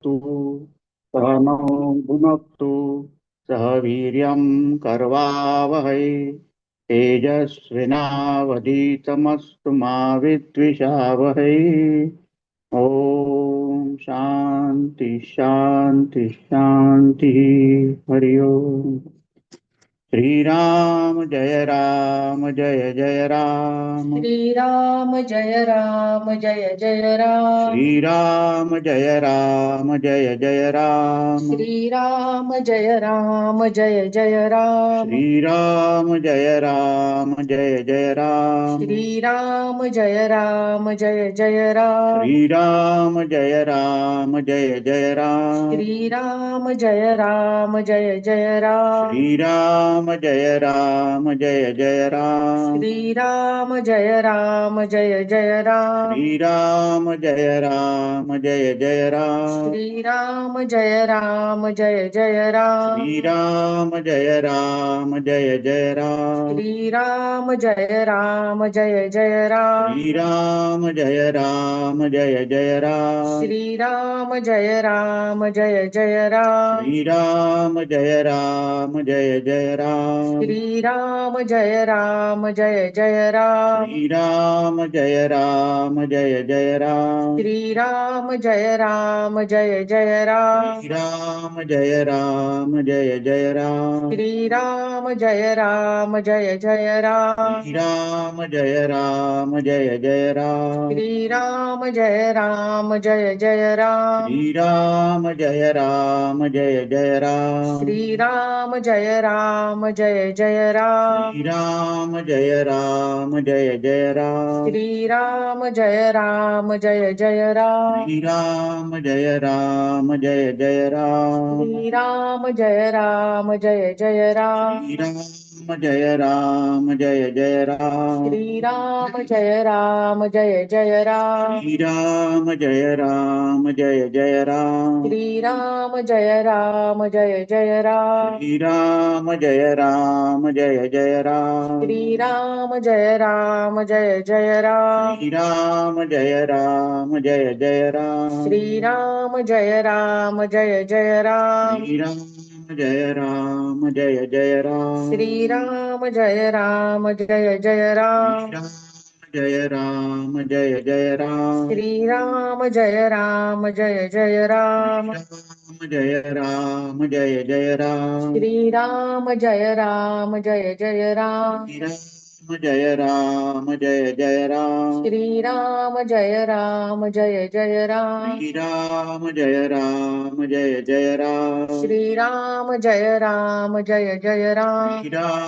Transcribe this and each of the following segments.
वस्तु सहनौ भुनक्तु सह वीर्यं करवावहै तेजस्विनावधीतमस्तु मा विद्विषावहै। ओम शांति शांति शांति। हरि ओम। श्री राम श्रीराम जय राम जय जय राम। श्री राम जय राम श्रीराम जय राम जय जय राम। श्री राम जय राम श्रीराम जय राम जय जय राम। श्री राम जय राम श्रीराम जय राम जय जय राम। श्री राम जय राम श्रीराम जय राम जय जय राम। श्री राम जय राम श्रीराम जय राम जय जय राम। श्री राम जय राम श्रीराम जय राम जय जय राम। श्री राम जय राम श्रीराम जय राम जय जय राम। श्री राम जय राम श्रीराम जय राम जय जय राम। श्री राम जय राम श्रीराम जय राम जय जय राम। श्री राम जय राम श्रीराम जय राम जय जय राम। श्री राम जय राम श्रीराम जय राम जय जय राम। श्री राम जय राम श्रीराम जय राम जय जय राम। श्री राम जय राम श्रीराम जय राम जय जय राम। श्री राम जय राम श्रीराम जय राम जय जय राम। श्री राम जय राम श्रीराम जय राम जय जय राम। श्री राम जय राम श्रीराम जय राम जय जय राम। श्री राम जय राम श्रीराम जय राम जय जय राम। श्री राम जय राम श्रीराम जय राम जय जय राम। श्री राम जय राम श्रीराम जय राम जय जय राम। जय राम जय राम श्रीराम जय राम जय जय राम। जय राम जय राम श्रीराम जय राम जय जय राम। जय राम जय राम श्रीराम जय राम जय जय राम। श्री राम जय राम श्रीराम जय राम जय जय राम। श्री राम जय राम श्रीराम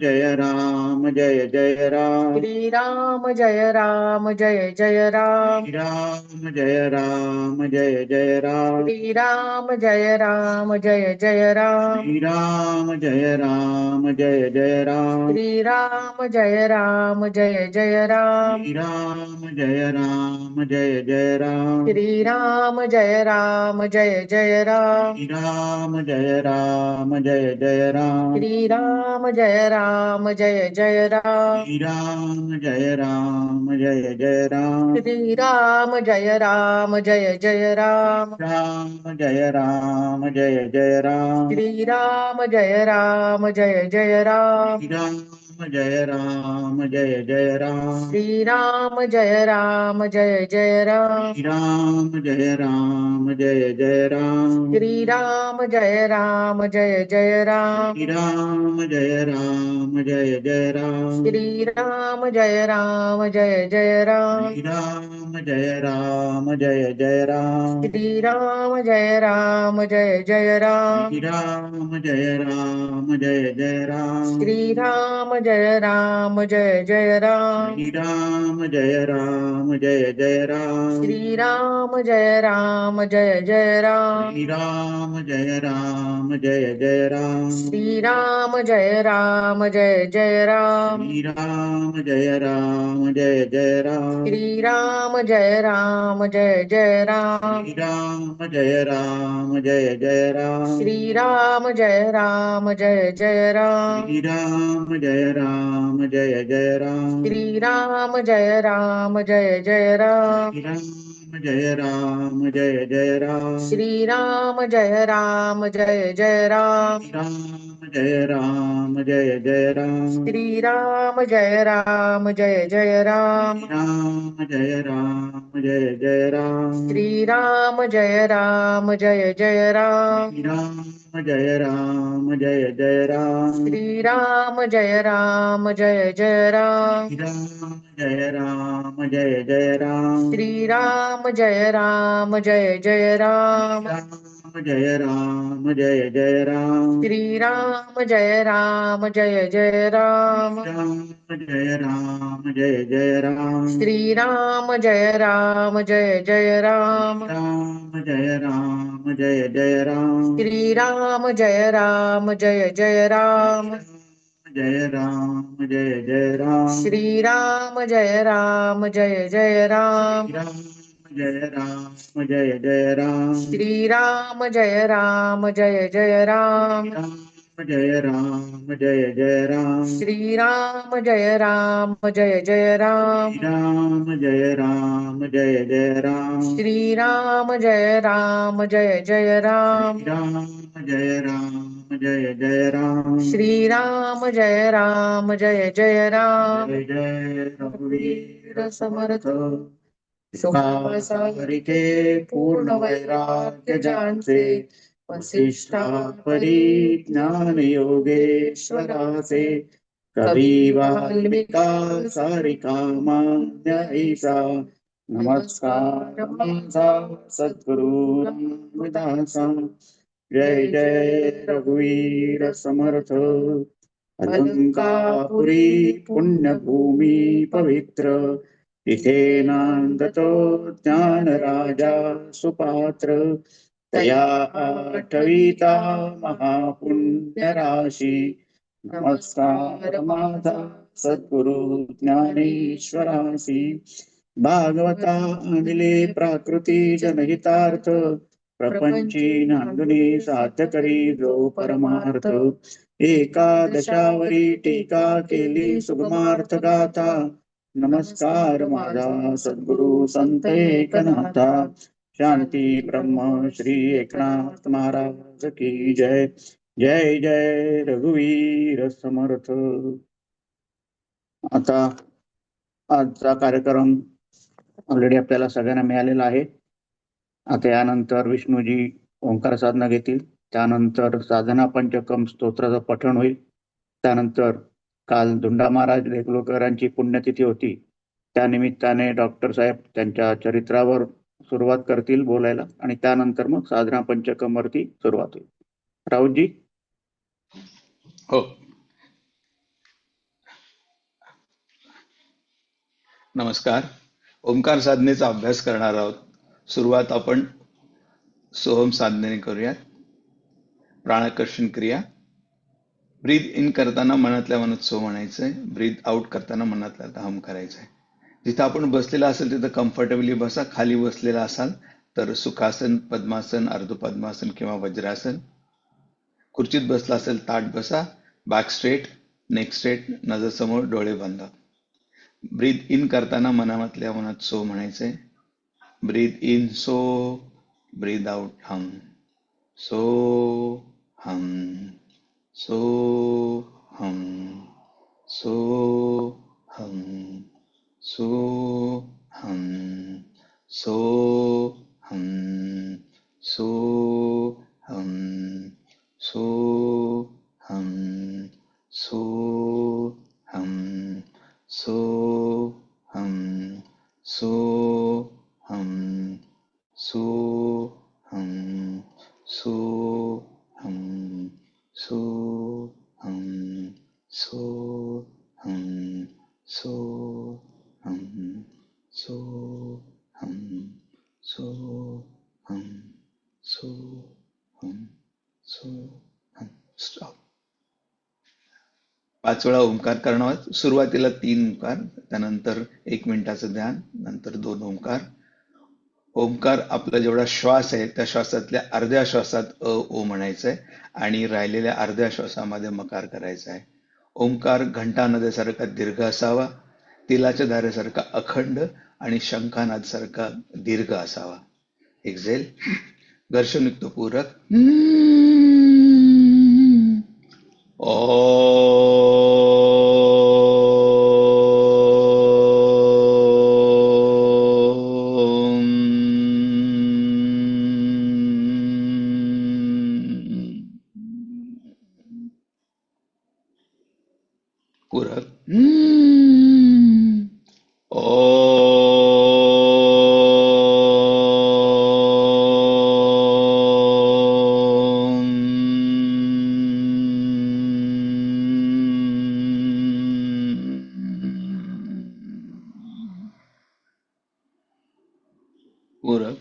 जय राम जय जय राम। श्री राम जय राम श्रीराम जय राम जय जय राम। श्री राम जय राम श्रीराम जय राम जय जय राम। श्री राम जय राम श्रीराम जय राम जय जय राम। श्री राम जय राम श्रीराम जय राम जय जय राम। श्री राम जय राम श्रीराम जय राम जय जय राम। राम जय राम श्रीराम जय राम जय जय राम। श्री राम जय राम श्रीराम जय राम जय जय राम। श्री राम जय राम श्रीराम जय राम जय जय राम। श्री राम जय राम श्रीराम जय राम जय जय राम। श्री राम जय राम श्रीराम जय राम जय जय राम। श्री राम जय राम श्रीराम जय राम जय जय राम। श्री राम जय राम श्रीराम जय राम जय जय राम। श्री राम जय राम श्रीराम जय राम जय जय राम। श्री राम जय राम श्रीराम जय राम जय जय राम। श्री राम जय राम श्रीराम जय राम जय जय राम। श्री राम जय राम श्रीराम जय राम जय जय राम। श्री राम जय राम जय जय राम श्रीराम जय राम जय जय राम राम जय राम जय जय राम श्रीराम जय राम जय जय राम राम जय राम जय जय राम श्रीराम जय राम जय जय राम राम जय राम जय जय राम श्रीराम जय राम जय जय राम राम जय राम जय जय राम श्रीराम जय राम जय जय राम राम जय राम जय जय राम श्रीराम जय राम जय जय राम राम जय राम जय जय राम श्रीराम जय राम जय जय राम राम जय राम जय जय राम श्रीराम जय राम जय जय राम जय राम जय जय राम श्रीराम जय राम जय जय राम राम जय राम जय जय राम श्रीराम जय राम जय जय राम राम जय राम जय जय राम श्रीराम जय राम जय जय राम राम जय राम जय जय राम श्रीराम जय राम जय जय राम राम जय राम जय जय राम श्रीराम जय राम जय जय राम जय जय रघुवीर समर्थ सुखा सारिके पूर्ण वैराग्य जानसे वसिष्ठा परिज्ञान योगेश्वरासे कवी वाल्मिका सारिका मान्य ऐसा नमस्कार माझा सद्गुरु रामदासा जय जय रघुवीर समर्थ अलंकापुरी पुण्यभूमी पवित्र तिथे नांदतो ज्ञानराजा सुपात्र तया आठविता महापुण्यराशी नमस्कार माझा सद्गुरु ज्ञानेश्वरासी भागवता आणिले प्राकृती जनहितार्थ प्रपंची नांदुनी साध्य करी जो परमार्थ एकादशावरी टीका केली सुगमार्थ गाथा नमस्कार माझा सद्गुरु संत एकनाथा शांती ब्रह्म श्री एकनाथ महाराज की जय जय जय रघुवीर समर्थ. आता आजचा कार्यक्रम ऑलरेडी आपल्याला सगळ्यांना मिळालेला आहे. आता यानंतर विष्णूजी ओंकार साधना घेतील, त्यानंतर साधना पंचकम स्तोत्राचं पठण होईल. त्यानंतर काल धुंडा महाराज देगलूकरांची पुण्यतिथी होती, त्या निमित्ताने डॉक्टर साहेब त्यांच्या चरित्रावर सुरुवात करतील बोलायला आणि त्यानंतर मग साधना पंचकम वरती सुरुवात होईल. राऊतजी. हो, नमस्कार. ओंकार साधनेचा अभ्यास करणार आहोत. सुरुवात आपण सोहम साधनेने करूयात. प्राणकर्षण क्रिया. ब्रीथ इन करताना मनातल्या मनात सो म्हणायचंय, ब्रीथ आउट करताना मनातल्या हम करायचंय. जिथं आपण बसलेला असेल तिथं कम्फर्टेबली बसा. खाली बसलेला असाल तर सुखासन, पद्मासन, अर्धपद्मासन किंवा वज्रासन. खुर्चीत बसला असेल ताट बसा. बॅक स्ट्रेट, नेक स्ट्रेट, नजर समोर, डोळे बंद. ब्रीथ इन करताना मनातल्या मनात सो म्हणायचंय. ब्रीथ इन सो, ब्रीथ आउट हम. सो हम, सो हम, सो हम, सो हम, सो हम, सो हम, सो हम, सो हम, सो हम, सो हम, सो हम, सो हम, सो हम, सो हम, सो हम, सो हम, सो हम, सो हम, सो हम. स्टॉप. 5 वेळा ओंकार करणार. सुरुवातीला 3 ओंकार, त्यानंतर 1 मिनिटाचं ध्यान, नंतर 2 ओंकार. ओंकार आपला जेवढा श्वास आहे त्या श्वासातल्या अर्ध्या श्वासात ओ म्हणायचंय आणि राहिलेल्या अर्ध्या श्वासामध्ये मकार करायचा आहे. ओंकार घंटा नद्यासारखा दीर्घ असावा, तिलाच्या धारेसारखा अखंड आणि शंखानाद सारखा दीर्घ असावा. एक्झेल, घर्षणयुक्त पूरक पूरक पूरक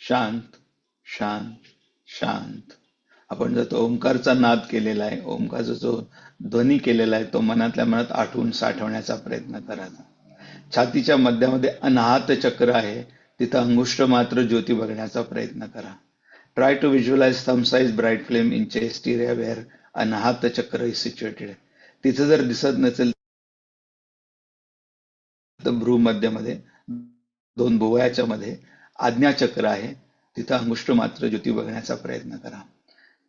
शांत शांत शांत. आपण जर तो ओंकारचा नाद केलेला आहे, ओंकारचा जो ध्वनी केलेला आहे, तो मनातल्या मनात आठवून साठवण्याचा प्रयत्न करायचा. छातीच्या मध्यामध्ये अनाहत चक्र आहे, तिथं अंगुष्ठ मात्र ज्योती बघण्याचा प्रयत्न करा. Try to visualise thumb size bright flame in chest area where Anahata chakra is situated. तिथं जर दिसत नसेल तर भ्रू मध्यामध्ये 2 भुवयाच्या मध्ये आज्ञा चक्र आहे, तिथं अंगुष्ठ मात्र ज्योती बघण्याचा प्रयत्न करा.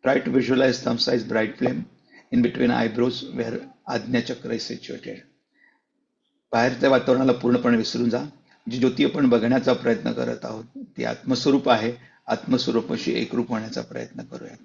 Try to visualise thumb size bright flame in between eyebrows where Ajna chakra is situated. बाहेरच्या वातावरणाला पूर्णपणे विसरून जा. जी ज्योती आपण बघण्याचा प्रयत्न करत आहोत ती आत्मस्वरूप आहे. आत्मस्वरूपाशी एकरूप होण्याचा प्रयत्न करूया.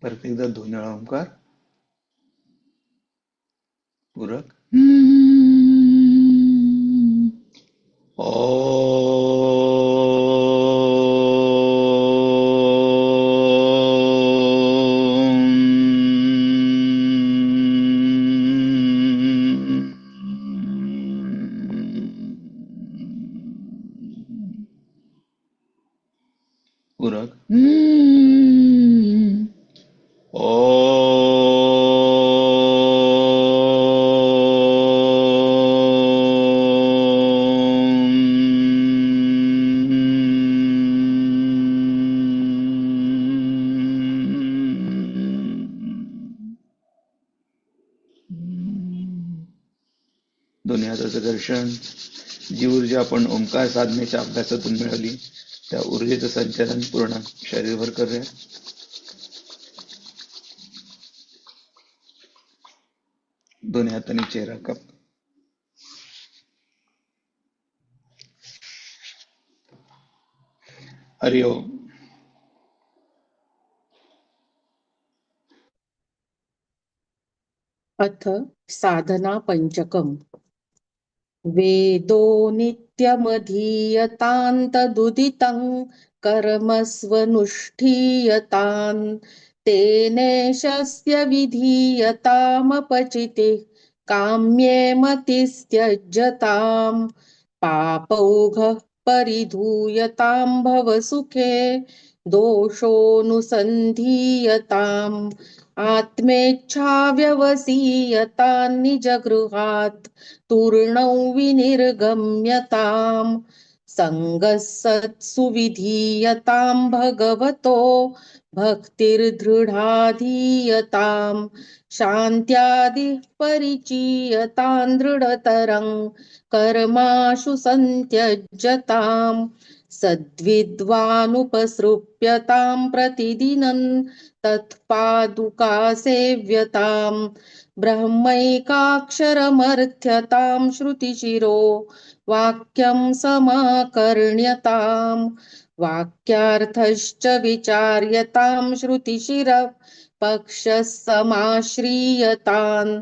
परत एकदा 2 वेळा ओंकार. पूरक पूरक दोन्ही हाताचं घर्षण. जी ऊर्जा आपण ओंकार साधनेच्या अभ्यासातून मिळवली त्या ऊर्जेचं संचालन पूर्ण शरीरभर करूया. दोन्ही हातांनी चेहरा काप. हरि ओम. अथ साधना पंचकम्. वेदो नित्यमधीयतान्तदुदितं कर्मस्वनुष्ठीयतान् तेनेशस्य विधीयतामपचितिः काम्ये मतिस्त्यज्यताम् पापौघः परिधूयतां भवसुखे दोषोऽनुसन्धीयताम् आत्मेच्छाव्यवसीयतां निजगृहात् तूर्णौ विनिर्गम्यताम् सङ्गः सत्सु विधीयतां भगवतो भक्तिर्दृढाधीयताम् शान्त्यादिः परिचीयतां दृढतरं कर्माशु सन्त्यज्यताम् सद्विद्वानुपसृप्यतां प्रतिदिनं तत्पादुका सेव्यतां ब्रह्मैकाक्षरमर्थ्यतां श्रुतिशिरो वाक्यं समाकर्ण्यताम् वाक्यार्थश्च विचार्यतां श्रुतिशिरः पक्षः समाश्रीयतान्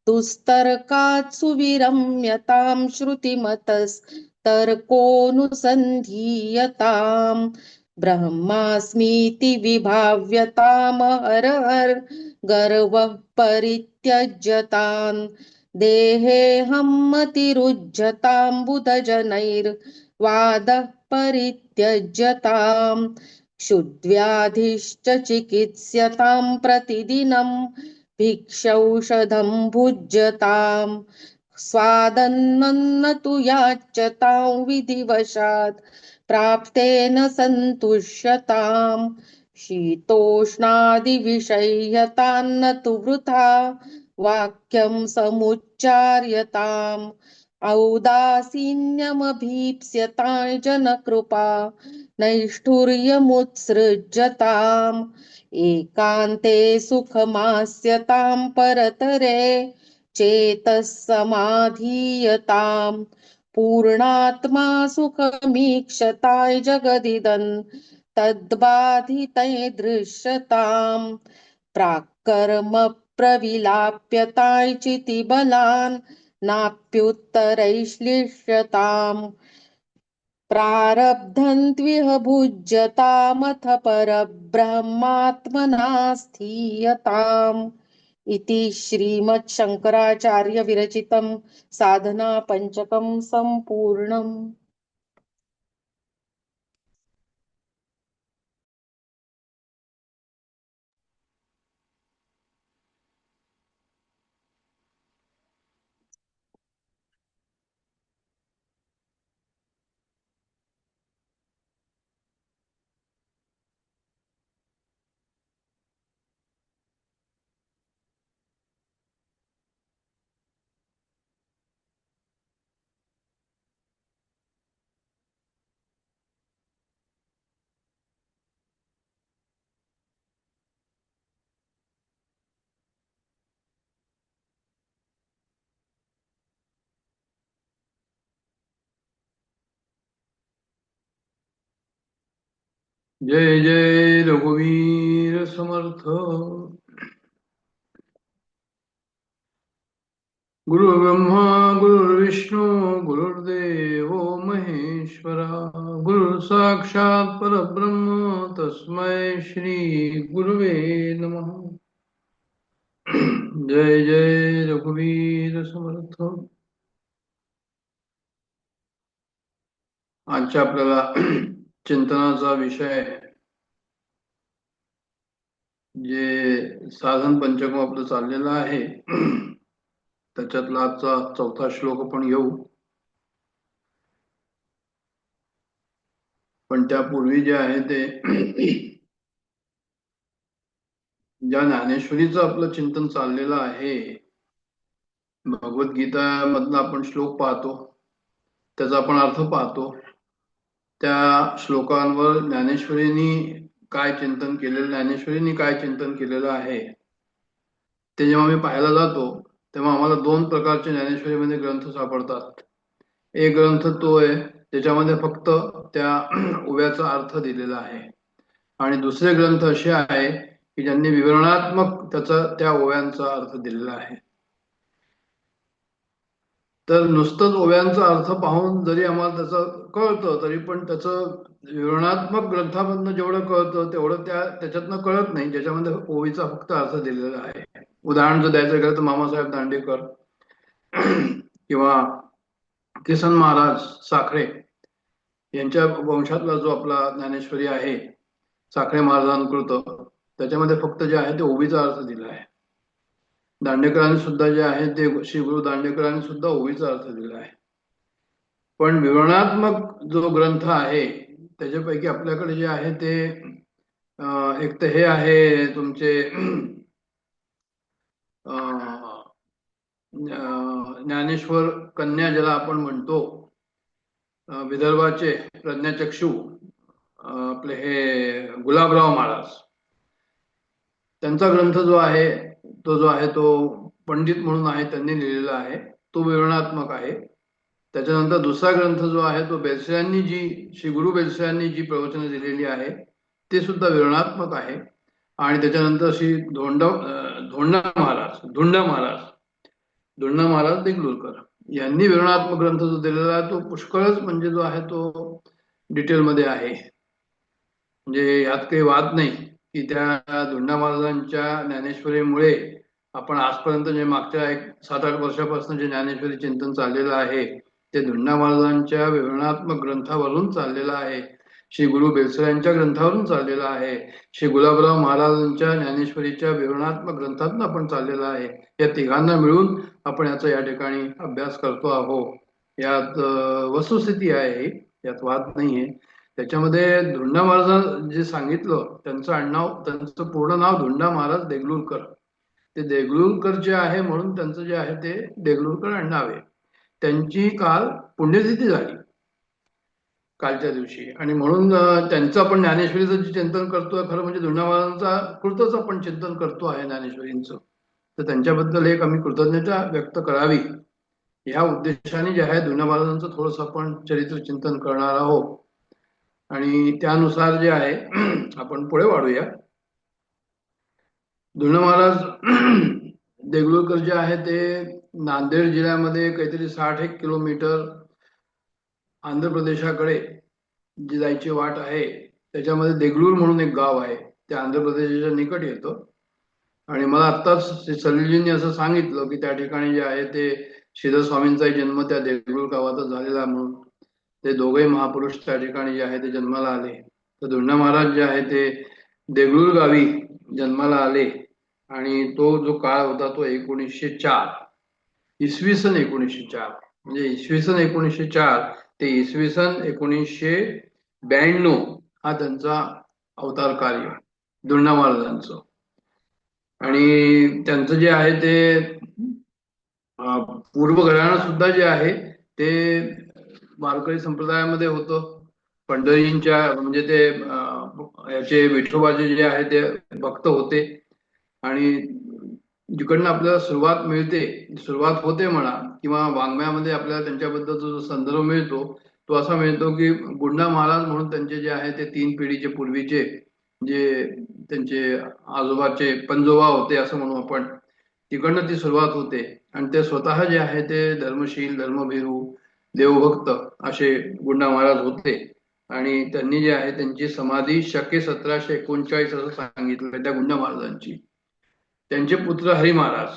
दुस्तर्कात् सुविरम्यतां श्रुतिमतस्तर्कोऽनुसन्धीयताम् ब्रह्मास्मीति विभाव्यतामहरहर गर्वः परित्यज्यतान् देहेऽहं मतिरुज्झतां बुधजनैर्वादः परित्यज्यताम् क्षुद्व्याधिश्च चिकित्स्यतां प्रतिदिनं भिक्षौषधं भुज्यताम् स्वादन्नं तु याच्यतां विधिवशात् प्राप्तेन सन्तुष्यताम् शीतोष्णादिविषय्यतान्न तु वृथा वाक्यं समुच्चार्यताम् औदासीन्यमभीप्स्यतां जनकृपा नैष्ठुर्यमुत्सृज्यताम् एकान्ते सुखमास्यतां परतरे चेतः समाधीयताम् पूर्णात्मा सुखमीक्षताय जगदिदं तद्बाधितै दृश्यताम् प्राक्कर्म प्रविलाप्यताय चितिबलान् नाप्युत्तरैश्लिष्यताम् प्रारब्धं त्विह भुज्यतामथ परब्रह्मात्मना स्थीयताम् इति श्रीमच्छंकराचार्य विरचितं साधना पंचकं संपूर्णम्। जय जय रघुवीर समर्थ। गुरु ब्रह्मा गुरुर्विष्णू गुरुर्देव महेश्वरा गुरु साक्षात परब्रह्म तस्मै श्री गुरुवे नमः। जय जय रघुवीर समर्थ। आजच्या आपल्याला चिंतनाचा विषय जे साधन पंचकम आपलं चाललेलं आहे त्याच्यातला आजचा चौथा श्लोक आपण घेऊ, पण त्यापूर्वी जे आहे ते ज्या ज्ञानेश्वरीचं आपलं चिंतन चाललेलं आहे, भगवद्गीता मधला आपण श्लोक पाहतो, त्याचा आपण अर्थ पाहतो, त्या श्लोकांवर ज्ञानेश्वरींनी काय चिंतन केलेलं, ज्ञानेश्वरींनी काय चिंतन केलेलं आहे ते जेव्हा मी पाहायला जातो तेव्हा आम्हाला दोन प्रकारचे ज्ञानेश्वरीमध्ये ग्रंथ सापडतात. एक ग्रंथ तो आहे त्याच्यामध्ये फक्त त्या ओव्याचा अर्थ दिलेला आहे, आणि दुसरे ग्रंथ असे आहे की ज्यांनी विवरणात्मक त्याचा त्या ओव्यांचा अर्थ दिलेला आहे. तर नुसतंच ओव्यांचा अर्थ पाहून जरी आम्हाला त्याचं कळतं तरी पण त्याचं विवरणात्मक ग्रंथामधनं जेवढं कळतं तेवढं त्याच्यातनं कळत नाही, ज्याच्यामध्ये ओवीचा फक्त अर्थ दिलेला आहे. उदाहरण जर द्यायचं गेलं तर मामासाहेब दांडेकर किंवा किसन महाराज साखरे यांच्या वंशातला जो आपला ज्ञानेश्वरी आहे साखरे महाराजांकृत, त्याच्यामध्ये फक्त जे आहे ते ओवीचा अर्थ दिला आहे. दांडेकरांनी सुद्धा जे आहे ते श्री गुरु दांडेकरांनी सुद्धा ओवीचा अर्थ दिला आहे. पण विवरणात्मक जो ग्रंथ आहे त्याच्यापैकी आपल्याकडे जे आहे ते एक तर हे आहे तुमचे ज्ञानेश्वर कन्या ज्याला आपण म्हणतो विदर्भाचे प्रज्ञाचक्षू आपले हे गुलाबराव महाराज, त्यांचा ग्रंथ जो आहे तो पंडित म्हणून आहे, त्यांनी लिहिलेला आहे, तो विवरणात्मक आहे. त्याच्यानंतर दुसरा ग्रंथ जो आहे तो श्री गुरु बेलसरांनी जी प्रवचनं दिलेली आहे ते सुद्धा विवरणात्मक आहे. आणि त्याच्यानंतर श्री धोंडा महाराज देगलूरकर यांनी विवरणात्मक ग्रंथ जो दिलेला आहे तो पुष्कळच म्हणजे जो आहे तो डिटेलमध्ये आहे. म्हणजे यात काही वाद नाही की त्या धोंडा महाराजांच्या ज्ञानेश्वरीमुळे आपण आजपर्यंत जे मागच्या 7-8 वर्षापासून जे ज्ञानेश्वरी चिंतन चाललेलं आहे ते धोंडा महाराजांच्या विवरणात्मक ग्रंथावरून चाललेलं आहे, श्री गुरु बेलसरांच्या ग्रंथावरून चाललेलं आहे, श्री गुलाबराव महाराजांच्या ज्ञानेश्वरीच्या विवरणात्मक ग्रंथातून आपण चाललेलं आहे. या तिघांना मिळून आपण याचा या ठिकाणी अभ्यास करतो आहोत. यात वस्तुस्थिती आहे, यात वाद नाहीये. त्याच्यामध्ये धोंडा महाराज जे सांगितलं त्यांचं पूर्ण नाव धोंडा महाराज देगलूरकर, ते देगलूरकर जे आहे म्हणून त्यांचं जे आहे ते देगलूरकर आडनाव आहे. त्यांची काल पुण्यतिथी झाली कालच्या दिवशी, आणि म्हणून त्यांचं आपण ज्ञानेश्वरीचं जे चिंतन करतोय खरं म्हणजे धोंडा महाराजांचा कृतच आपण चिंतन करतो आहे ज्ञानेश्वरींचं, तर त्यांच्याबद्दल एक आम्ही कृतज्ञता व्यक्त करावी ह्या उद्देशाने जे आहे धोंडा महाराजांचं थोडंसं आपण चरित्र चिंतन करणार आहोत. आणि त्यानुसार जे आहे आपण पुढे वाढूया. धोंडा महाराज देगलूरकर जे आहे ते नांदेड जिल्ह्यामध्ये काहीतरी 60 किलोमीटर आंध्र प्रदेशाकडे जी जायची वाट आहे त्याच्यामध्ये देगलूर म्हणून एक गाव आहे, ते आंध्र प्रदेशाच्या निकट येतं. आणि मला आत्ताच सलीलजींनी असं सांगितलं की त्या ठिकाणी जे आहे ते श्रीधर स्वामींचाही जन्म त्या देगलूर गावातच झालेला म्हणून ते दोघेही महापुरुष त्या ठिकाणी जे आहे ते जन्माला आले. तर धोंडा महाराज जे आहे ते देगलूर गावी जन्माला आले आणि तो जो काळ होता तो 1904 इसवी सन 1904 म्हणजे इसवी सन 1904 ते इसवी सन 1992 हा त्यांचा अवतार कार्य धोंडा महाराजांचं. आणि त्यांचं जे आहे ते पूर्व घराणं सुद्धा जे आहे ते वारकरी संप्रदायामध्ये होतं. पंढरींच्या म्हणजे ते याचे विठोबाचे जे आहे ते भक्त होते. आणि जिकडनं आपल्याला सुरुवात होते म्हणा, किंवा वाङ्मयामध्ये आपल्याला त्यांच्याबद्दल जो संदर्भ मिळतो तो असा मिळतो की गुंडा महाराज म्हणून त्यांचे जे आहे ते 3 पिढीचे पूर्वीचे जे त्यांचे आजोबाचे पंजोबा होते असं म्हणू आपण, तिकडनं ती सुरुवात होते. आणि ते स्वतः जे आहे ते धर्मशील, धर्मभीरू, देवभक्त असे गुंडा महाराज होते. आणि त्यांनी जे आहे त्यांची समाधी शके 1739 असं सांगितलं त्या गुंडा महाराजांची. त्यांचे पुत्र हरी महाराज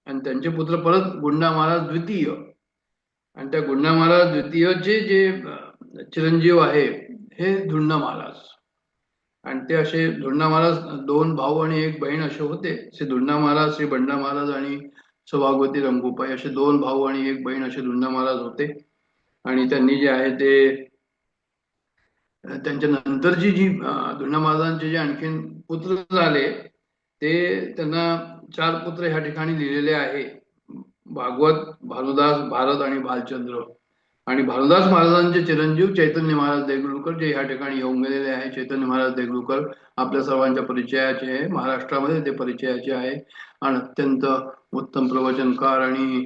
आणि त्यांचे पुत्र परत गुंडा महाराज द्वितीय, आणि त्या गुंडा महाराज द्वितीयचे जे चिरंजीव आहे हे धोंडा महाराज. आणि ते असे धोंडा महाराज 2 भाऊ आणि 1 बहीण असे होते. श्री धोंडा महाराज, श्री बंडा महाराज आणि सौभागवती रंगोपाई असे 2 भाऊ आणि 1 बहीण असे धोंडा महाराज होते. आणि त्यांनी जे आहे ते त्यांच्या नंतरची जी धोंडा महाराजांचे जे आणखीन पुत्र झाले ते त्यांना 4 पुत्र ह्या ठिकाणी लिहिलेले आहे, भागवत, भानुदास, भारत आणि भालचंद्र. आणि भानुदास महाराजांचे चिरंजीव चैतन्य महाराज देगलूरकर जे ह्या ठिकाणी येऊन गेलेले आहे. चैतन्य महाराज देगलूरकर आपल्या सर्वांच्या परिचयाचे आहे, महाराष्ट्रामध्ये ते परिचयाचे आहे. आणि अत्यंत उत्तम प्रवचनकार आणि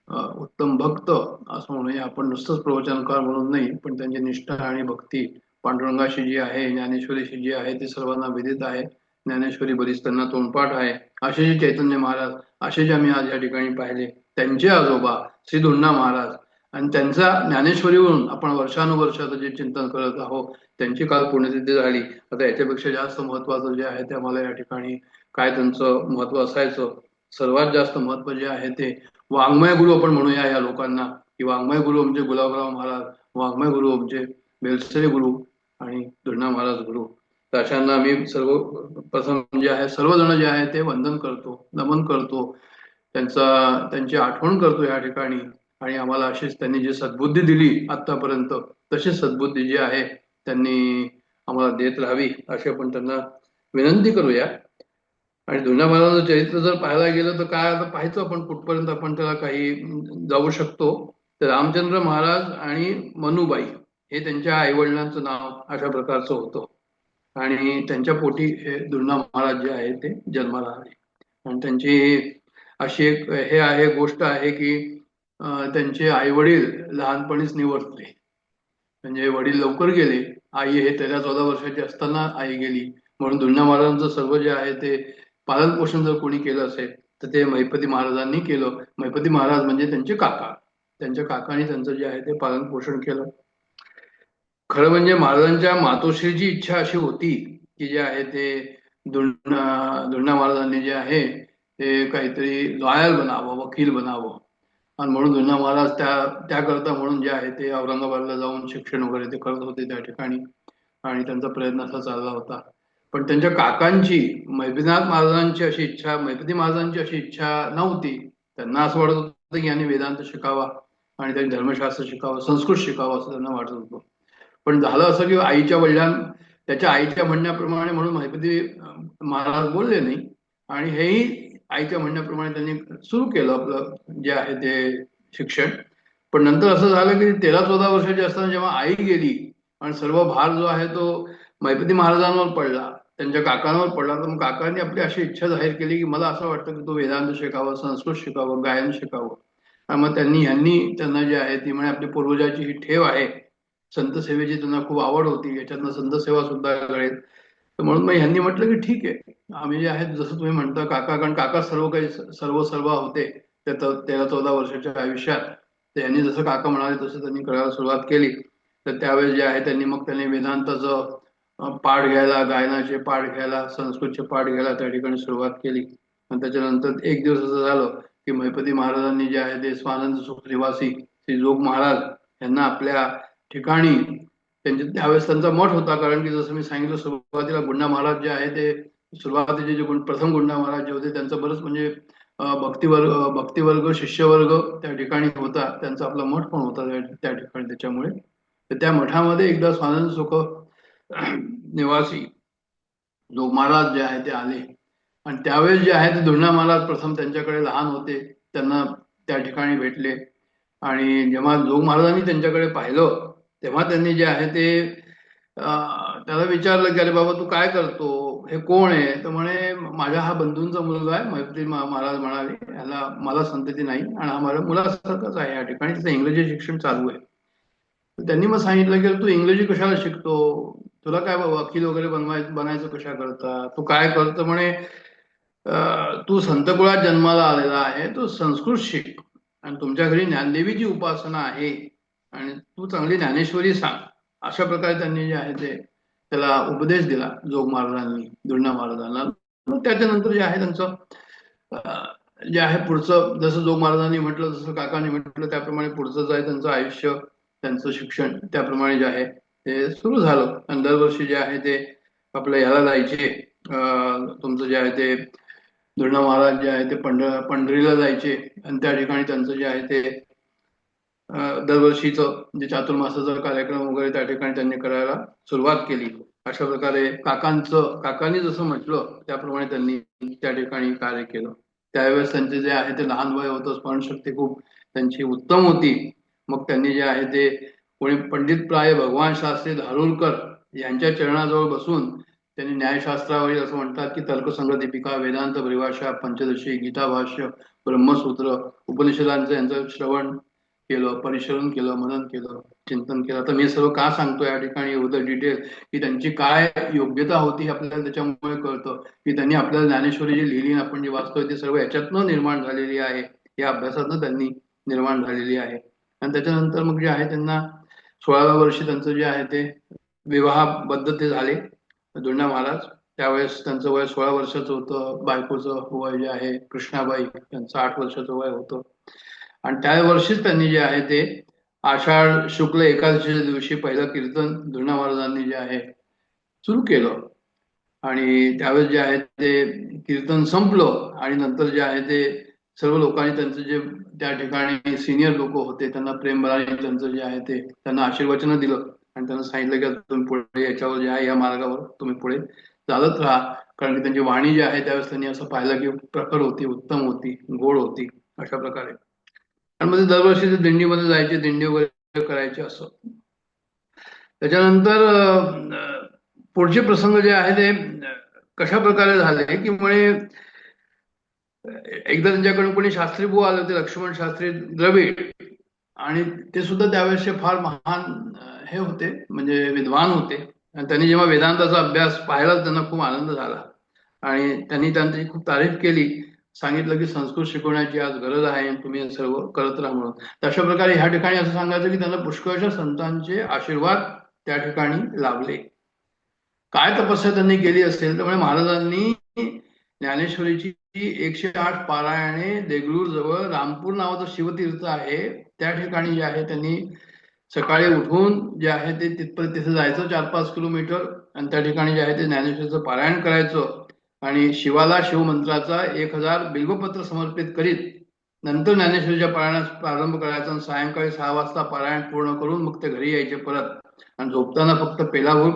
उत्तम भक्त असं म्हणूया आपण. नुसतंच प्रवचनकार म्हणून नाही, पण त्यांची निष्ठा आणि भक्ती पांडुरंगाशी जी आहे, ज्ञानेश्वरीशी जी आहे ती सर्वांना विदित आहे. ज्ञानेश्वरी बरीच त्यांना तोंडपाठ आहे. असे जे चैतन्य महाराज असे जे आम्ही आज या ठिकाणी पाहिले त्यांचे आजोबा श्री धोंडा महाराज, आणि त्यांचा ज्ञानेश्वरीवरून आपण वर्षानुवर्षाचं जे चिंतन करत आहोत त्यांची काल पुण्यतिथी झाली. आता याच्यापेक्षा जास्त महत्वाचं जे आहे ते आम्हाला या ठिकाणी काय त्यांचं महत्व असायचं, सर्वात जास्त महत्व जे आहे ते वाङ्मय गुरु आपण म्हणूया या लोकांना, की वाङ्मय गुरु म्हणजे गुलाबराव महाराज, वाङ्मय गुरु म्हणजे बेलसरे गुरु आणि धोंडा महाराज गुरु. तर अशांना आम्ही सर्वप्रथम जे आहे सर्वजण जे आहे ते वंदन करतो, नमन करतो, त्यांची आठवण करतो या ठिकाणी. आणि आम्हाला अशीच त्यांनी जी सद्बुद्धी दिली आतापर्यंत तशीच सद्बुद्धी जी आहे त्यांनी आम्हाला देत राहावी अशी आपण त्यांना विनंती करूया. आणि धोंडा महाराजांचं चरित्र जर पाहायला गेलं तर काय आता पाहायचं आपण कुठपर्यंत आपण त्याला काही जाऊ शकतो. तर रामचंद्र महाराज आणि मनुबाई हे त्यांच्या आईवडिलांचं नाव अशा प्रकारचं होतं. आणि त्यांच्या पोटी हे दुर्ना महाराज जे आहे ते जन्माला आले. आणि त्यांची अशी एक हे आहे गोष्ट आहे की त्यांचे आई वडील लहानपणीच निवर्तले. म्हणजे वडील लवकर गेले. आई हे 13-14 वर्षाची असताना आई गेली. म्हणून दुर्ना महाराजांचं सर्व जे आहे ते पालन पोषण जर कोणी केलं असेल तर ते महिपती महाराजांनी केलं. महिपती महाराज म्हणजे त्यांचे काका. त्यांच्या काकाने त्यांचं जे आहे ते पालन पोषण केलं. खरं म्हणजे महाराजांच्या मातोश्रीची इच्छा अशी होती की जे आहे ते दुर्ना महाराजांनी जे आहे ते काहीतरी लॉयर बनावं, वकील बनावं. आणि म्हणून दुर्ना महाराज त्याकरता म्हणून जे आहे ते औरंगाबादला जाऊन शिक्षण वगैरे ते करत होते त्या ठिकाणी. आणि त्यांचा प्रयत्न असा चालला होता. पण त्यांच्या काकांची महिपतीनाथ महाराजांची अशी इच्छा, महिपती महाराजांची अशी इच्छा नव्हती. त्यांना असं वाटत होतं की यांनी वेदांत शिकावा आणि त्यांनी धर्मशास्त्र शिकावं, संस्कृत शिकावं असं त्यांना वाटत होतं. पण झालं असं की त्याच्या आईच्या म्हणण्याप्रमाणे म्हणून महिपती महाराज बोलले नाही. आणि हेही आईच्या म्हणण्याप्रमाणे त्यांनी सुरू केलं आपलं जे आहे ते शिक्षण. पण नंतर असं झालं की 13-14 वर्षाची असताना जेव्हा आई गेली आणि सर्व भार जो आहे तो महिपती महाराजांवर पडला, त्यांच्या काकांवर पडला, तर मग काकांनी आपली अशी इच्छा जाहीर केली की मला असं वाटतं की तो वेदांत शिकावं, संस्कृत शिकावं, गायन शिकावं. आणि मग त्यांना जे आहे ती म्हणजे आपली पूर्वजाची ही ठेव आहे, संत सेवेची त्यांना खूप आवड होती, याच्यातनं संत सेवा सुद्धा घडेल. तर म्हणून मग ह्यांनी म्हटलं की ठीक आहे, आम्ही जे आहेत जसं तुम्ही म्हणता काका, कारण काका सर्व काही सर्व होते त्या 13-14 वर्षाच्या आयुष्यात. तर यांनी जसं काका म्हणाले तसं त्यांनी करायला सुरुवात केली. तर त्यावेळेस जे आहे त्यांनी वेदांताचं पाठ घ्यायला, गायनाचे पाठ घ्यायला, संस्कृतचे पाठ घ्यायला त्या ठिकाणी सुरुवात केली. आणि त्याच्यानंतर एक दिवस असं झालं की महिपती महाराजांनी जे आहे ते स्वानंद सुख निवासी श्री जोग महाराज यांना आपल्या ठिकाणी त्यावेळेस त्यांचा मठ होता. कारण की जसं मी सांगितलं सुरुवातीला गुंडा महाराज जे आहे ते सुरुवातीचे जे प्रथम गुंडा महाराज जे होते त्यांचं बरंच म्हणजे भक्तिवर्ग शिष्यवर्ग त्या ठिकाणी होता. त्यांचा आपला मठ पण होता त्या ठिकाणी. त्याच्यामुळे तर त्या मठामध्ये एकदा स्वानंद सुख निवासी जोग महाराज जे आहे ते आले. आणि त्यावेळेस जे आहे ते दुर्ना महाराज प्रथम त्यांच्याकडे लहान होते, त्यांना त्या ठिकाणी भेटले. आणि जेव्हा जोग महाराजांनी त्यांच्याकडे पाहिलं तेव्हा त्यांनी जे आहे ते त्याला विचारलं की अरे बाबा तू काय करतो, हे कोण आहे? तर म्हणे माझ्या हा बंधूंचा मुलगा आहे. महिपती महाराज म्हणाले ह्याला मला संतती नाही आणि हा माझ्या मुलासारखाच आहे या ठिकाणी, त्याचं इंग्रजी शिक्षण चालू आहे. त्यांनी मग सांगितलं की तू इंग्रजी कशाला शिकतो, तुला काय वकील वगैरे बनायचं कशा करता, तू काय करतो? म्हणे तू संतकुळात जन्माला आलेला आहे, तू संस्कृत शिक आणि तुमच्या घरी ज्ञानदेवीची उपासना आहे आणि तू चांगली ज्ञानेश्वरी सांग. अशा प्रकारे त्यांनी जे आहे ते त्याला उपदेश दिला जोग महाराजांनी दुर्ना महाराजांना. मग त्याच्यानंतर जे आहे त्यांचं जे आहे पुढचं जसं जोग महाराजांनी म्हटलं, जसं काकांनी म्हटलं त्याप्रमाणे पुढचं जे आहे त्यांचं आयुष्य, त्यांचं शिक्षण त्याप्रमाणे जे आहे ते सुरू झालं. आणि दरवर्षी जे आहे ते आपल्या ह्याला जायचे, तुमचं जे आहे ते दुर्ना महाराज जे आहे ते पंढरीला जायचे आणि त्या ठिकाणी त्यांचं जे आहे ते दरवर्षीचं जे चातुर्मासाचा कार्यक्रम वगैरे त्या ठिकाणी त्यांनी करायला सुरुवात केली. अशा प्रकारे काकांनी जसं म्हटलं त्याप्रमाणे त्यांनी त्या ठिकाणी कार्य केलं. त्यावेळेस त्यांचे जे आहे ते लहान वय होतं, स्मरणशक्ती खूप त्यांची उत्तम होती. मग त्यांनी जे आहे ते कोणी पंडितप्राय भगवान शास्त्री धारुरकर यांच्या चरणाजवळ बसून त्यांनी न्यायशास्त्रावरील असं म्हणतात की तर्कसंग्रह दीपिका, वेदांत परिभाषा, पंचदशी, गीता भाष्य, ब्रह्मसूत्र, उपनिषदांचं यांचं श्रवण केलं, परिशोधन केलं, मनन केलं, चिंतन केलं. तर मी सर्व का सांगतो या ठिकाणी एवढं डिटेल की त्यांची काय योग्यता होती आपल्याला त्याच्यामुळे कळतं की त्यांनी आपल्याला ज्ञानेश्वरी जी लिहिली आपण जी वाचतोय ती सर्व याच्यातनं निर्माण झालेली आहे, या अभ्यासातनं त्यांनी निर्माण झालेली आहे. आणि त्याच्यानंतर मग जे आहे त्यांना 16व्या वर्षी त्यांचं जे आहे ते विवाहबद्ध ते झाले दुर्ना महाराज. त्यावेळेस त्यांचं वय 16 वर्षाचं होतं. बायकोचं वय जे आहे कृष्णाबाई यांचं 8 वर्षाचं वय होतं. आणि त्या वर्षीच त्यांनी जे आहे ते आषाढ शुक्ल एकादशीच्या दिवशी पहिलं कीर्तन दुर्ना महाराजांनी जे आहे सुरू केलं. आणि त्यावेळेस जे आहे ते कीर्तन संपलं आणि नंतर जे आहे ते सर्व लोकांनी त्यांचं जे त्या ठिकाणी सिनियर लोक होते त्यांना प्रेमबळाने त्यांचं जे आहे ते त्यांना आशीर्वचन दिलं आणि त्यांना सांगितलं की तुम्ही पुढे याच्यावर जे आहे या मार्गावर तुम्ही पुढे चालत राहा. कारण की त्यांची वाणी जी आहे त्यावेळेस त्यांनी असं पाहिलं की प्रखर होती, उत्तम होती, गोड होती. अशा प्रकारे आणि मग ते दरवर्षी ते दिंडीमध्ये जायचे, दिंडी वगैरे करायचे असं. त्याच्यानंतर पुढचे प्रसंग जे आहे ते कशा प्रकारे झाले की मुळे एकदा त्यांच्याकडून कोणी शास्त्री बुवा आले होते, लक्ष्मण शास्त्री द्रविड, आणि ते सुद्धा त्यावेळेसचे फार महान हे होते, म्हणजे विद्वान होते. आणि त्यांनी जेव्हा वेदांताचा अभ्यास पाहायला त्यांना खूप आनंद झाला आणि त्यांनी त्यांची खूप तारीफ केली, सांगितलं की संस्कृत शिकवण्याची आज गरज आहे, तुम्ही हे सर्व करत राहा म्हणून. तशा प्रकारे ह्या ठिकाणी असं सांगायचं की त्यांना पुष्कळशा संतांचे आशीर्वाद त्या ठिकाणी लाभले. काय तपस्या त्यांनी केली असेल, त्यामुळे महाराजांनी ज्ञानेश्वरीची 108 पारायणे देगलूर जवळ रामपूर नावाचं शिवतीर्थ आहे त्या ठिकाणी जे आहे त्यांनी सकाळी उठून जे आहे ते तिथपर्यंत तिथे जायचं 4-5 किलोमीटर, आणि त्या ठिकाणी जे आहे ते ज्ञानेश्वरीचं पारायण करायचं आणि शिवाला शिवमंत्राचा 1000 बिल्वपत्र समर्पित करीत नंतर ज्ञानेश्वरीच्या पारायणास प्रारंभ करायचा आणि सायंकाळी 6 वाजता पारायण पूर्ण करून मग ते घरी यायचे परत, आणि झोपताना फक्त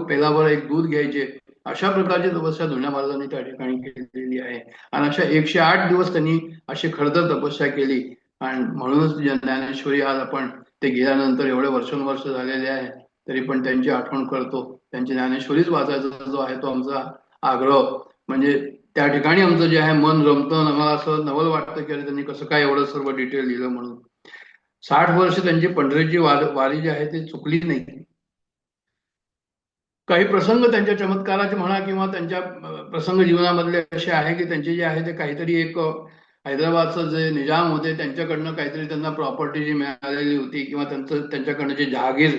पेलावर एक दूध घ्यायचे. अशा प्रकारची तपस्या धुण्या महाराजांनी त्या ठिकाणी केलेली आहे. आणि अशा 108 दिवस त्यांनी अशी खडतर तपस्या केली. आणि म्हणूनच ज्ञानेश्वरी आज आपण ते गेल्यानंतर एवढे वर्षानुवर्ष झालेले आहे तरी पण त्यांची आठवण करतो. त्यांची ज्ञानेश्वरीच वाचायचा जो आहे तो आमचा आग्रह. म्हणजे त्या ठिकाणी आमचं जे आहे मन रमतं, आम्हाला असं नवल वाटतं की अरे त्यांनी कसं काय एवढं सर्व डिटेल लिहिलं म्हणून. 60 वर्ष त्यांची पंढरीची वारी जी आहे ती चुकली नाही. काही प्रसंग त्यांच्या चमत्काराचे म्हणा किंवा त्यांच्या प्रसंग जीवनामधले असे आहे की त्यांचे जे आहे ते काहीतरी एक हैदराबादचं जे निजाम होते त्यांच्याकडनं काहीतरी त्यांना प्रॉपर्टी जी मिळालेली होती किंवा त्यांच्याकडनं जे जहागीर,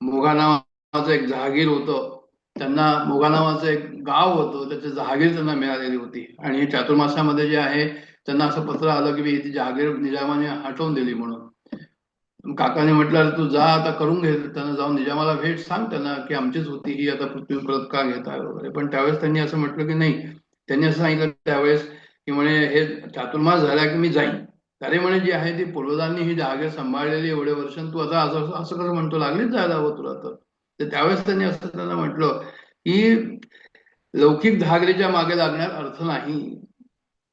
मोगा नावाचं एक जहागीर होतं, त्यांना मोगा नावाचं एक गाव होतं, त्याचं जहागीर त्यांना मिळालेली होती. आणि चातुर्मासामध्ये जे आहे त्यांना असं पत्र आलं की ती जहागीर निजामाने हटवून दिली म्हणून. काकाने म्हटलं तू जा आता करून घे, त्यांना जाऊन निजामाला भेट, सांग त्यांना की आमचीच होती ही, आता पृथ्वी परत का घेताय वगैरे. पण त्यावेळेस त्यांनी असं म्हटलं की नाही, त्यांनी असं सांगितलं त्यावेळेस की म्हणे हे चातुर्मास झाला की मी जाईन. अरे म्हणे जी आहे ती पूर्वजांनी ही जहागीर सांभाळलेली एवढे वर्ष, तू आता असं असं कसं म्हणतो, लागलीच जायला हवं तुला तर त्यावेळेस त्यांनी असं त्यांना म्हटलं की लौकिक जहागिरीच्या मागे लागण्यात अर्थ नाही.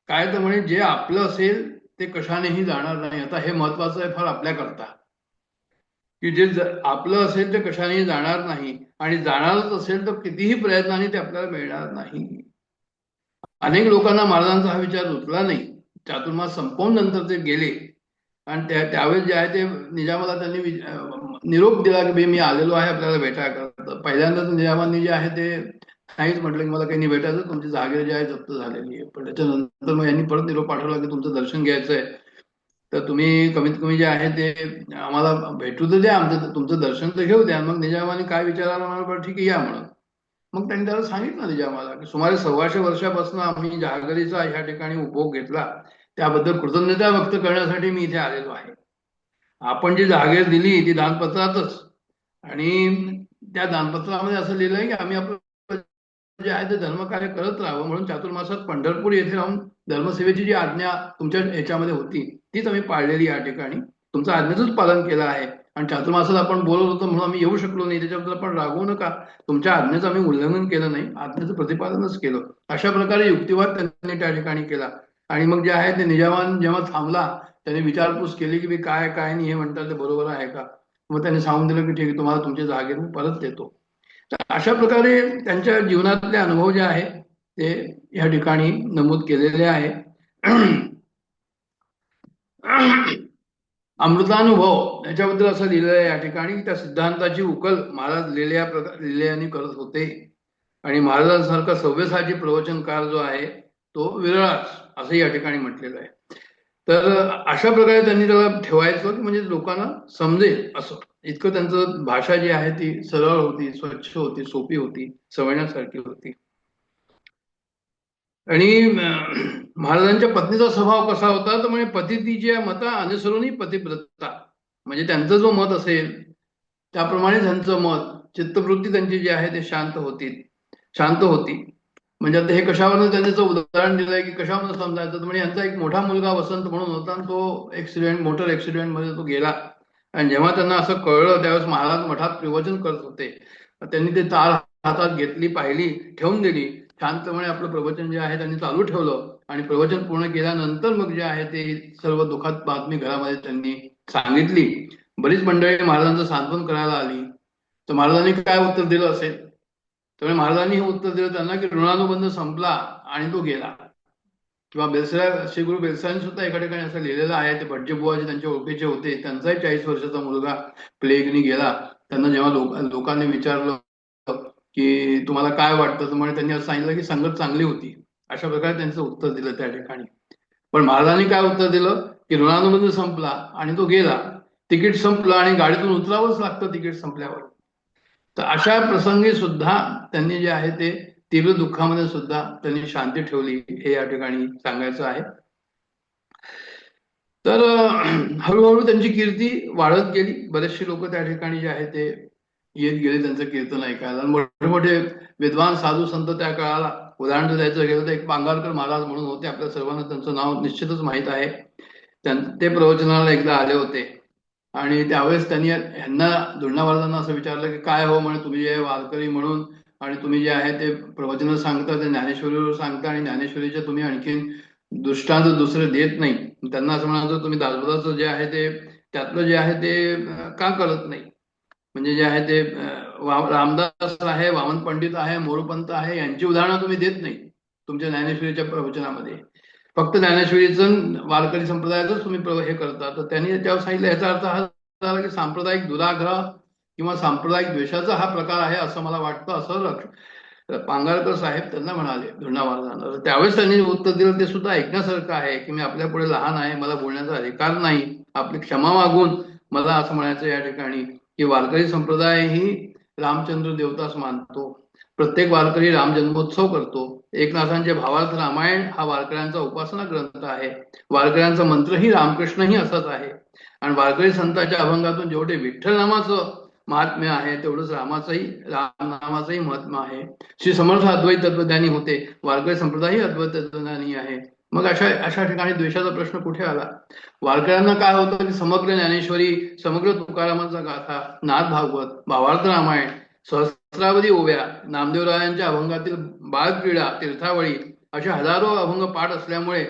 काय तर म्हणे जे आपलं असेल ते कशानेही जाणार नाही. आता हे महत्वाचं आहे फार आपल्याकरता की जे आपलं असेल ते कशानेही जाणार नाही, आणि जाणारच असेल तर कितीही प्रयत्नाने ते आपल्याला मिळणार नाही. अनेक लोकांना महाराजांचा हा विचार रुचला नाही. चातुर्मास संपवून नंतर ते गेले आणि त्यावेळेस जे आहे ते निजामाला त्यांनी निरोप दिला की मी आलेलो आहे आपल्याला भेटायला. पहिल्यांदाच निजामांनी जे आहे ते नाहीच म्हटलं की मला काही नाही भेटायचं, तुमची जागीर जी आहे जप्त झालेली आहे. पण त्याच्यानंतर मग यांनी परत निरोप पाठवला की तुमचं दर्शन घ्यायचंय तर तुम्ही कमीत कमी जे आहे ते आम्हाला भेटू तर द्या, आमचं तुमचं दर्शन तर घेऊ द्या. मग निजामाने काय विचारायला मला बरं ठीक आहे या म्हणून. मग त्यांनी त्याला सांगितलं निजामाला की सुमारे 125 वर्षापासून आम्ही जहागरीचा ह्या ठिकाणी उपभोग घेतला, त्याबद्दल कृतज्ञता व्यक्त करण्यासाठी मी इथे आलेलो आहे. आपण जी जहागीर दिली ती दानपत्रातच, आणि त्या दानपत्रामध्ये असं लिहिलंय की आम्ही आपलं जे आहे ते धर्मकार्य करत राहावं म्हणून चातुर्मासात पंढरपूर येथे राहून धर्मसेवेची जी आज्ञा तुमच्या ह्याच्यामध्ये होती तीच आम्ही पाळलेली या ठिकाणी, तुमचं आज्ञेचंच पालन केलं आहे. आणि चातुर्मासात आपण बोलत होतो म्हणून आम्ही येऊ शकलो नाही, त्याच्याबद्दल आपण रागवू नका, तुमच्या आज्ञेचं आम्ही उल्लंघन केलं नाही, आज्ञेचं प्रतिपादनच केलं. अशा प्रकारे युक्तिवाद त्यांनी त्या ठिकाणी केला. आणि मग जे आहे ते निजामान जेव्हा थांबला त्यांनी विचारपूस केली की काय काय नाही हे म्हणतात ते बरोबर आहे का. मग त्यांनी सांगून दिलं की ठीक आहे, तुम्हाला तुमची जागीर मी परत देतो. तर अशा प्रकारे त्यांच्या जीवनातले अनुभव जे आहे ते या ठिकाणी नमूद केलेले आहे. अमृतानुभव याच्याबद्दल असं लिहिलं आहे या ठिकाणी, त्या सिद्धांताची उकल महाराज लिहिल्याने करत होते. आणि महाराजांसारखा सव्यसाची प्रवचनकार जो आहे तो विरळाच असं या ठिकाणी म्हटलेलं आहे. तर अशा प्रकारे त्यांनी त्याला ठेवायचं की म्हणजे लोकांना समजेल असं. इतकं त्यांचं भाषा जी आहे ती सरळ होती, स्वच्छ होती, सोपी होती, समजण्यासारखी होती. आणि महाराजांच्या पत्नीचा स्वभाव कसा होता तर म्हणजे पतितीच्या मता अनुसरूनही पतिव्रता, म्हणजे त्यांचं जो मत असेल त्याप्रमाणे त्यांचं मत, चित्तवृत्ती त्यांची जी आहे ते शांत होती. म्हणजे आता हे कशावरून त्यांनी उदाहरण दिलंय की कशावरून समजायचं, म्हणजे यांचा एक मोठा मुलगा वसंत म्हणून होता आणि तो मोटर ऍक्सिडेंट मध्ये तो गेला. आणि जेव्हा त्यांना असं कळलं त्यावेळेस महाराज मठात प्रवचन करत होते, त्यांनी ते तार हातात घेतली, पाहिली, ठेवून दिली, शांतपणे आपलं प्रवचन जे आहे त्यांनी चालू ठेवलं. आणि प्रवचन पूर्ण केल्यानंतर मग जे आहे ते सर्व दुःखात बातमी घरामध्ये त्यांनी सांगितली. बरीच मंडळी महाराजांचं सांत्वन करायला आली. तर महाराजांनी काय उत्तर दिलं असेल? त्यामुळे महाराजांनी हे उत्तर दिलं त्यांना की ऋणानुबंध संपला आणि तो गेला. किंवा श्री गुरु बेलसरांनी सुद्धा एका ठिकाणी असं लिहिलेलं आहे. ते भटजी बुवा जे त्यांच्या ओळखीचे होते, त्यांचाही 40 वर्षाचा मुलगा प्लेगनी गेला. त्यांना जेव्हा लोकांनी विचारलं की तुम्हाला काय वाटतं, तर म्हणे त्यांनी असं सांगितलं की संगत चांगली होती. अशा प्रकारे त्यांचं उत्तर दिलं त्या ठिकाणी. पण महाराजांनी काय उत्तर दिलं की ऋणानुबंध संपला आणि तो गेला. तिकीट संपलं आणि गाडीतून उतरावंच लागतं तिकीट संपल्यावर. तर अशा प्रसंगी सुद्धा त्यांनी जे आहे ते तीव्र दुःखामध्ये सुद्धा त्यांनी शांती ठेवली, हे या ठिकाणी सांगायचं आहे. तर हळूहळू त्यांची कीर्ती वाढत गेली. बरेचसे लोक त्या ठिकाणी जे आहे ते येत गेले त्यांचं कीर्तन ऐकायला. मोठे मोठे विद्वान साधू संत त्या काळाला, उदाहरण जर द्यायचं गेलं तर एक पांगारकर महाराज म्हणून होते, आपल्या सर्वांना त्यांचं नाव निश्चितच माहीत आहे. ते प्रवचनाला एकदा आले होते आणि त्यावेळेस त्यांनी ह्यांना धुळणा महाराजांना असं विचारलं की काय हो म्हणे, तुम्ही जे वारकरी म्हणून आणि तुम्ही जे आहे ते प्रवचन सांगता ते ज्ञानेश्वरीवर सांगता आणि ज्ञानेश्वरीच्या तुम्ही आणखीन दृष्टांत दुसरे देत नाही. त्यांना असं म्हणायचं तुम्ही दासबोधाचं जे आहे ते त्यातलं जे आहे ते का करत नाही? म्हणजे जे आहे ते रामदास आहे, वामन पंडित आहे, मोरपंत आहे, यांची उदाहरणं तुम्ही देत नाही तुमच्या ज्ञानेश्वरीच्या प्रवचनामध्ये. फक्त ज्ञानेश्वरीचं वारकरी संप्रदायाचंच तुम्ही हे करता. तर त्यांनी त्याच्यावर सांगितलं याचा अर्थ हा झाला की सांप्रदायिक दुराग्रह किंवा सांप्रदायिक द्वेषाचा हा प्रकार आहे असं मला वाटतं, असं पांगारकर साहेब त्यांना म्हणाले धुळणा महाराजांना. त्यावेळेस त्यांनी उत्तर दिलं ते सुद्धा ऐकण्यासारखं आहे की मी आपल्या पुढे लहान आहे, मला बोलण्याचा अधिकार नाही, आपली क्षमा मागून मला असं म्हणायचं या ठिकाणी की वारकरी संप्रदाय ही रामचंद्र देवताच मानतो. प्रत्येक वारकरी राम जन्मोत्सव करतो. एकनाथांचे भावार्थ रामायण हा वारकऱ्यांचा उपासना ग्रंथ आहे. वारकऱ्यांचा मंत्रही रामकृष्णही असाच आहे. आणि वारकरी संतांच्या अभंगातून जेवढे विठ्ठल नामाचं महात्म्य आहे तेवढंच राम नामाचंही महात्म्य आहे. श्री समर्थ अद्वैत तत्वज्ञानी होते, वारकरी संप्रदायही अद्वैत तत्वज्ञानी आहे. मग अशा ठिकाणी द्वेषाचा प्रश्न कुठे आला? वारकऱ्यांना काय होतं की समग्र ज्ञानेश्वरी, समग्र तुकारामांचा गाथा, नाथ भागवत, भावार्थ रामायण, सहस्रावधी ओव्या, नामदेवरायांच्या अभंगातील बाळक्रीडा, तीर्थावळी अशा हजारो अभंग पाठ असल्यामुळे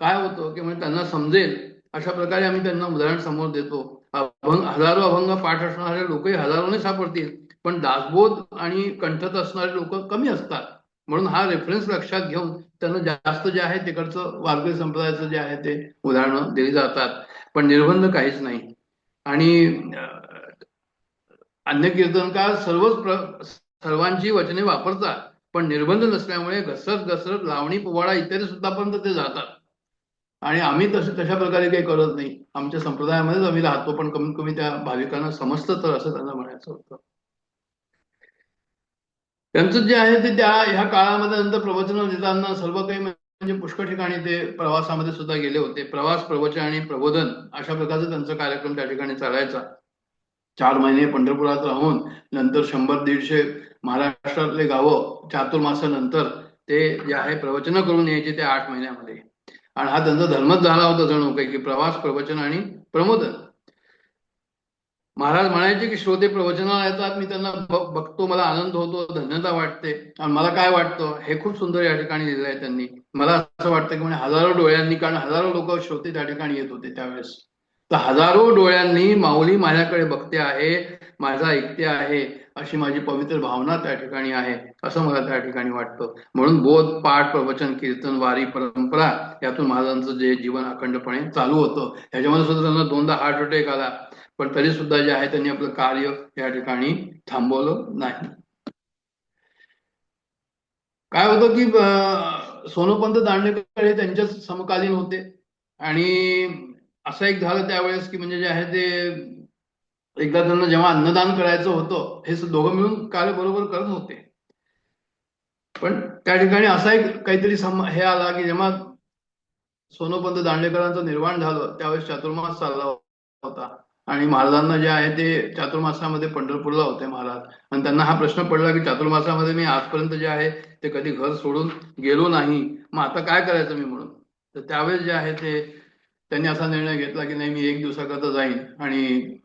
काय होतं की म्हणजे त्यांना समजेल अशा प्रकारे आम्ही त्यांना उदाहरण समोर देतो. हजारो अभंग पाठ असणारे लोकही हजारोने सापडतील, पण दासबोध आणि कंठत असणारे लोक कमी असतात. म्हणून हा रेफरन्स लक्षात घेऊन त्यांना जास्त जे आहे तिकडचं वारकरी संप्रदायाचं जे आहे ते उदाहरणं दिली जातात. पण निर्बंध काहीच नाही. आणि अन्य कीर्तनकार सर्वांची वचने वापरतात, पण निर्बंध नसल्यामुळे घसरत लावणी पोवाडा इत्यादी सुद्धापर्यंत ते जातात. आणि आम्ही तशा प्रकारे काही करत नाही. आमच्या संप्रदायामध्येच आम्ही राहतो, पण कमीत कमी त्या भाविकांना समजतं तर असं त्यांना म्हणायचं होतं. त्यांचं जे आहे ते ह्या काळामध्ये नंतर प्रवचन देताना सर्व काही म्हणजे पुष्कळ ठिकाणी ते प्रवासामध्ये सुद्धा गेले होते. प्रवास, प्रवचन आणि प्रबोधन अशा प्रकारचा त्यांचा कार्यक्रम त्या ठिकाणी चालायचा. 4 महिने पंढरपुरात राहून नंतर 100-150 महाराष्ट्रातले गावं चातुर्मासानंतर ते जे आहे प्रवचन करून यायचे ते 8 महिन्यामध्ये. आणि हा त्यांचा धर्मच झाला होता जणू काही की प्रवास, प्रवचन आणि प्रबोधन. महाराज म्हणायचे की श्रोते प्रवचनाला येतात, मी त्यांना बघतो, मला आनंद होतो, धन्यता वाटते. आणि मला काय वाटतं हे खूप सुंदर या ठिकाणी लिहिलं आहे त्यांनी. मला असं वाटतं की म्हणजे हजारो डोळ्यांनी, कारण हजारो लोक श्रोते त्या ठिकाणी येत होते त्यावेळेस, तर हजारो डोळ्यांनी माऊली माझ्याकडे बघते आहे, माझा ऐकते आहे, अशी माझी पवित्र भावना त्या ठिकाणी आहे असं मला त्या ठिकाणी वाटतं. म्हणून बोध, पाठ, प्रवचन, कीर्तन, वारी, परंपरा यातून महाराजांचं जे जीवन अखंडपणे चालू होतं. ह्याच्यामध्ये सुद्धा त्यांना 2दा हार्ट अटॅक आला, पण तरी सुद्धा जे आहे त्यांनी आपलं कार्य या ठिकाणी थांबवलं नाही. काय होतं की सोनोपंत दांडेकर हे त्यांच्याच समकालीन होते. आणि असं एक झालं त्यावेळेस की म्हणजे जे आहे ते एकदा त्यांना जेव्हा अन्नदान करायचं होतं, हे दोघं मिळून कार्य बरोबर करत होते. पण त्या ठिकाणी असा एक काहीतरी हे आला की जेव्हा सोनोपंत दांडेकरांचं निर्वाण झालं त्यावेळेस चातुर्मास चालला होता आणि महाराजांना जे आहे ते चातुर्मासामध्ये पंढरपूरला होते महाराज. आणि त्यांना हा प्रश्न पडला की चातुर्मासामध्ये मी आजपर्यंत जे आहे ते कधी घर सोडून गेलो नाही, मग आता काय करायचं मी म्हणून. तर त्यावेळेस जे आहे ते त्यांनी असा निर्णय घेतला की नाही, मी 1 दिवसाकरता जाईन आणि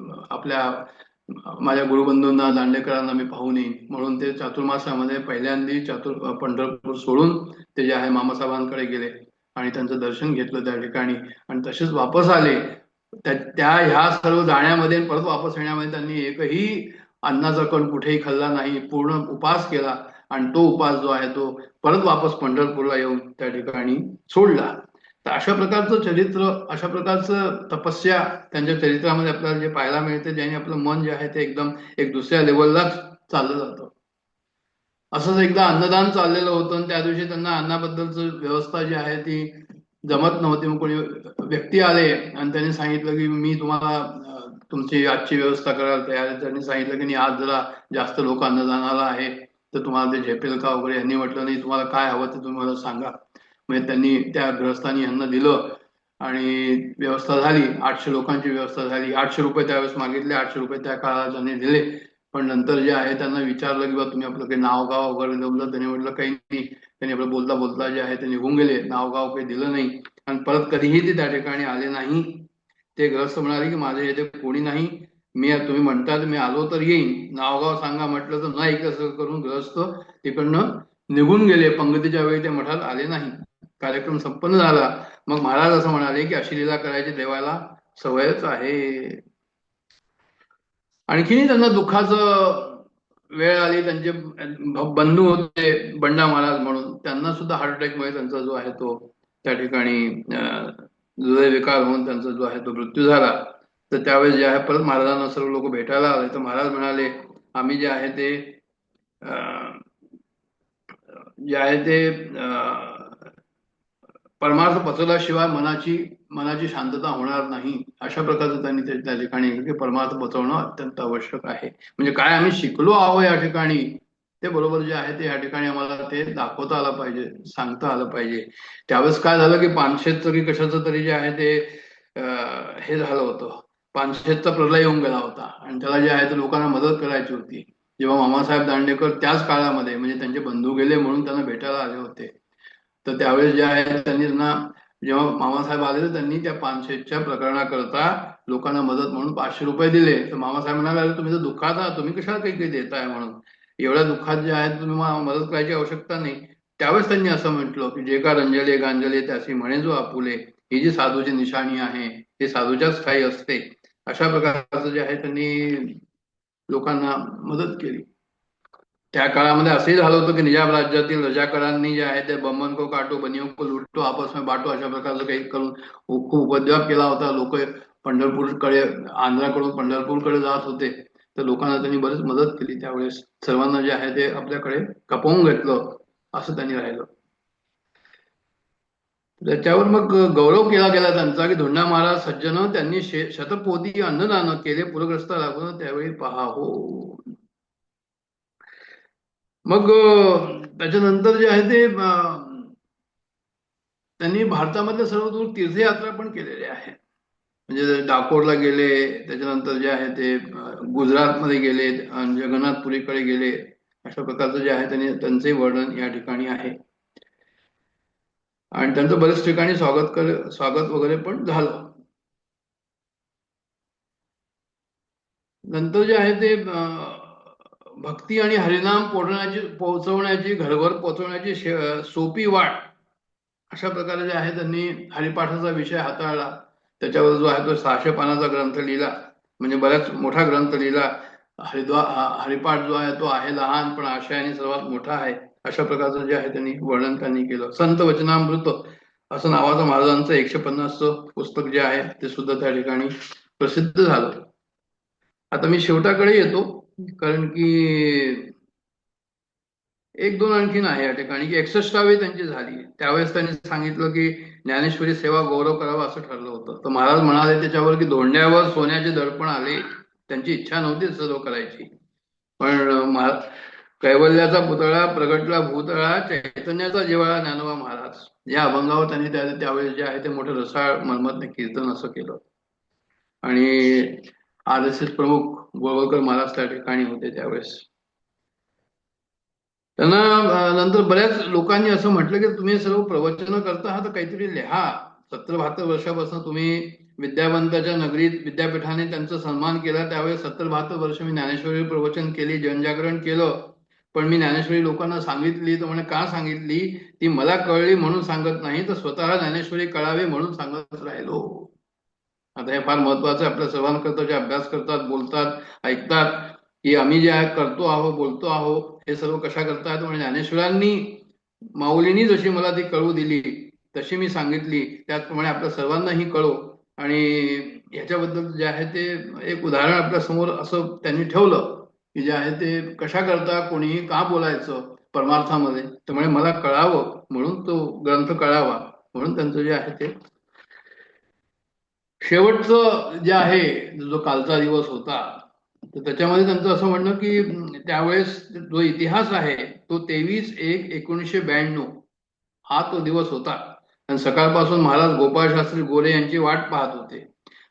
माझ्या गुरुबंधूंना, दांडेकरांना मी पाहून येईन. म्हणून ते चातुर्मासामध्ये पहिल्यांदा पंढरपूर सोडून ते जे आहे मामासाहेबांकडे गेले. आणि त्यांचं दर्शन घेतलं त्या ठिकाणी आणि तसेच वापस आले. त्या ह्या सर्व जाण्यामध्ये आणि परत वापस येण्यामध्ये त्यांनी एकही अन्नाचा कण कुठेही खाल्ला नाही, पूर्ण उपास केला आणि तो उपास जो आहे तो परत वापस पंढरपूरला येऊन त्या ठिकाणी सोडला. तर अशा प्रकारचं चरित्र, अशा प्रकारचं तपस्या त्यांच्या चरित्रामध्ये आपल्याला जे पाहायला मिळते, ज्याने आपलं मन जे आहे ते एकदम एक दुसऱ्या लेवललाच चाललं जातं. असंच एकदा अन्नदान चाललेलं होतं आणि त्या दिवशी त्यांना अन्नाबद्दलच व्यवस्था जी आहे ती जमत नव्हती. मग कोणी व्यक्ती आले आणि त्यांनी सांगितलं की मी तुम्हाला तुमची आजची व्यवस्था करायला तयार आहे. त्यांनी सांगितलं की आज जरा जास्त लोक अन्नदानाला आहे, तर तुम्हाला ते झेपेल का वगैरे. यांनी म्हटलं नाही, तुम्हाला काय हवं ते तुम्ही मला सांगा. म्हणजे त्यांनी त्या गृहस्थांनी यांना दिलं आणि व्यवस्था झाली. 800 लोकांची व्यवस्था झाली. 800 रुपये त्यावेळेस मागितले, 800 रुपये त्या काळात त्यांनी दिले. पण नंतर जे आहे त्यांना विचारलं की बा तुम्ही आपलं काही नाव गाव वगैरे दिलं. त्यांनी म्हटलं काही नाही. त्यांनी आपलं बोलता बोलता जे आहे ते निघून गेले. नाव गाव काही दिलं नाही आणि परत कधीही ते त्या ठिकाणी आले नाही. ते गृहस्थ म्हणाले की माझ्या इथे कोणी नाही, तुम्ही म्हणता मी आलो तर येईन, नावगाव सांगा म्हटलं तर नाही. कसं करून गृहस्थ तिकडनं निघून गेले. पंगतीच्या वेळी ते मठात आले नाही. कार्यक्रम संपन्न झाला. मग महाराज असं म्हणाले की अशी लीला करायची देवाला सवयच आहे. आणखीनही त्यांना दुःखाचं वेळ आली. त्यांचे बंधू होते बंडा महाराज म्हणून, त्यांना सुद्धा हार्ट अटॅकमुळे त्यांचा जो आहे तो त्या ठिकाणी हृदयविकार होऊन त्यांचा जो आहे तो मृत्यू झाला. तर त्यावेळेस जे आहे परत महाराजांना सर्व लोक भेटायला आले. तर महाराज म्हणाले आम्ही जे आहे ते परमार्थ पचवल्याशिवाय मनाची शांतता होणार नाही. अशा प्रकारचं त्यांनी त्या ठिकाणी की परमार्थ पचवणं अत्यंत आवश्यक आहे. म्हणजे काय आम्ही शिकलो आहोत या ठिकाणी ते बरोबर जे आहे ते या ठिकाणी आम्हाला ते दाखवता आलं पाहिजे, सांगता आलं पाहिजे. त्यावेळेस काय झालं की पानशेत तरी कशाचं तरी जे आहे ते हे झालं होतं. पानशेतचा प्रलय येऊन गेला होता आणि त्याला जे आहे ते लोकांना मदत करायची होती. जेव्हा मामासाहेब दांडेकर त्याच काळामध्ये म्हणजे त्यांचे बंधू गेले म्हणून त्यांना भेटायला आले होते. तर त्यावेळेस जे आहे त्यांनी त्यांना जेव्हा मामासाहेब आले तर त्यांनी त्या पानशेतच्या प्रकरणाकरता लोकांना मदत म्हणून 500 रुपये दिले. तर मामासाहेब म्हणाले तुम्ही तर दुःखात आहात, तुम्ही कशाला काही काही देताय म्हणून. एवढ्या दुःखात जे आहे तुम्ही मदत करायची आवश्यकता नाही. त्यावेळेस त्यांनी असं म्हटलं की जे का रंजले गांजले त्याशी म्हणे जो आपुले, ही जी साधूची निशाणी आहे ती साधूच्याच ठाई असते. अशा प्रकारचं जे आहे त्यांनी लोकांना मदत केली. त्या काळामध्ये असंही झालं होतं की निजाम राज्यातील रजाकारांनी जे आहे ते बमन को काटो बनियों को लुटतो आपस में बाटो अशा प्रकारचं काही करून खूप उपद्व्याप केला होता. लोक पंढरपूरकडे, आंध्राकडून पंढरपूरकडे जात होते. तर लोकांना त्यांनी बरीच मदत केली. त्यावेळेस सर्वांना जे आहे ते आपल्याकडे खपवून घेतलं असं त्यांनी राहिलं. त्याच्यावर मग गौरव केला गेला त्यांचा की धोंडा महाराज सज्जन त्यांनी शतपोती अन्नदान केले पूरग्रस्त लागून त्यावेळी पहा हो. मग त्याच्यानंतर जे आहे ते त्यांनी भारतामधल्या सर्व दूर तीर्थयात्रा पण केलेल्या आहे. म्हणजे डाकोरला गेले, त्याच्यानंतर जे आहे ते गुजरातमध्ये गेले, जगन्नाथपुरीकडे गेले. अशा प्रकारचं जे आहे त्यांचे वर्णन या ठिकाणी आहे आणि त्यांचं बरेच ठिकाणी स्वागत वगैरे पण झालं. नंतर जे आहे ते भक्ती आणि हरिनाम पोहोचवण्याची घरघर पोहोचवण्याची सोपी वाट अशा प्रकारे जे आहे त्यांनी हरिपाठाचा विषय हाताळला. त्याच्यावर जो आहे तो 600 पानाचा ग्रंथ लिहिला. म्हणजे बऱ्याच मोठा ग्रंथ लिहिला. हरिपाठ जो आहे तो आहे लहान पण आशयाने सर्वात मोठा आहे. अशा प्रकारचं जे आहे त्यांनी वर्णन त्यांनी केलं. संत वचनामृत असं नावाचं महाराजांचं 150चं पुस्तक जे आहे ते सुद्धा त्या ठिकाणी प्रसिद्ध झालं. आता मी शेवटाकडे येतो कारण की एक दोन आणखीन आहे या ठिकाणी की 61वी त्यांची झाली. त्यावेळेस त्यांनी सांगितलं की ज्ञानेश्वरी सेवा गौरव करावा असं ठरलं होतं. तर महाराज म्हणाले त्याच्यावर की धोंड्यावर सोन्याचे दर्पण आले. त्यांची इच्छा नव्हती सर्व करायची, पण कैवल्याचा पुतळा प्रगटला भूतळा, चैतन्याचा जिव्हाळा ज्ञानोबा महाराज या अभंगावर त्यांनी त्यावेळेस जे आहे ते मोठं रसाळ मनमतने कीर्तन असं केलं. आणि RSS प्रमुख गोळवळकर महाराज त्या ठिकाणी होते त्यावेळेस. त्यांना नंतर बऱ्याच लोकांनी असं म्हटलं की तुम्ही सर्व प्रवचन करता आहात तर काहीतरी लिहा. 70-72 वर्षापासून तुम्ही विद्यावंताच्या नगरीत विद्यापीठाने त्यांचा सन्मान केला. त्यावेळेस 70-72 वर्ष मी ज्ञानेश्वरी प्रवचन केली, जनजागरण केलं. पण मी ज्ञानेश्वरी लोकांना सांगितली तर म्हणे का सांगितली, ती मला कळली म्हणून सांगत नाही तर स्वतःला ज्ञानेश्वरी कळावी म्हणून सांगत राहिलो. आता हे फार महत्वाचं आहे आपल्या सर्वांकरता, जे अभ्यास करतात, बोलतात, ऐकतात, की आम्ही जे करतो आहोत, बोलतो आहोत, हे सर्व कशा करतात. म्हणजे ज्ञानेश्वरांनी, माऊलींनी जशी मला ती कळू दिली तशी मी सांगितली, त्याचप्रमाणे आपल्या सर्वांनाही कळो. आणि ह्याच्याबद्दल जे आहे ते एक उदाहरण आपल्या समोर असं त्यांनी ठेवलं की जे आहे ते कशा करता कोणीही का बोलायचं परमार्थामध्ये, त्यामुळे मला कळावं म्हणून तो ग्रंथ कळावा म्हणून त्यांचं जे आहे ते शेवटचं जे आहे, जो कालचा दिवस होता, तर त्याच्यामध्ये त्यांचं असं म्हणणं की त्यावेळेस जो इतिहास आहे तो 23/1/1992 हा तो दिवस होता. आणि सकाळपासून महाराज गोपाळ शास्त्री गोरे यांची वाट पाहत होते.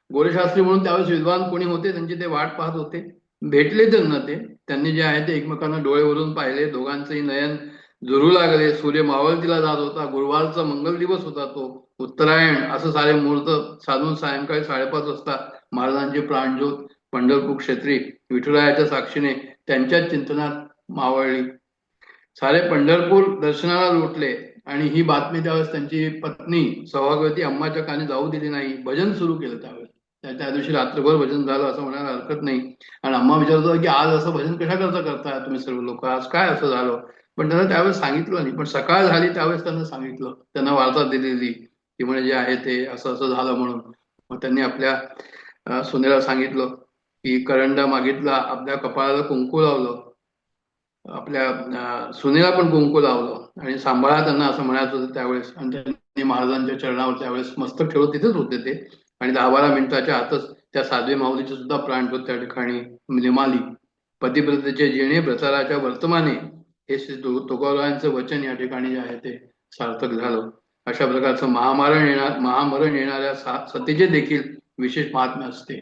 गोरे शास्त्री म्हणून त्यावेळेस विद्वान कोणी होते, त्यांची ते वाट पाहत होते. भेटले त्यांना ते, त्यांनी जे आहे ते एकमेकांना डोळेवरून पाहिले, दोघांचंही नयन झुरू लागले. सूर्य मावळतीला जात होता, गुरुवारचा मंगल दिवस होता तो, उत्तरायण. असं सारे मुहूर्त साधून सायंकाळी 5:30 वाजता महाराजांची प्राणज्योत पंढरपूर क्षेत्री विठुरायाच्या साक्षीने त्यांच्याच चिंतनात मावळली. सारे पंढरपूर दर्शनाला लोटले. आणि ही बातमी त्यावेळेस त्यांची पत्नी सौभाग्यवती अम्माच्या कानी जाऊ दिली नाही. भजन सुरू केलं त्यावेळेस. त्या दिवशी रात्रभर भजन झालं असं म्हणायला हरकत नाही. आणि अम्मा विचारत होता की आज असं भजन कशा करता करताय तुम्ही सर्व लोक, आज काय असं झालं. पण त्यांना त्यावेळेस सांगितलं नाही. पण सकाळ झाली त्यावेळेस त्यांना सांगितलं, त्यांना वार्ता दिलेली की म्हणजे जे आहे ते असं असं झालं म्हणून. मग त्यांनी आपल्या सुनेला सांगितलं की करंडा मागितला, आपल्या कपाळाला कुंकू लावलं, आपल्या सुनेला पण कुंकू लावलं आणि सांभाळा त्यांना असं म्हणायचं होतं त्यावेळेस. आणि त्यांनी महाराजांच्या चरणावर त्यावेळेस मस्तक ठेवलं, तिथेच होते ते. आणि 10-12 मिनिटाच्या आतच त्या साध्वी माऊलीचे सुद्धा प्राणज्योत त्या ठिकाणी निमाली. पतिव्रतेचे जेणे प्रचाराच्या वर्तमाने, हे श्री तुकोबारायांचं वचन या ठिकाणी जे आहे ते सार्थक झालं. अशा प्रकारचं महामरण येणाऱ्या सतीचे देखील विशेष महात्म्य असते.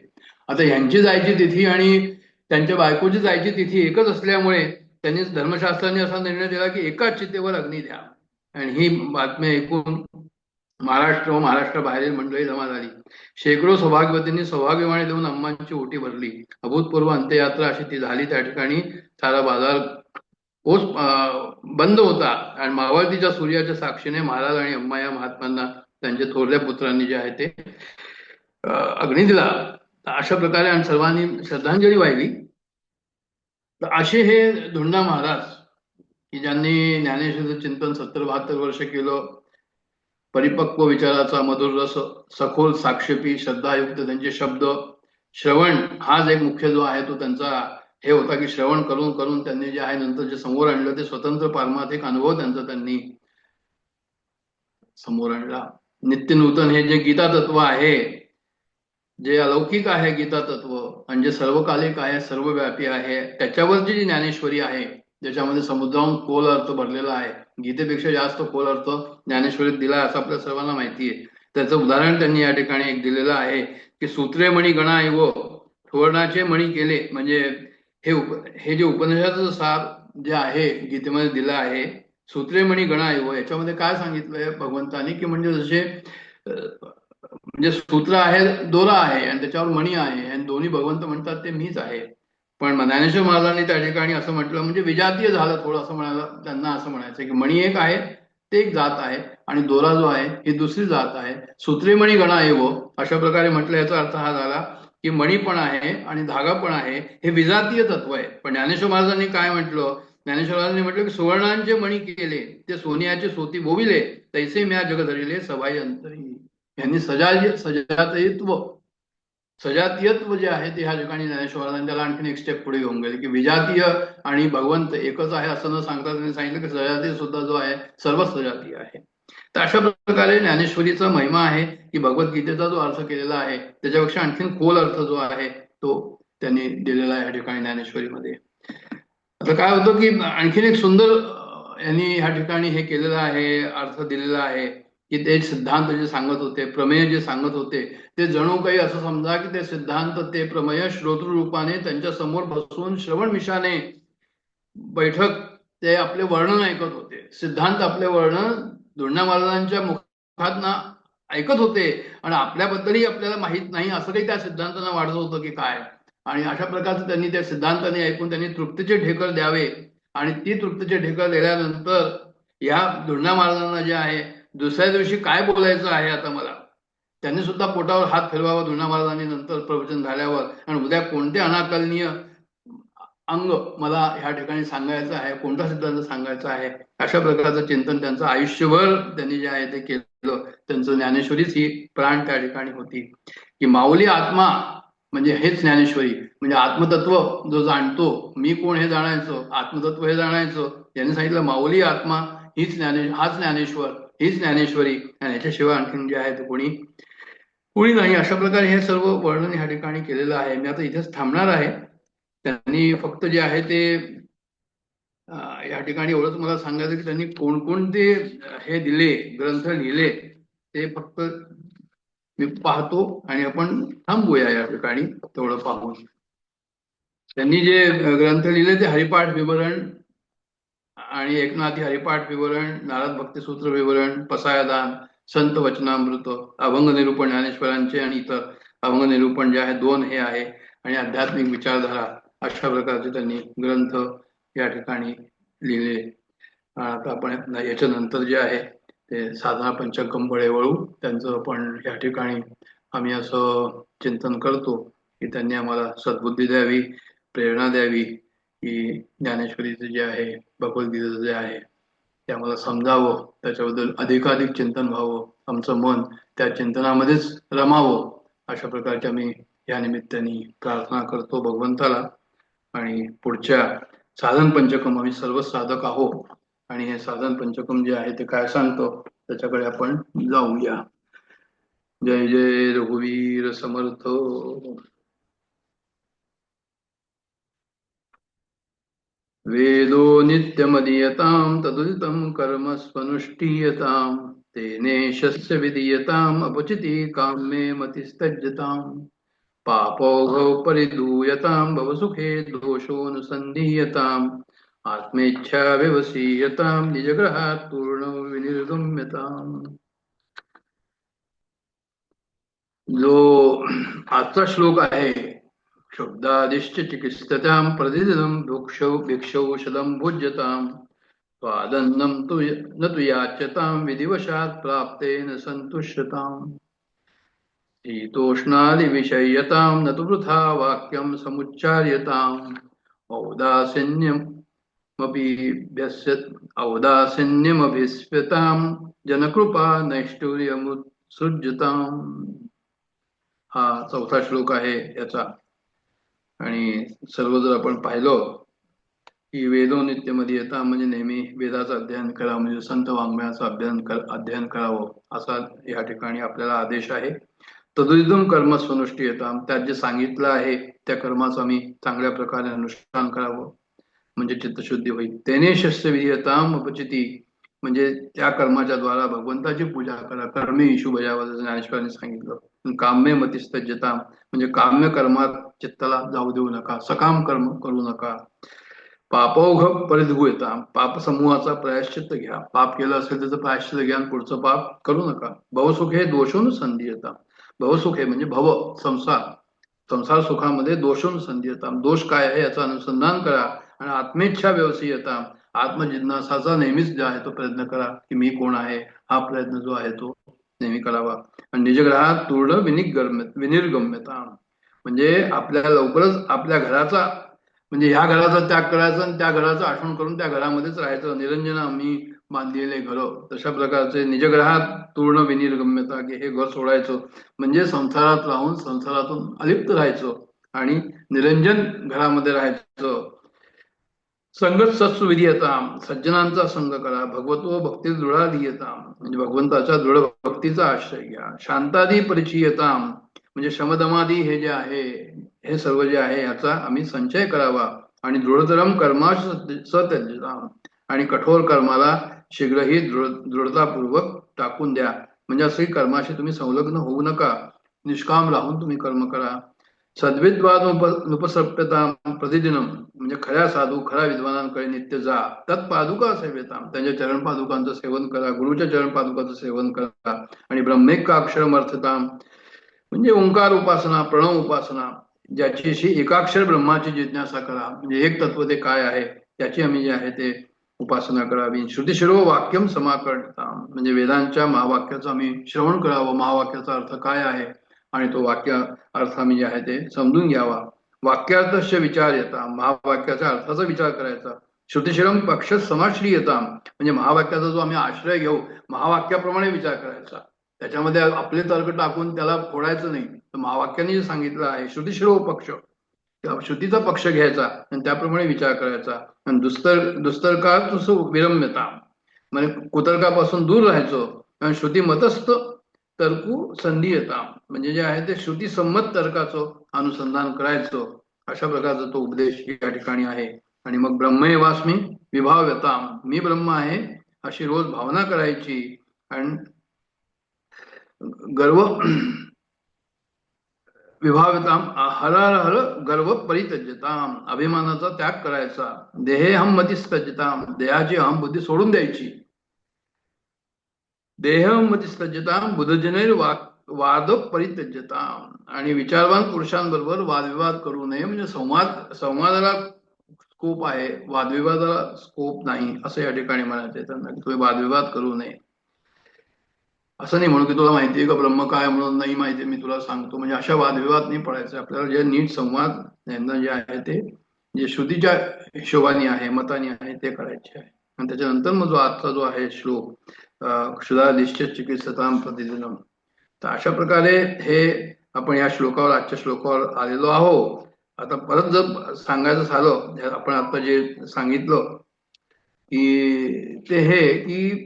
आता ह्यांची जायची तिथी आणि त्यांच्या बायकोची जायची तिथी एकच असल्यामुळे त्यांनी धर्मशास्त्राने असा निर्णय दिला की एकाच चितेवर अग्नी द्या. आणि ही बातमी ऐकून महाराष्ट्र व महाराष्ट्र बाहेरील मंडळी जमा झाली. शेकडो सौभाग्यवतींनी सौभाग्यवाणी देऊन अम्मांची ओटी भरली. अभूतपूर्व अंत्ययात्रा अशी ती झाली. त्या ठिकाणी सारा बाजार पोच बंद होता. आणि मावळतीच्या सूर्याच्या साक्षीने महाराज आणि अम्मा या महात्म्यांना त्यांच्या थोरल्या पुत्रांनी जे आहे ते अग्नी दिला. अशा प्रकारे आणि सर्वांनी श्रद्धांजली वाहिली. तर असे हे धोंडा महाराज की ज्यांनी ज्ञानेश्वरीचं चिंतन 70-72 वर्ष केलं. परिपक्व विचाराचा मधुर रस, सखोल साक्षेपी श्रद्धायुक्त त्यांचे शब्द, श्रवण हाच एक मुख्य जो आहे तो त्यांचा हे होता की श्रवण करून करून त्यांनी जे आहे नंतर जे समोर आणलं ते स्वतंत्र पारमार्थिक अनुभव त्यांचा त्यांनी समोर आणला. नित्य नूतन हे जे गीता तत्व आहे, जे अलौकिक आहे गीता तत्व, आणि जे सर्वकालिक आहे, सर्वव्यापी आहे, त्याच्यावरची जी ज्ञानेश्वरी आहे, ज्याच्यामध्ये समुद्राहून खोल अर्थ भरलेला आहे, गीतेपेक्षा जास्त खोल अर्थ ज्ञानेश्वरीत दिला असं आपल्या सर्वांना माहिती आहे. त्याचं उदाहरण त्यांनी या ठिकाणी एक दिलेलं आहे की सूत्रे मणी गणा एव सुवर्णाचे मणी केले. म्हणजे हे जे उपनिषदाचं सार जे आहे गीतेमध्ये दिलं आहे, सूत्रे मणी गणा एव, याच्यामध्ये काय सांगितलंय भगवंतानी की म्हणजे जसे म्हणजे सूत्र आहे, दोरा आहे आणि त्याच्यावर मणी आहे, आणि दोन्ही भगवंत म्हणतात ते मीच आहे. पण ज्ञानेश्वर महाराजांनी त्या ठिकाणी असं म्हटलं, म्हणजे विजातीय झालं थोडं असं म्हणायला. त्यांना असं म्हणायचं की मणी एक आहे ते एक जात आहे आणि दोरा जो आहे ही दुसरी जात आहे. सूत्रेमणी गणा एव अशा प्रकारे म्हटलं. याचा अर्थ हा झाला की मणी पण आहे आणि धागा पण आहे, हे विजातीय तत्व आहे. पण ज्ञानेश्वर महाराजांनी काय म्हटलं, ज्ञानेश्वर महाराजांनी म्हटलं की सुवर्णांचे मणी केले, ते सोनियाचे सोती बोविले, तैसे म्या जग धरिले सभाई अंतरी. यांनी सजातीयत्व जे आहे ते ह्या ठिकाणी ज्ञानेश्वर महाराजांनी त्याला आणखीन एक स्टेप पुढे घेऊन गेले की विजातीय आणि भगवंत एकच आहे असं न सांगता त्यांनी सांगितलं की सजातीय सुद्धा जो आहे सर्व सजातीय आहे. तर अशा प्रकारे ज्ञानेश्वरीचा महिमा आहे की भगवद्गीतेचा जो अर्थ केलेला आहे त्याच्यापेक्षा आणखीन खोल अर्थ जो आहे तो त्यांनी दिलेला आहे या ठिकाणी ज्ञानेश्वरीमध्ये. आता काय होतं की आणखीन एक सुंदर यांनी ह्या ठिकाणी हे केलेलं आहे, अर्थ दिलेला आहे की ते सिद्धांत जे सांगत होते, प्रमेय जे सांगत होते, ते जणू काही असं समजा की ते सिद्धांत ते प्रमेय श्रोतृ रूपाने त्यांच्या समोर बसून श्रवण मिशाने बैठक ते आपले वर्णन ऐकत होते. सिद्धांत आपले वर्णन धोंडा महाराजांच्या मुखातना ऐकत होते आणि आपल्याबद्दलही आपल्याला माहित नाही असं काही त्या सिद्धांतांना वाटत होतं की काय. आणि अशा प्रकारचं त्यांनी त्या सिद्धांताने ऐकून त्यांनी तृप्तीचे ढेकर द्यावे आणि ती तृप्तीची ढेकळ दिल्यानंतर या धुंडा महाराजांना जे आहे दुसऱ्या दिवशी काय बोलायचं आहे आता मला, त्यांनी सुद्धा पोटावर हात फिरवावा धुंडा महाराजांनी नंतर प्रवचन झाल्यावर, आणि उद्या कोणते अनाकलनीय अंग मला ह्या ठिकाणी सांगायचं आहे, कोणता सिद्धांत सांगायचा आहे, अशा प्रकारचं चिंतन त्यांचं आयुष्यभर त्यांनी जे आहे ते केलं. त्यांचं ज्ञानेश्वरीच ही प्राण त्या ठिकाणी होती की माऊली आत्मा म्हणजे हेच ज्ञानेश्वरी, म्हणजे आत्मतत्व जो जाणतो, मी कोण हे जाणायचो, आत्मतत्व हे जाणायचो. यांनी सांगितलं माऊली आत्मा हीच हाच ज्ञानेश्वर, हीच ज्ञानेश्वरी, आणि याच्याशिवाय आणखीन जे आहे ते कोणी नाही. अशा प्रकारे हे सर्व वर्णन ह्या ठिकाणी केलेलं आहे. मी आता इथेच थांबणार आहे. त्यांनी फक्त जे आहे ते या ठिकाणी एवढंच मला सांगायचं की त्यांनी कोणकोणते हे दिले, ग्रंथ लिहिले, ते फक्त मी पाहतो आणि आपण थांबूया या ठिकाणी तेवढं पाहून. त्यांनी जे ग्रंथ लिहिले ते हरिपाठ विवरण आणि एकनाथी हरिपाठ विवरण, नारद भक्तिसूत्र विवरण, पसायदान, संत वचनामृत, अभंग निरूपण ज्ञानेश्वरांचे आणि इतर अभंग निरूपण जे आहे 2 हे आहे, आणि आध्यात्मिक विचारधारा, अशा प्रकारचे त्यांनी ग्रंथ या ठिकाणी लिहिले. आता आपण याच्यानंतर जे आहे ते साधना पंचकंबळे वळू. त्यांचं आपण या ठिकाणी आम्ही असं चिंतन करतो की त्यांनी आम्हाला सद्बुद्धी द्यावी, प्रेरणा द्यावी, की ज्ञानेश्वरीचं जे आहे, भगवद्गीतेचं जे आहे ते आम्हाला समजावं, त्याच्याबद्दल अधिकाधिक चिंतन व्हावं, आमचं मन त्या चिंतनामध्येच रमावं, अशा प्रकारची आम्ही या निमित्ताने प्रार्थना करतो भगवंताला. आणि पुढच्या साधन पंचकम आम्ही सर्व साधक आहोत, आणि हे साधन पंचकम जे आहे ते काय सांगतो त्याच्याकडे आपण जाऊया. जय जय रघुवीर समर्थ. वेदो नित्यमदीयतां तदुदितं कर्म स्वनुष्ठीयतां तेने शस्य विधीयताम् अपचिति काम्ये मतिस्तज्जताम् पापोघौ परिधूयतां भवसुखे दोषोऽनुसन्धीयताम् आत्मेच्छा व्यवसीयतां निजग्रहात् पूर्णो विनिर्गम्यताम्. जो आजचा श्लोक आहे, शब्दादिश्च चिकित्सतां प्रतिदिनं भिक्षौषधं भुज्यतां स्वादन्नं तु न तु याच्यतां विधिवशात् प्राप्तेन सन्तुष्यताम् शीतोष्णादिविषय्यतां न तु वृथा वाक्यं समुच्चार्यताम् औदासीन्यमभिस्व्यतां जनकृपा नैष्ठुर्यमुत्सृज्यताम्. हा 4था श्लोक आहे याचा. आणि सर्व जर आपण पाहिलं की वेदो नित्यमध्ये येता म्हणजे नेहमी वेदाचं अध्ययन करा, म्हणजे संत वाङ्मयाचं अध्ययन करावं, असा या ठिकाणी आपल्याला आदेश आहे. तदुदितं कर्म स्वनुष्ठीयतां, त्यात जे सांगितलं आहे त्या कर्माचं आम्ही चांगल्या प्रकारे अनुष्ठान करावं, म्हणजे चित्तशुद्धी होईल. तेने शस्य विधीयताम् अपचिती, म्हणजे त्या कर्माच्या द्वारा भगवंताची पूजा करा, कर्मे इशू बजावा, जसं ज्ञानेश्वरांनी सांगितलं. काम्य मतिस्तज्जतां, म्हणजे काम्य कर्मात चित्ताला जाऊ देऊ नका, सकाम कर्म करू नका. पापौघ परिधूयतां, पाप समूहाचा प्रायश्चित्त घ्या, पाप केलं असेल त्याचं प्रायश्चित्त घ्या, पुढचं पाप करू नका. भवसुखे दोषोनुसंधीयतां, भवसुखे म्हणजे भव संसार सुखामध्ये दोषोनुसंधीयतां, दोष काय आहे याचं अनुसंधान करा. आणि आत्मेच्छा व्यवसीयतां, आत्मजिज्ञासाचा नेहमीच जे आहे तो प्रयत्न करा की मी कोण आहे, हा प्रयत्न जो आहे तो नेहमी करावा. आणि निजग्रहात पूर्ण विनिर्गम्यता, म्हणजे आपल्याला लवकरच आपल्या घराचा, म्हणजे ह्या घराचा त्याग करायचा आणि त्या घराचं आठवण करून त्या घरामध्येच राहायचं. निरंजन आम्ही बांधलेले घर, तशा प्रकारचे निजग्रहात पूर्ण विनिर्गम्यता, की हे घर सोडायचं म्हणजे संसारात राहून संसारातून अलिप्त राहायचं आणि निरंजन घरामध्ये राहायचं. संगत सत्सुविधीयता, सज्जनांचा संग करा. भगवतो भक्ती दृढाधीयता, म्हणजे भगवंताच्या दृढ भक्तीचा आश्रय घ्या. शांतादी परिचीयता, म्हणजे शमदमादी हे जे आहे, हे सर्व जे आहे याचा आम्ही संचय करावा. आणि दृढतरम कर्माश सत्यजता, आणि कठोर कर्माला शीघ्रही दृढतापूर्वक टाकून द्या. म्हणजे असे कर्माशी तुम्ही संलग्न होऊ नका, निष्काम राहून तुम्ही कर्म करा. सद्विद्वानुपसप्यता प्रतिदिनम, म्हणजे खऱ्या साधू खऱ्या विद्वानांकडे नित्य जा. तत्पादुका सेवेता, त्यांच्या चरण पादुकांचं सेवन करा, गुरुच्या चरण पादुकांचं सेवन करा. आणि ब्रह्मेकाक्षरमर्थता, म्हणजे ओंकार उपासना, प्रणव उपासना, ज्याची एकाक्षर ब्रह्माची जिज्ञासा करा, म्हणजे एक तत्व ते काय आहे याची आम्ही जे आहे ते उपासना करावी. श्रुतिशिरो वाक्यम समाकर्ता, म्हणजे वेदांच्या महावाक्याचं आम्ही श्रवण करावं, महावाक्याचा अर्थ काय आहे आणि तो वाक्य अर्थ आम्ही जे आहे ते समजून घ्यावा. वाक्यार्थस्य विचार येता, महावाक्याच्या अर्थाचा विचार करायचा. श्रुतिशिरम पक्ष समाश्रियता, म्हणजे महावाक्याचा जो आम्ही आश्रय घेऊ, महावाक्याप्रमाणे विचार करायचा. त्याच्यामध्ये आपले तर्क टाकून त्याला फोडायचं नाही. तर महावाक्याने जे सांगितलं आहे श्रुतिशिरो पक्ष, श्रुतीचा पक्ष घ्यायचा आणि त्याप्रमाणे विचार करायचा. आणि दुस्तर्कात विरम्यता, म्हणजे कुतर्कापासून दूर राहायचो. आणि श्रुती मतस्थ तर्कू संधीयता, म्हणजे जे आहे ते श्रुती संमत तर्काचं अनुसंधान करायचं. अशा प्रकारचा तो उपदेश या ठिकाणी आहे. आणि मग ब्रह्मेवास्मी विभाव्यता, मी ब्रह्म आहे अशी रोज भावना करायची. आणि गर्व विभाव्यताम हर गर्व परित्यज्यताम, अभिमानाचा त्याग करायचा. देहे हम मतिस्तज्यताम, देहाची अहम बुद्धी सोडून द्यायची. देह मतिस्तज्यताम बुद्धजनेर वाद परित्यज्यताम, आणि विचारवान पुरुषांबरोबर वादविवाद करू नये. म्हणजे संवादाला स्कोप आहे, वादविवादाला स्कोप नाही असं या ठिकाणी म्हणायचं त्यांना, की तुम्ही वादविवाद करू नये. असं नाही म्हणून की तुला माहिती आहे का ब्रह्म काय, म्हणून नाही माहिती मी तुला सांगतो, म्हणजे अशा वादविवाद नाही पडायचे. आपल्याला जे नीट संवाद यांना जे आहे ते जे श्रुतीच्या हिशोबाने आहे, मताने आहे ते करायचे आहे. आणि त्याच्यानंतर मग जो आजचा जो आहे श्लोक, क्षुधादिश्च चिकित्सताम प्रतिदिनम, तर अशा प्रकारे हे आपण या श्लोकावर, आजच्या श्लोकावर आलेलो आहोत. आता परत जर सांगायचं झालं, आपण आता जे सांगितलं की ते हे की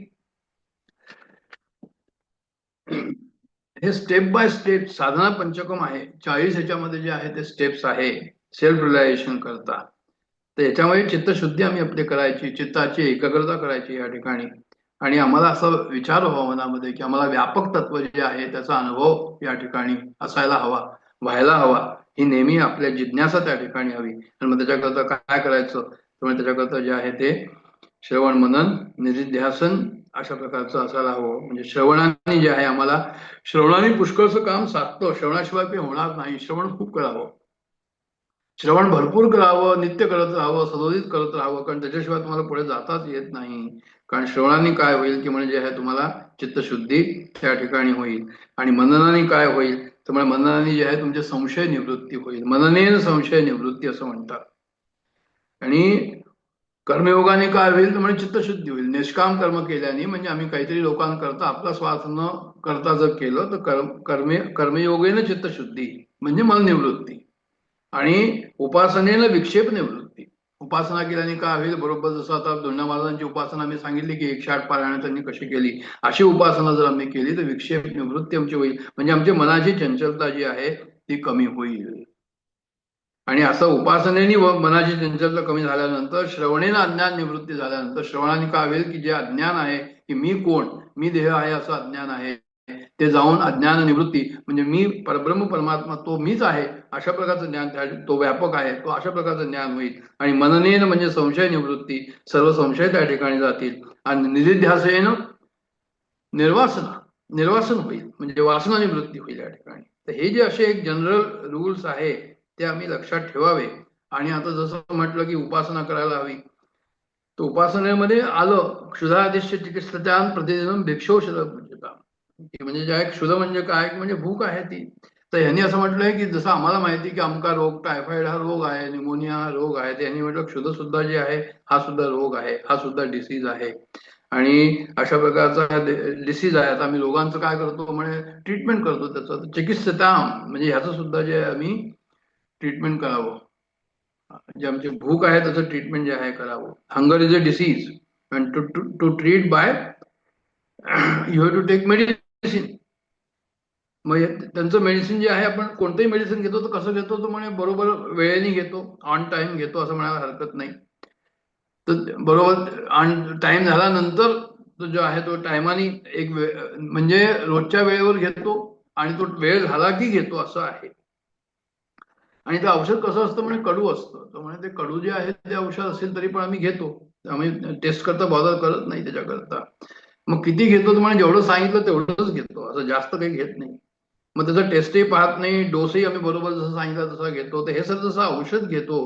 हे स्टेप बाय स्टेप साधना पंचकम आहे. 40 ह्याच्यामध्ये जे आहे ते स्टेप्स आहे सेल्फ रिलायझेशन करता. तर याच्यामध्ये चित्तशुद्धी आम्ही आपली करायची, चित्ताची एकाग्रता करायची या ठिकाणी. आणि आम्हाला असा विचार व्हावा मनामध्ये की आम्हाला व्यापक तत्व जे आहे त्याचा अनुभव या ठिकाणी असायला हवा, व्हायला हवा. ही नेहमी आपल्या जिज्ञासा त्या ठिकाणी हवी. आणि मग त्याच्याकरता काय करायचं, त्यामुळे त्याच्याकरता जे आहे ते श्रवण मनन निधिध्यासन अशा प्रकारचं असायला हवं. म्हणजे श्रवणाने जे आहे आम्हाला, श्रवणाने पुष्कळचं काम साधतं. श्रवणाशिवाय ते होणार नाही. श्रवण खूप करावं, श्रवण भरपूर करावं, नित्य करत राहावं, सदोदित करत राहावं, कारण त्याच्याशिवाय तुम्हाला पुढे जाताच येत नाही. कारण श्रवणाने काय होईल की म्हणजे आहे तुम्हाला चित्तशुद्धी त्या ठिकाणी होईल. आणि मननाने काय होईल, त्यामुळे मननाने जे आहे तुमचे संशय निवृत्ती होईल. मननेन संशय निवृत्ती असं म्हणतात. आणि कर्मयोगाने काय होईल तर म्हणजे चित्तशुद्धी होईल. निष्काम कर्म केल्याने, म्हणजे आम्ही काहीतरी लोकांकरता आपला स्वार्थ न करता जर केलं तर कर्मयोगेनं चित्तशुद्धी म्हणजे मन निवृत्ती. आणि उपासनेनं विक्षेप निवृत्ती. उपासना केल्याने काय होईल, बरोबर जसं आता दोंडा महाराजांची उपासना आम्ही सांगितली की 108 पारायण त्यांनी कशी केली, अशी उपासना जर आम्ही केली तर विक्षेप निवृत्ती आमची होईल. म्हणजे आमची मनाची चंचलता जी आहे ती कमी होईल. आणि असं उपासनेने मनाची चंचलता कमी झाल्यानंतर, श्रवणेनं अज्ञान निवृत्ती झाल्यानंतर, श्रवणाने काय होईल की जे अज्ञान आहे की मी कोण, मी देह आहे असं अज्ञान आहे, ते जाऊन अज्ञान निवृत्ती म्हणजे मी परब्रह्म परमात्मा तो मीच आहे अशा प्रकारचं ज्ञान, तो व्यापक आहे तो अशा प्रकारचं ज्ञान होईल. आणि मननेन म्हणजे संशय निवृत्ती, सर्व संशय त्या ठिकाणी जातील. आणि निधिध्यासेन निर्वासन होईल, म्हणजे वासना निवृत्ती होईल या ठिकाणी. तर हे जे असे एक जनरल रूल्स आहे ते आम्ही लक्षात ठेवावे. आणि आता जसं म्हटलं की उपासना करायला हवी, तर उपासनेमध्ये आलं क्षुधादिश्य चिकित्सतान प्रतिदिन भिक्षोषता, म्हणजे जे आहे क्षुध म्हणजे काय, म्हणजे भूक आहे ती. तर यांनी असं म्हटलंय की जसं आम्हाला माहिती की अमका रोग, टायफॉइड हा रोग आहे, निमोनिया हा रोग आहे, त्यांनी म्हटलं क्षुध सुद्धा जे आहे हा सुद्धा रोग आहे, हा सुद्धा डिसीज आहे. आणि अशा प्रकारचा डिसीज आहे. आता आम्ही रोगांचं काय करतो, म्हणजे ट्रीटमेंट करतो त्याचं. चिकित्सता म्हणजे ह्याचं सुद्धा जे आम्ही ट्रीटमेंट करावं, जे आमची भूक आहे त्याचं ट्रीटमेंट जे आहे करावं. Hunger is a disease and to treat by you have to take medicine. मग त्यांचं मेडिसिन जे आहे, आपण कोणतंही मेडिसिन घेतो तर कसं घेतो, तो म्हणे बरोबर वेळेने घेतो, ऑन टाइम घेतो असं म्हणायला हरकत नाही. तर बरोबर ऑन टाइम झाल्यानंतर तो जो आहे तो टायमाने एक म्हणजे रोजच्या वेळेवर घेतो आणि तो वेळ झाला की घेतो असं आहे. आणि ते औषध कसं असतं, म्हणजे कडू असतं, तर म्हणजे ते कडू जे आहे ते औषध असेल तरी पण आम्ही घेतो, आम्ही टेस्ट करता बॉदर करत नाही त्याच्याकरता. मग किती घेतो, म्हणजे जेवढं सांगितलं तेवढंच घेतो, असं जास्त काही घेत नाही. मग त्याचं टेस्टही पाहत नाही, डोसही आम्ही बरोबर जसं सांगितलं तसं घेतो. तर हे सर जसं औषध घेतो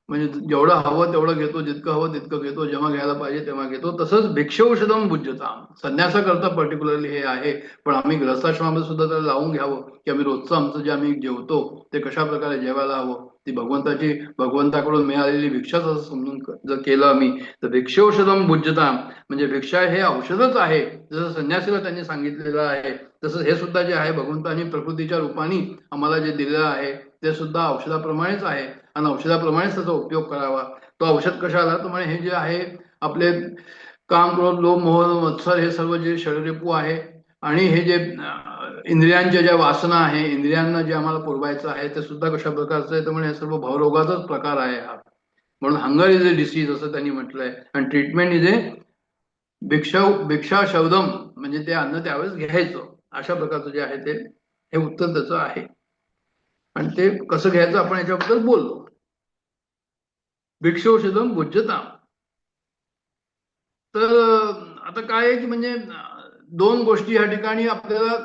म्हणजे जेवढं हवं तेवढं घेतो, जितकं हवं तितकं घेतो, जेव्हा घ्यायला पाहिजे तेव्हा घेतो. तसंच भिक्षौषधम भुज्यताम, संन्यासाकरता पर्टिक्युलरली हे आहे. पण आम्ही ग्रहस्थाश्रमामध्ये सुद्धा त्याला लावून घ्यावं की आम्ही रोजचं आमचं जे आम्ही जेवतो ते कशा प्रकारे जेवायला हवं, ती भगवंताकडून मिळालेली भिक्षाच असं समजून जर केलं आम्ही तर भिक्षौषधम भुज्यताम, म्हणजे भिक्षा हे औषधच आहे. जसं संन्यासीला त्यांनी सांगितलेलं आहे तसं हे सुद्धा जे आहे भगवंतांनी प्रकृतीच्या रूपाने आम्हाला जे दिलेलं आहे ते सुद्धा औषधाप्रमाणेच आहे आणि औषधाप्रमाणेच त्याचा उपयोग करावा. तो औषध कशाला, तर म्हणजे हे जे आहे आपले काम, क्रोध, लोभ, मोह, मत्सर हे सर्व जे षडरिपू आहे आणि हे जे इंद्रियांच्या ज्या वासना आहे, इंद्रियांना जे आम्हाला पुरवायचं आहे ते सुद्धा कशा प्रकारचं आहे तर म्हणजे हे सर्व भवरोगाचाच प्रकार आहे हा. म्हणून हंगर इज अ डिसीज असं त्यांनी म्हटलंय आणि ट्रीटमेंट इज ए भिक्षा शौदम, म्हणजे ते अन्न त्यावेळेस घ्यायचं. अशा प्रकारचं जे आहे ते हे उत्तर त्याचं आहे आणि ते कसं घ्यायचं आपण याच्याबद्दल बोललो. भिक्षौषधम भुज्यताम. तर आता काय आहे की म्हणजे दोन गोष्टी या ठिकाणी आपल्याला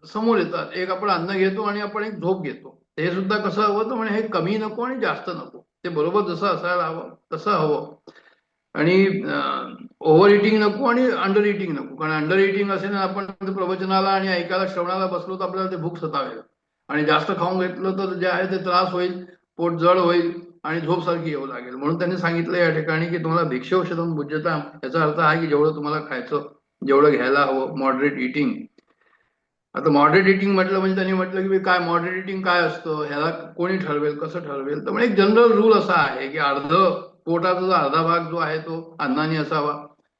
समोर येतात. एक आपण अन्न घेतो आणि आपण एक झोप घेतो. हे सुद्धा कसं हवं तर म्हणजे हे कमी नको आणि जास्त नको, ते बरोबर जसं असायला हवं तसं हवं. आणि ओव्हर इटिंग नको आणि अंडर इटिंग नको. कारण अंडर इटिंग असेल ना, आपण प्रवचनाला आणि ऐकायला श्रवणाला बसलो तर आपल्याला ते भूक सतावेल आणि जास्त खाऊन घेतलं तर जे आहे ते त्रास होईल, पोट जड होईल आणि झोप सारखी येऊ लागेल. म्हणून त्यांनी सांगितलं या ठिकाणी की तुम्हाला भिक्षौषधम भुज्यताम, याचा अर्थ आहे की जेवढं तुम्हाला खायचं, जेवढं घ्यायला हवं, मॉडरेट इटिंग. आता मॉडरेट इटिंग म्हटलं म्हणजे त्यांनी म्हटलं की काय मॉडरेट इटिंग काय असतं, ह्याला कोणी ठरवेल, कसं ठरवेल. तर म्हणजे एक जनरल रूल असा आहे की पोटाचा जो अर्धा भाग जो आहे तो अन्नाने असावा,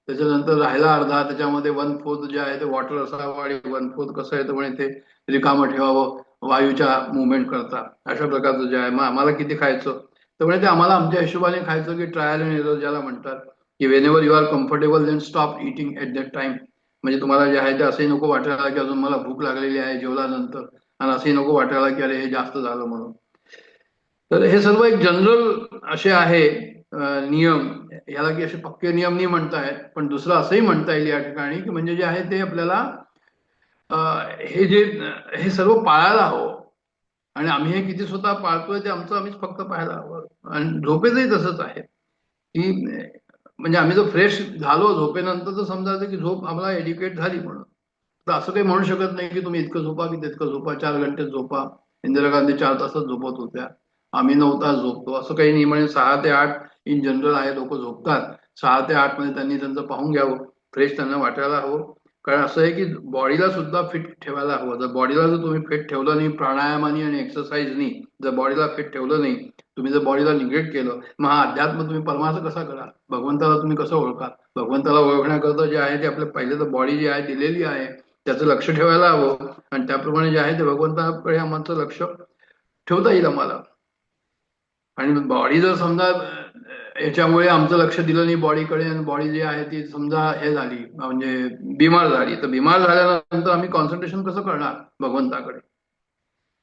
त्याच्यानंतर राहिला अर्धा त्याच्यामध्ये 1/4 जे आहे ते वॉटर असावं आणि 1/4 कसं आहे तर म्हणजे ते रिकामं ठेवावं वायूच्या मुवमेंट करता. अशा प्रकारचं जे आहे. मग आम्हाला किती खायचं तर म्हणजे ते आम्हाला आमच्या हिशोबाने खायचं की ट्रायल अँड एरर ज्याला म्हणतात की whenever you are comfortable then stop eating at that time. म्हणजे तुम्हाला जे आहे ते असंही नको वाटायला की अजून मला भूक लागलेली आहे जेवल्यानंतर, आणि असंही नको वाटायला की अरे हे जास्त झालं म्हणून. तर हे सर्व एक जनरल असे आहे नियम. याला की असे पक्के नियम नाही म्हणताय, पण दुसरं असंही म्हणता येईल या ठिकाणी की म्हणजे जे आहे ते आपल्याला हे सर्व पाळायला हवं. आणि आम्ही हे किती स्वतः पाळतोय ते आम्हीच फक्त पाहायला हवं. आणि झोपेचंही तसंच आहे की म्हणजे आम्ही जर फ्रेश झालो झोपेनंतर तर समजायचं की झोप आम्हाला एज्युकेट झाली म्हणून. तर असं काही म्हणू शकत नाही की तुम्ही इतकं झोपा की तितकं झोपा, 4 घंटे झोपा. इंदिरा गांधी 4 तासच झोपत होत्या, आम्ही 9 तास झोपतो असं काही नाही. म्हणजे 6 ते 8 इन जनरल आहे, लोक झोपतात. 6 ते 8 मध्ये त्यांनी त्यांचं पाहून घ्यावं, फ्रेश त्यांना वाटायला हवं. कारण असं आहे की बॉडीला सुद्धा फिट ठेवायला हवं. जर बॉडीला जर तुम्ही फिट ठेवलं नाही प्राणायामानी आणि एक्सरसाइजनी, जर बॉडीला फिट ठेवलं नाही, तुम्ही जर बॉडीला निग्लेक्ट केलं, मग हा अध्यात्म तुम्ही परमार्थ कसा कराल, भगवंताला तुम्ही कसं ओळखाल. भगवंताला ओळखण्याकरता जे आहे ते आपल्या पहिले तर बॉडी जी आहे दिलेली आहे त्याचं लक्ष ठेवायला हवं आणि त्याप्रमाणे जे आहे ते भगवंताकडे आमचं लक्ष ठेवता येईल आम्हाला. आणि बॉडी जर समजा याच्यामुळे आमचं लक्ष दिलं नाही बॉडीकडे आणि बॉडी जी आहे ती समजा हे झाली म्हणजे बिमार झाली, तर बिमार झाल्यानंतर आम्ही कॉन्सन्ट्रेशन कसं करणार भगवंताकडे.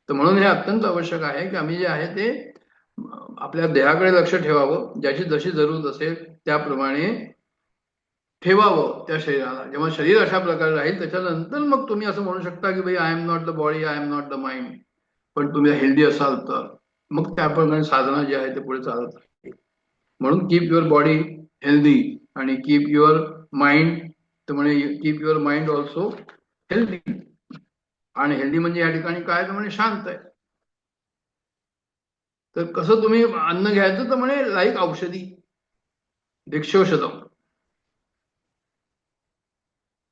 तर म्हणून हे अत्यंत आवश्यक आहे की आम्ही जे आहे ते आपल्या देहाकडे लक्ष ठेवावं, ज्याची जशी जरूरत असेल त्याप्रमाणे ठेवावं त्या शरीराला. जेव्हा शरीर अशा प्रकारे राहील त्याच्यानंतर मग तुम्ही असं म्हणू शकता की भाई I am not the body, I am not the mind. पण तुम्ही हेल्दी असाल तर मग त्याप्रमाणे साधना जी आहे ते पुढे चालत राहील. म्हणून कीप युअर बॉडी हेल्दी आणि कीप युअर माइंड, तर म्हणजे keep your mind also healthy. आणि हेल्दी म्हणजे या ठिकाणी काय तर म्हणजे शांत आहे. तर कसं तुम्ही अन्न घ्यायचं तर म्हणे लाईक औषधी, भिक्षौषधम.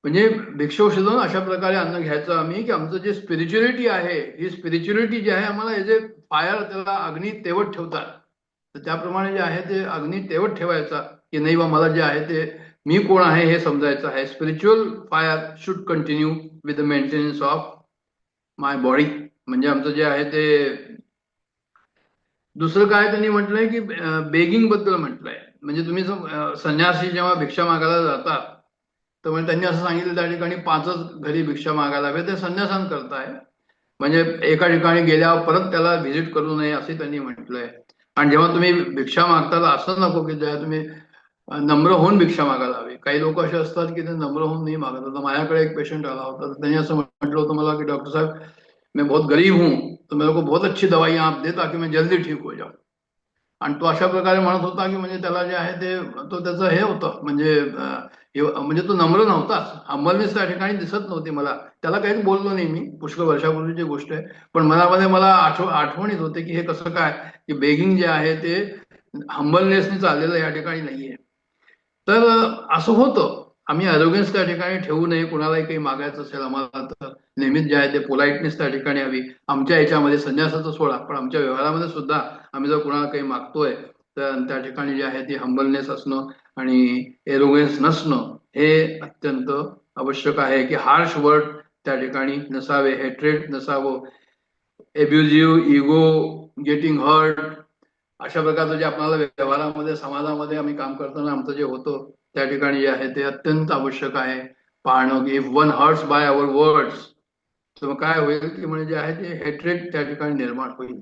म्हणजे भिक्षौषधम अशा प्रकारे अन्न घ्यायचं आम्ही की आमचं जे स्पिरिच्युअलिटी आहे, ही स्पिरिच्युअलिटी जी आहे आम्हाला हे जे फायर त्याला अग्नी तेवत ठेवतात, तर त्याप्रमाणे जे आहे ते अग्नी तेवत ठेवायचा की नाही बा मला जे आहे ते मी कोण आहे हे समजायचं आहे. Spiritual fire should continue with the maintenance of my body. म्हणजे आमचं जे आहे ते दुसरं काय त्यांनी म्हटलंय की बेगिंग बद्दल म्हटलंय. म्हणजे तुम्ही संन्यासी जेव्हा भिक्षा मागायला जातात तर म्हणजे त्यांनी असं सांगितलं त्या ठिकाणी 5च घरी भिक्षा मागायला हवे, ते संन्यासान करताय. म्हणजे एका ठिकाणी गेल्यावर परत त्याला व्हिजिट करू नये असे त्यांनी म्हटलंय. आणि जेव्हा तुम्ही भिक्षा मागताना असं नको की जेव्हा तुम्ही नम्र होऊन भिक्षा मागायला हवी. काही लोक असे असतात की ते नम्र होऊन नाही मागत. आता माझ्याकडे एक पेशंट आला होता, तर त्यांनी असं म्हटलं होतं मला की डॉक्टर साहब मैं बहुत गरीब हूँ तो मेरे को बहुत अच्छी दवाइयां आप दे ताकि मैं जल्दी ठीक हो जाऊं. आणि तो अशा प्रकारे म्हणत होता की म्हणजे त्याला जे आहे ते तो त्याचं हे होतं म्हणजे तो नम्र नव्हताच. हंबलनेस त्या ठिकाणी दिसत नव्हती मला. त्याला काहीच बोललो नाही मी, पुष्कळ वर्षापूर्वीची गोष्ट आहे. पण मनामध्ये मला आठवण येत होते की हे कसं काय की बेगिंग जे आहे ते हंबलनेसने चाललेलं या ठिकाणी नाहीये. तर असं होतं. आम्ही अरोगन्स त्या ठिकाणी ठेवू नये. कुणालाही काही मागायचं असेल आम्हाला तर नेहमीच जे आहे ते पोलाइटनेस त्या ठिकाणी हवी. आमच्या याच्यामध्ये संन्यासाचं सोडा, पण आमच्या व्यवहारामध्ये सुद्धा आम्ही जर कुणाला काही मागतोय तर त्या ठिकाणी जे आहे ते हंबलनेस असणं आणि एरोगन्स नसणं हे अत्यंत आवश्यक आहे. की हार्श वर्ड त्या ठिकाणी नसावे, हेट्रेड नसावं, एब्युझिव्ह, इगो, गेटिंग हर्ट, अशा प्रकारचं जे आपल्याला व्यवहारामध्ये समाजामध्ये आम्ही काम करताना आमचं जे होतं त्या ठिकाणी जे आहे ते अत्यंत आवश्यक आहे पाहणं. की if one hurts by our words, तर काय होईल की म्हणजे जे आहे ते हेट्रेड त्या ठिकाणी निर्माण होईल.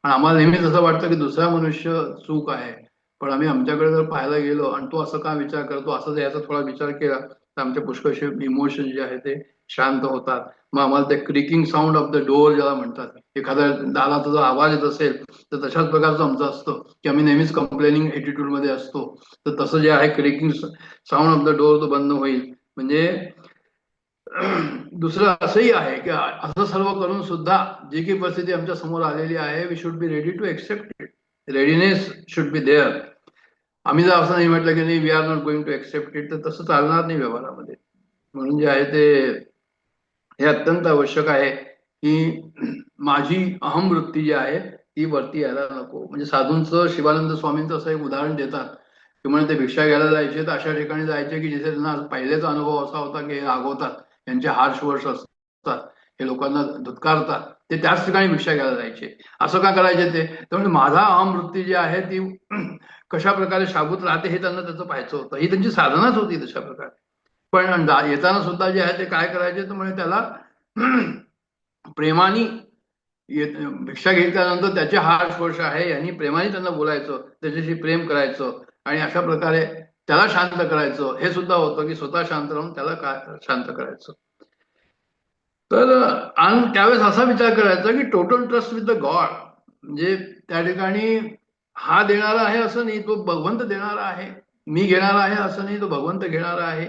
आणि आम्हाला नेहमीच असं वाटतं की दुसरा मनुष्य चूक आहे, पण आम्ही आमच्याकडे जर पाहायला गेलो आणि तो असं का विचार करतो असं जर याचा थोडा विचार केला तर आमचे पुष्कळसे इमोशन जे आहे ते शांत होतात. मग आम्हाला ते creaking sound of the door ज्याला म्हणतात, एखाद्या दाराचा जर आवाज येत असेल तर तशाच प्रकारचं आमचं असतं की आम्ही नेहमीच कंप्लेनिंग एटिट्यूड मध्ये असतो. तर तसं जे आहे creaking sound of the door तो बंद होईल. म्हणजे दुसरं असंही आहे की असं सर्व करून सुद्धा जी काही परिस्थिती आमच्या समोर आलेली आहे, we should be ready to accept it. Readiness should be there. आम्ही जर असं नाही म्हटलं की नाही we are not going to accept it, तर तसं चालणार नाही व्यवहारामध्ये. म्हणून जे आहे ते हे अत्यंत आवश्यक आहे की माझी अहम वृत्ती जी आहे ती वरती यायला नको. म्हणजे साधूंचं, शिवानंद स्वामींचं असं एक उदाहरण देतात की म्हणजे ते भिक्षा घ्यायला जायचे तर अशा ठिकाणी जायचे की जिथे त्यांना पहिलेचा अनुभव असा होता की हे रागवतात, यांचे हार्श वर्ड्स असतात, हे लोकांना धुतकारतात, ते त्याच ठिकाणी भिक्षा घ्यायला जायचे. असं का करायचे ते? त्यामुळे माझा अहम वृत्ती जी आहे ती कशा प्रकारे शाबूत राहते हे त्यांना त्याचं पाहायचं होतं. ही त्यांची साधनाच होती तशा प्रकारे. पण येताना सुद्धा जे आहे ते काय करायचे तर म्हणजे त्याला प्रेमाने भिक्षा घेतल्यानंतर त्याचे हार स्पर्श आहे यांनी प्रेमाने त्यांना बोलायचं, त्याच्याशी प्रेम करायचं आणि अशा प्रकारे त्याला शांत करायचं. हे सुद्धा होतं की स्वतः शांत राहून त्याला काय शांत करायचं. तर आणि त्यावेळेस असा विचार करायचा की total trust with the God. म्हणजे त्या ठिकाणी हा देणारा आहे असं नाही, तो भगवंत देणारा आहे. मी घेणारा आहे असं नाही, तो भगवंत घेणारा आहे.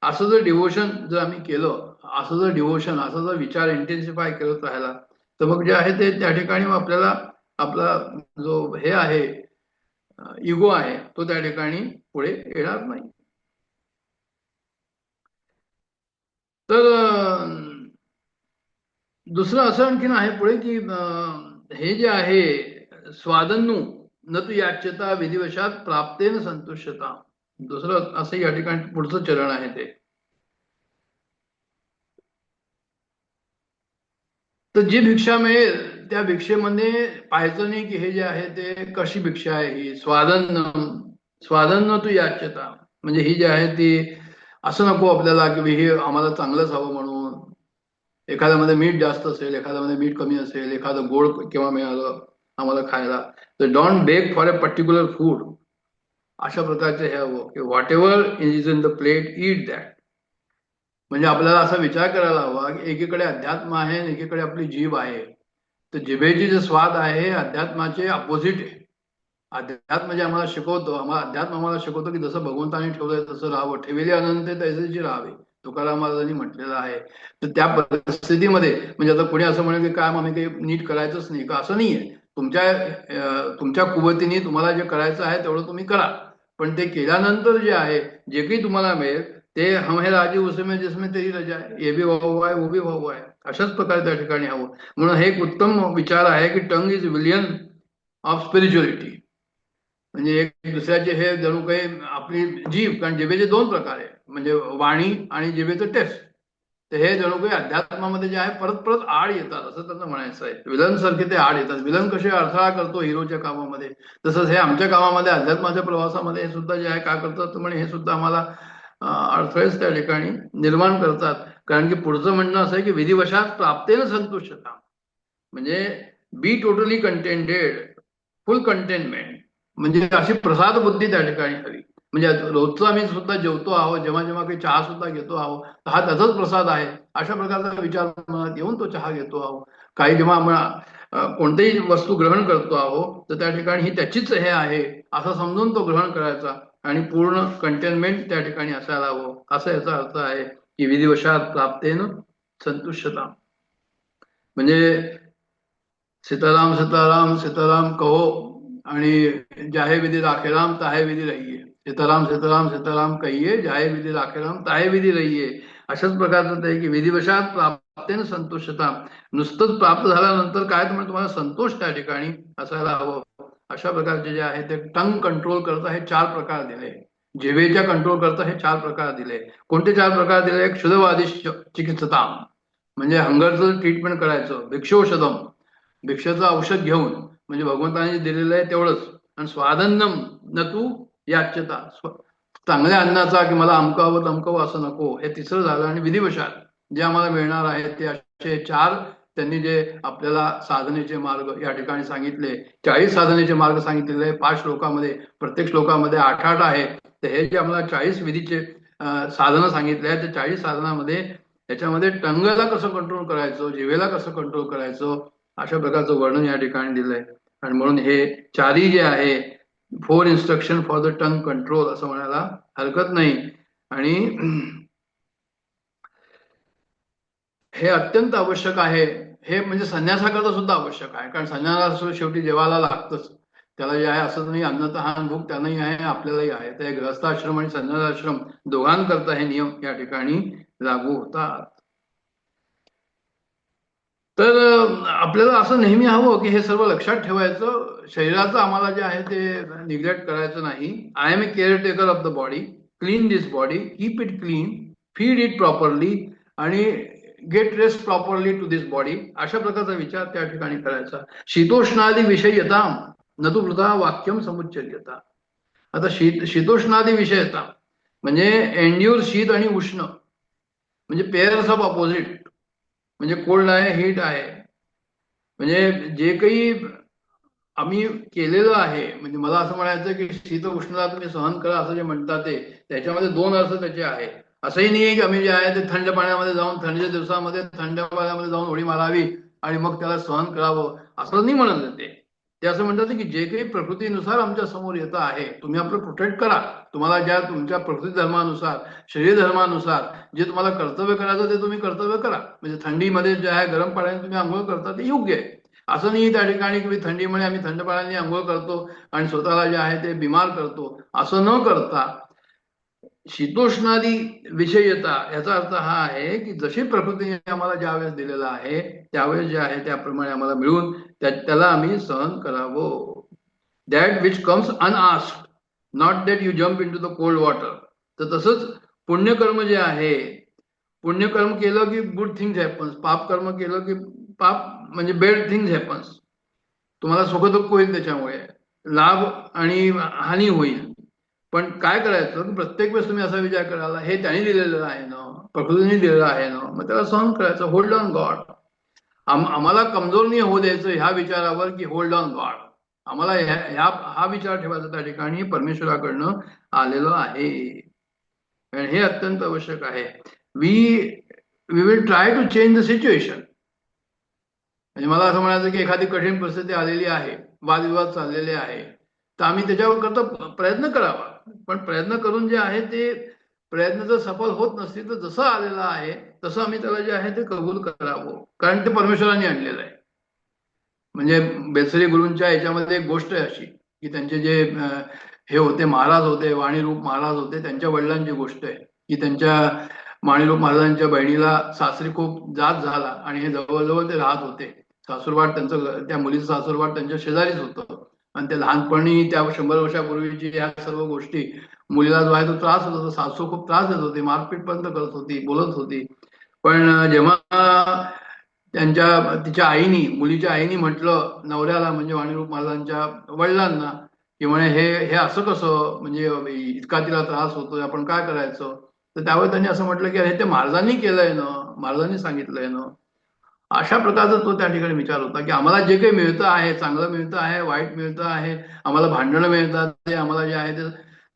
असं जर डिव्होशन जर आम्ही केलं, असं जर डिव्होशन, असं जर विचार इंटेन्सिफाय करत राहिला तर मग जे आहे ते त्या ठिकाणी आपल्याला आपला जो हे आहे इगो आहे तो त्या ठिकाणी पुढे येणार नाही. तर दुसरं असं आणखीन आहे पुढे की हे जे आहे स्वादन्नू न तू याच्यता विधिवशात प्राप्तेन संतुष्टता. दुसरं असं या ठिकाणी पुढचं चरण आहे ते. तर जी भिक्षा मिळेल त्या भिक्षेमध्ये पाहायचं नाही की हे जे आहे ते कशी भिक्षा आहे. ही स्वादन्न तू याच्यता म्हणजे ही जी आहे ती असं नको आपल्याला की हे आम्हाला चांगलंच हवं म्हणून. एखाद्यामध्ये मीठ जास्त असेल, एखाद्यामध्ये मीठ कमी असेल, एखादं गोड केव्हा मिळालं आम्हाला खायला तर don't beg for a particular food. अशा प्रकारचे हे हवं की whatever is in the plate eat that. म्हणजे आपल्याला असा विचार करायला हवा की एकीकडे अध्यात्म आहे आणि एकीकडे आपली जीभ आहे. तर जिभेची जे स्वाद आहे अध्यात्माचे अपोजिट आहे. अध्यात्म जे आम्हाला शिकवतो, अध्यात्म आम्हाला शिकवतो की जसं भगवंताने ठेवलंय तसं राहावं. ठेवले अनंत तैसेची राहावे, तुकाराम महाराजांनी म्हटलेलं आहे. तर त्या परिस्थितीमध्ये म्हणजे आता कोणी असं म्हणेल की काय आम्ही काही नीट करायचंच नाही का, असं नाहीये. तुमच्या कुवतीने तुम्हाला जे करायचं आहे तेवढं तुम्ही करा, पण ते केल्यानंतर जे आहे जे काही तुम्हाला मिळेल ते हम है राजी उसमें जिसमें तेरी रजा आहे, ये भी हुआ है वो भी हुआ है. अशाच प्रकारे त्या ठिकाणी हवं. म्हणून हे एक उत्तम विचार आहे की टंग इज विलियन ऑफ स्पिरिच्युअलिटी. म्हणजे एक दुसऱ्याचे हे जणू काही आपली जीभ, कारण जिभेचे दोन प्रकार आहे म्हणजे वाणी आणि जिभेचं टेस्ट. तर हे जणू काही अध्यात्मामध्ये जे आहे परत परत आड येतात असं त्यांना म्हणायचं आहे. विलन सारखे ते आड येतात. विलन कसे अडथळा करतो हिरोच्या कामामध्ये, तसंच हे आमच्या कामामध्ये अध्यात्माच्या प्रवासामध्ये हे सुद्धा जे आहे काय करतात म्हणे हे सुद्धा आम्हाला अडथळेच त्या ठिकाणी निर्माण करतात. कारण की पुढचं म्हणणं असं आहे की विधिवशात प्राप्तेन संतुष्टता म्हणजे be totally contented, full containment. म्हणजे अशी प्रसाद बुद्धी त्या ठिकाणी हवी. म्हणजे रोजचं आम्ही सुद्धा जेवतो आहोत, जेव्हा जेव्हा काही चहा सुद्धा घेतो आहोत हा त्याचाच प्रसाद आहे अशा प्रकारचा विचार मनात येऊन तो चहा घेतो आहोत. काही जेव्हा कोणतीही वस्तू ग्रहण करतो आहोत तर त्या ठिकाणी ही त्याचीच हे आहे असं समजून तो ग्रहण करायचा आणि पूर्ण कंटेनमेंट त्या ठिकाणी असायला हवं, असा याचा अर्थ आहे की विधिवशात प्राप्तेन संतुष्टता. म्हणजे सीताराम सीताराम सीताराम कहो आणि जाहे विधी राखेराम ताहे विधी रहिये. सीताराम सीताराम सीताराम कहिये, जाहे विधी राखेराम ताहे विधी रहिये. अशाच प्रकारचं ते की विधिवशात प्राप्तेन संतुष्टता. नुसतंच प्राप्त झाल्यानंतर काय तुम्हाला संतोष त्या ठिकाणी असायला हवं. अशा प्रकारचे जे आहे ते टंग कंट्रोल करता हे 4 प्रकार दिले. जिभेच्या कंट्रोल करता हे 4 प्रकार दिले. कोणते 4 प्रकार दिले? एक शुद्धवादी चिकित्सता, म्हणजे हंगरचं ट्रीटमेंट करायचं. भिक्षोषधम, भिक्षेचं औषध घेऊन, म्हणजे भगवंताने दिलेलं आहे तेवढंच. आणि स्वादन्नम न तू याच्यता, चांगल्या अन्नाचा की मला अमकावं तमकावं असं नको, हे तिसरं झालं. आणि विधिवशात जे आम्हाला मिळणार आहे ते असे 4 त्यांनी जे आपल्याला साधनेचे मार्ग या ठिकाणी सांगितले. 40 साधनेचे मार्ग सांगितलेले 5 श्लोकामध्ये. प्रत्येक श्लोकामध्ये 8-8 आहे. तर हे जे आम्हाला 40 विधीचे साधनं सांगितले आहेत, त्या 40 साधनामध्ये त्याच्यामध्ये टंगला कसं कंट्रोल करायचं, जिभेला कसं कंट्रोल करायचं, अशा प्रकारचं वर्णन या ठिकाणी दिलंय. आणि म्हणून हे 4ही जे आहे 4 instruction for the tongue control असं म्हणायला हरकत नाही. आणि हे अत्यंत आवश्यक आहे. हे म्हणजे संन्यासाकरता सुद्धा आवश्यक आहे, कारण संन्यास शेवटी जेवायला लागतच. त्याला जे आहे असं नाही, अन्न तहान भूक त्यांनाही आहे, आपल्यालाही आहे. तर गृहस्थाश्रम आणि संन्यासाश्रम दोघांकरता हे नियम या ठिकाणी लागू होतात. तर आपल्याला असं नेहमी हवं की हे सर्व लक्षात ठेवायचं. शरीराचं आम्हाला जे आहे ते निग्लेक्ट करायचं नाही. I am a caretaker of the body, clean this body, keep it clean, feed it properly आणि get rest properly to this body, अशा प्रकारचा विचार त्या ठिकाणी करायचा. शीतोष्णादी विषयता न तू वृथा वाक्यम समुच्चर्यता. आता शीतोष्णादी विषयता म्हणजे एंड्यूर शीत आणि उष्ण, म्हणजे पेअर्स ऑफ अपोजिट. म्हणजे कोल्ड आहे, हीट आहे. म्हणजे जे काही आम्ही केलेलं आहे, म्हणजे मला असं म्हणायचं की शीत उष्णता तुम्ही सहन करा असं जे म्हणतात ते, त्याच्यामध्ये 2 अर्थ त्याचे आहे. असंही नाहीये की आम्ही जे आहे ते थंड पाण्यामध्ये जाऊन, थंडीच्या दिवसामध्ये थंड पाण्यामध्ये जाऊन उडी मारावी आणि मग त्याला सहन करावं असं नाही म्हणत ते असं म्हणतात की जे काही प्रकृतीनुसार आमच्या समोर येतं आहे, तुम्ही आपलं प्रोटेक्ट करा. तुम्हाला ज्या तुमच्या प्रकृती धर्मानुसार, शरीर धर्मानुसार जे तुम्हाला कर्तव्य करायचं ते तुम्ही कर्तव्य करा. म्हणजे थंडीमध्ये जे आहे गरम पाण्याने तुम्ही आंघोळ करता ते योग्य आहे. असं नाही त्या ठिकाणी की थंडीमुळे आम्ही थंड पाण्याने आंघोळ करतो आणि स्वतःला जे आहे ते बिमार करतो, असं न करता शीतोष्णादी विषयता याचा अर्थ हा आहे की जशी प्रकृतीने आम्हाला ज्यावेळेस दिलेला आहे त्यावेळेस जे आहे त्याप्रमाणे आम्हाला मिळून त्याला आम्ही सहन करावं. That which comes unasked, not that you jump into the cold water. तर तसंच पुण्यकर्म जे आहे, पुण्यकर्म केलं की गुड थिंग्स हॅपन्स, पाप कर्म केलं की पाप म्हणजे बॅड थिंग्स हॅपन्स. तुम्हाला सुखदुःख होईल, त्याच्यामुळे लाभ आणि हानी होईल. पण काय करायचं की प्रत्येक वेळेस तुम्ही असा विचार करायला हे त्यांनी दिलेलं आहे ना, प्रकृतीने दिलेलं आहे ना, मग त्याला सहन करायचं. Hold on God. आम्हाला कमजोर नाही होऊ द्यायचं ह्या विचारावर की होल्ड ऑन गॉड. आम्हाला हा विचार ठेवायचा त्या ठिकाणी परमेश्वराकडनं आलेलं आहे. आणि हे अत्यंत आवश्यक आहे. We will try to change the situation. म्हणजे मला असं म्हणायचं की एखादी कठीण परिस्थिती आलेली आहे, वादविवाद चाललेले आहे, तर आम्ही त्याच्यावर करता प्रयत्न करावा. पण प्रयत्न करून जे आहे ते प्रयत्न जर सफल होत नसतील तर जसं आलेलं आहे तसं आम्ही त्याला जे आहे ते कबूल करावं, कारण ते परमेश्वराने आणलेलं आहे. म्हणजे बेलसरी गुरूंच्या याच्यामध्ये एक गोष्ट आहे अशी की त्यांचे जे हे होते महाराज होते, वाणीरूप महाराज होते, त्यांच्या वडिलांची गोष्ट आहे की त्यांच्या वाणीरूप महाराजांच्या बहिणीला सासरी खूप जात झाला आणि हे जवळजवळ ते राहत होते. सासूरवाट त्यांचं, त्या मुलीचं सासूरवाट त्यांच्या शेजारीच होतं. आणि ते लहानपणी त्या 100 वर्षापूर्वीची ह्या सर्व गोष्टी मुलीला जो आहे तो त्रास होत होता. सासू खूप त्रास देत होती, मारपीट पर्यंत करत होती, बोलत होती. पण जेव्हा तिच्या आईनी, मुलीच्या आईनी म्हटलं नवऱ्याला, म्हणजे वाणीरूप महाराजांच्या वडिलांना, की म्हणे हे असं कसं, म्हणजे इतका तिला त्रास होतोय, आपण काय करायचं. तर त्यावेळी त्यांनी असं म्हटलं की हे ते महाराजांनी केलंय ना, महाराजांनी सांगितलंय ना. अशा प्रकारचा तो त्या ठिकाणी विचार होता की आम्हाला जे काही मिळतं आहे, चांगलं मिळतं आहे, वाईट मिळतं आहे, आम्हाला भांडणं मिळतात, ते आम्हाला जे आहे ते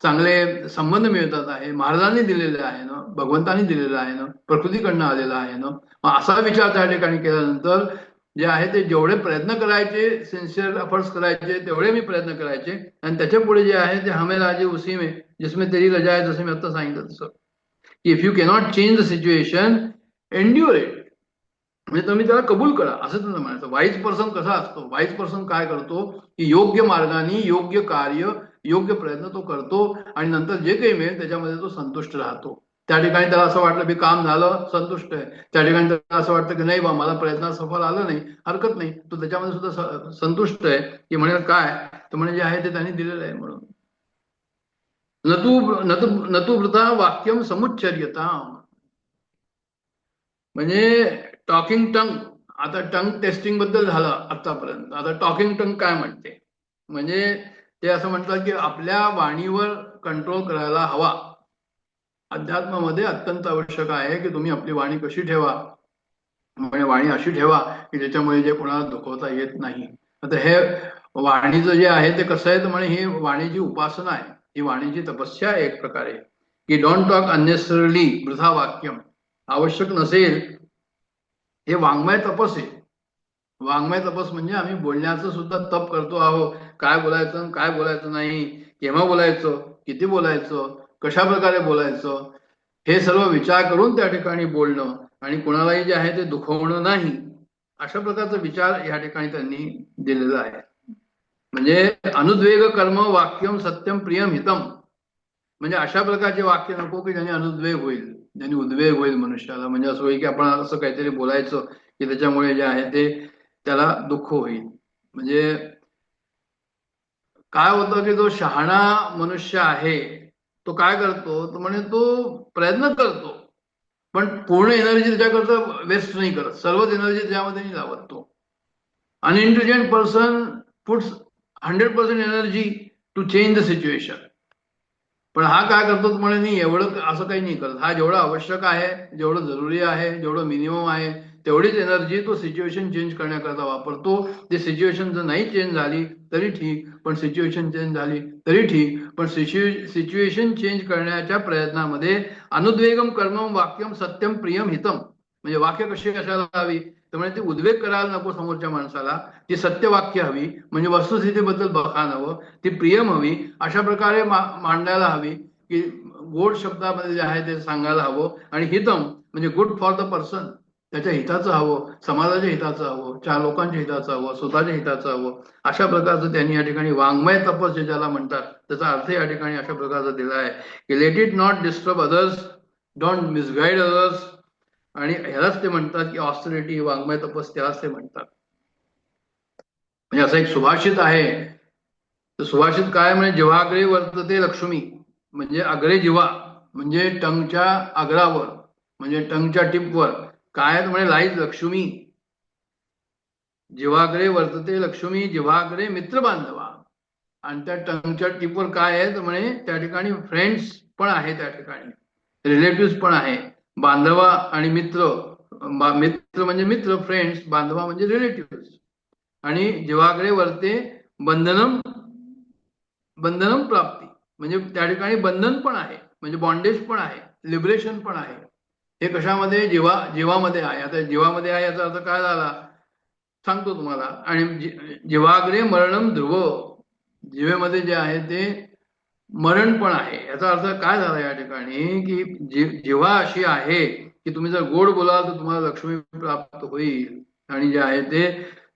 चांगले संबंध मिळतात आहे, महाराजांनी दिलेले आहे ना, भगवंतांनी दिलेलं आहे ना, प्रकृतीकडनं आलेला आहे ना. मग असा विचार त्या ठिकाणी केल्यानंतर जे आहे ते जेवढे प्रयत्न करायचे, सिन्सिअर एफर्ट्स करायचे, तेवढे मी प्रयत्न करायचे. आणि त्याच्या पुढे जे आहे ते हमें राजे उसी में जिसमें तेरी रजा आहे, जसं मी आता सांगितलं तसं. If you cannot change the situation, endure it. म्हणजे तुम्ही त्याला कबूल करा, असं त्यांना म्हणायचं. वाईज पर्सन कसा असतो, वाईज पर्सन काय करतो की योग्य मार्गाने योग्य कार्य योग्य प्रयत्न तो करतो आणि नंतर जे काही मिळेल त्याच्यामध्ये तो संतुष्ट राहतो. त्या ठिकाणी त्याला असं वाटलं की काम झालं, संतुष्ट आहे. त्या ठिकाणी त्याला असं वाटतं की नाही बा, मला प्रयत्नात सफल आलं नाही, हरकत नाही, तो त्याच्यामध्ये सुद्धा संतुष्ट आहे. की म्हणेल काय तर म्हणजे जे आहे ते त्यांनी दिलेलं आहे म्हणून. नतु वृथा वाक्यम समुच्चर्यता. म्हणजे टॉकिंग टंग, आता टंग टेस्टिंग बद्दल झालं आतापर्यंत. आता टॉकिंग टंग काय म्हणते, म्हणजे ते असं म्हणतात की आपल्या वाणीवर कंट्रोल करायला हवा. अध्यात्मामध्ये अत्यंत आवश्यक आहे की तुम्ही आपली वाणी कशी ठेवा, म्हणजे वाणी अशी ठेवा की ज्याच्यामुळे जे कोणाला दुखवता येत नाही. आता हे वाणीचं जे आहे ते कसं आहे तर म्हणे ही वाणीची उपासना आहे, ही वाणीची तपस्या आहे एक प्रकारे. की डोंट टॉक अननेसेसरली, वृथा वाक्यम. आवश्यक नसेल, हे वाङ्मय तपस आहे. वाङ्मय तपस म्हणजे आम्ही बोलण्याचं सुद्धा तप करतो आहोत. काय बोलायचं काय बोलायचं नाही, केव्हा बोलायचं, किती बोलायचं, कशा प्रकारे बोलायचं, हे सर्व विचार करून त्या ठिकाणी बोलणं आणि कोणालाही जे आहे ते दुखवणं नाही, अशा प्रकारचा विचार या ठिकाणी त्यांनी दिलेला आहे. म्हणजे अनुद्वेग कर्म वाक्यम सत्यम प्रियम हितम. म्हणजे अशा प्रकारचे वाक्य नको की ज्याने अनुद्वेग होईल, ज्याने उद्वेग होईल मनुष्याला. म्हणजे असं होईल की आपण असं काहीतरी बोलायचं की त्याच्यामुळे जे आहे ते त्याला दुःख होईल. म्हणजे काय होतं की जो शहाणा मनुष्य आहे तो काय करतो तर म्हणे तो प्रयत्न करतो, पण पूर्ण एनर्जी त्याच्याकरता वेस्ट नाही करत, सर्वच एनर्जी त्याच्यामध्ये नाही लावत तो. Unintelligent person puts 100% energy to change the situation. पण हा काय करतो म्हणे नाही, एवढं असं काही नाही करत. हा जेवढं आवश्यक आहे, जेवढं जरुरी आहे, जेवढं मिनिमम आहे, तेवढीच एनर्जी तो सिच्युएशन चेंज करण्याकरता वापरतो. ते सिच्युएशन जर नाही चेंज झाली तरी ठीक, पण सिच्युएशन चेंज झाली तरी ठीक, पण सिच्युएशन चेंज करण्याच्या प्रयत्नामध्ये अनुद्वेगम कर्मम वाक्यम सत्यम प्रियम हितम. म्हणजे वाक्य कशी कशाला हवी तर म्हणजे ती उद्वेग करायला नको समोरच्या माणसाला, ती सत्य वाक्य हवी, म्हणजे वस्तुस्थितीबद्दल बखाण हवं, ती प्रियम हवी, अशा प्रकारे मांडायला हवी की गोड शब्दामध्ये जे आहे ते सांगायला हवं. आणि हितम म्हणजे गुड फॉर द पर्सन, त्याच्या हिताचं हवं, समाजाच्या हिताचं हवं, चार लोकांच्या हिताचं हवं, स्वतःच्या हिताचं हवं. अशा प्रकारचं त्यांनी या ठिकाणी वाङ्मय तपस जे ज्याला म्हणतात त्याचा अर्थ या ठिकाणी अशा प्रकारचा दिला आहे की let it not disturb others, don't misguide others. आणि ह्यालाच ते म्हणतात की ऑस्टरिटी, वाङ्मय तपस, त्यालाच ते म्हणतात. म्हणजे असं एक सुभाषित आहे, तर सुभाषित काय म्हणजे जिव्हाग्रे वर्तते लक्ष्मी. म्हणजे अग्रे जिव्हा म्हणजे टंगच्या अग्रावर, म्हणजे टंगच्या टिपवर काय म्हणजे लाईज लक्ष्मी. जिव्हाग्रे वर्तते लक्ष्मी, जिव्हाग्रे मित्र बांधवा. आणि त्या टंगच्या टिपवर काय आहे तर म्हणे त्या ठिकाणी फ्रेंड्स पण आहे, त्या ठिकाणी रिलेटिव्ह पण आहे. बांधवा आणि मित्र, मित्र म्हणजे मित्र, फ्रेंड्स, बांधवा म्हणजे रिलेटिव्ह. आणि जिव्हाग्रे वर्ते बंधनम, बंधनम प्राप्ती, म्हणजे त्या ठिकाणी बंधन पण आहे, म्हणजे बॉन्डेज पण आहे, लिबरेशन पण आहे. हे कशामध्ये, जीवामध्ये आहे. आता जीवामध्ये आहे याचा अर्थ काय झाला सांगतो तुम्हाला. आणि जीवाग्रे मरणम ध्रुव, जीवेमध्ये जे आहे ते मरण पण आहे. याचा अर्थ काय झाला या ठिकाणी की जीवा अशी आहे की तुम्ही जर गोड बोलाल तर तुम्हाला लक्ष्मी प्राप्त होईल. आणि जे आहे ते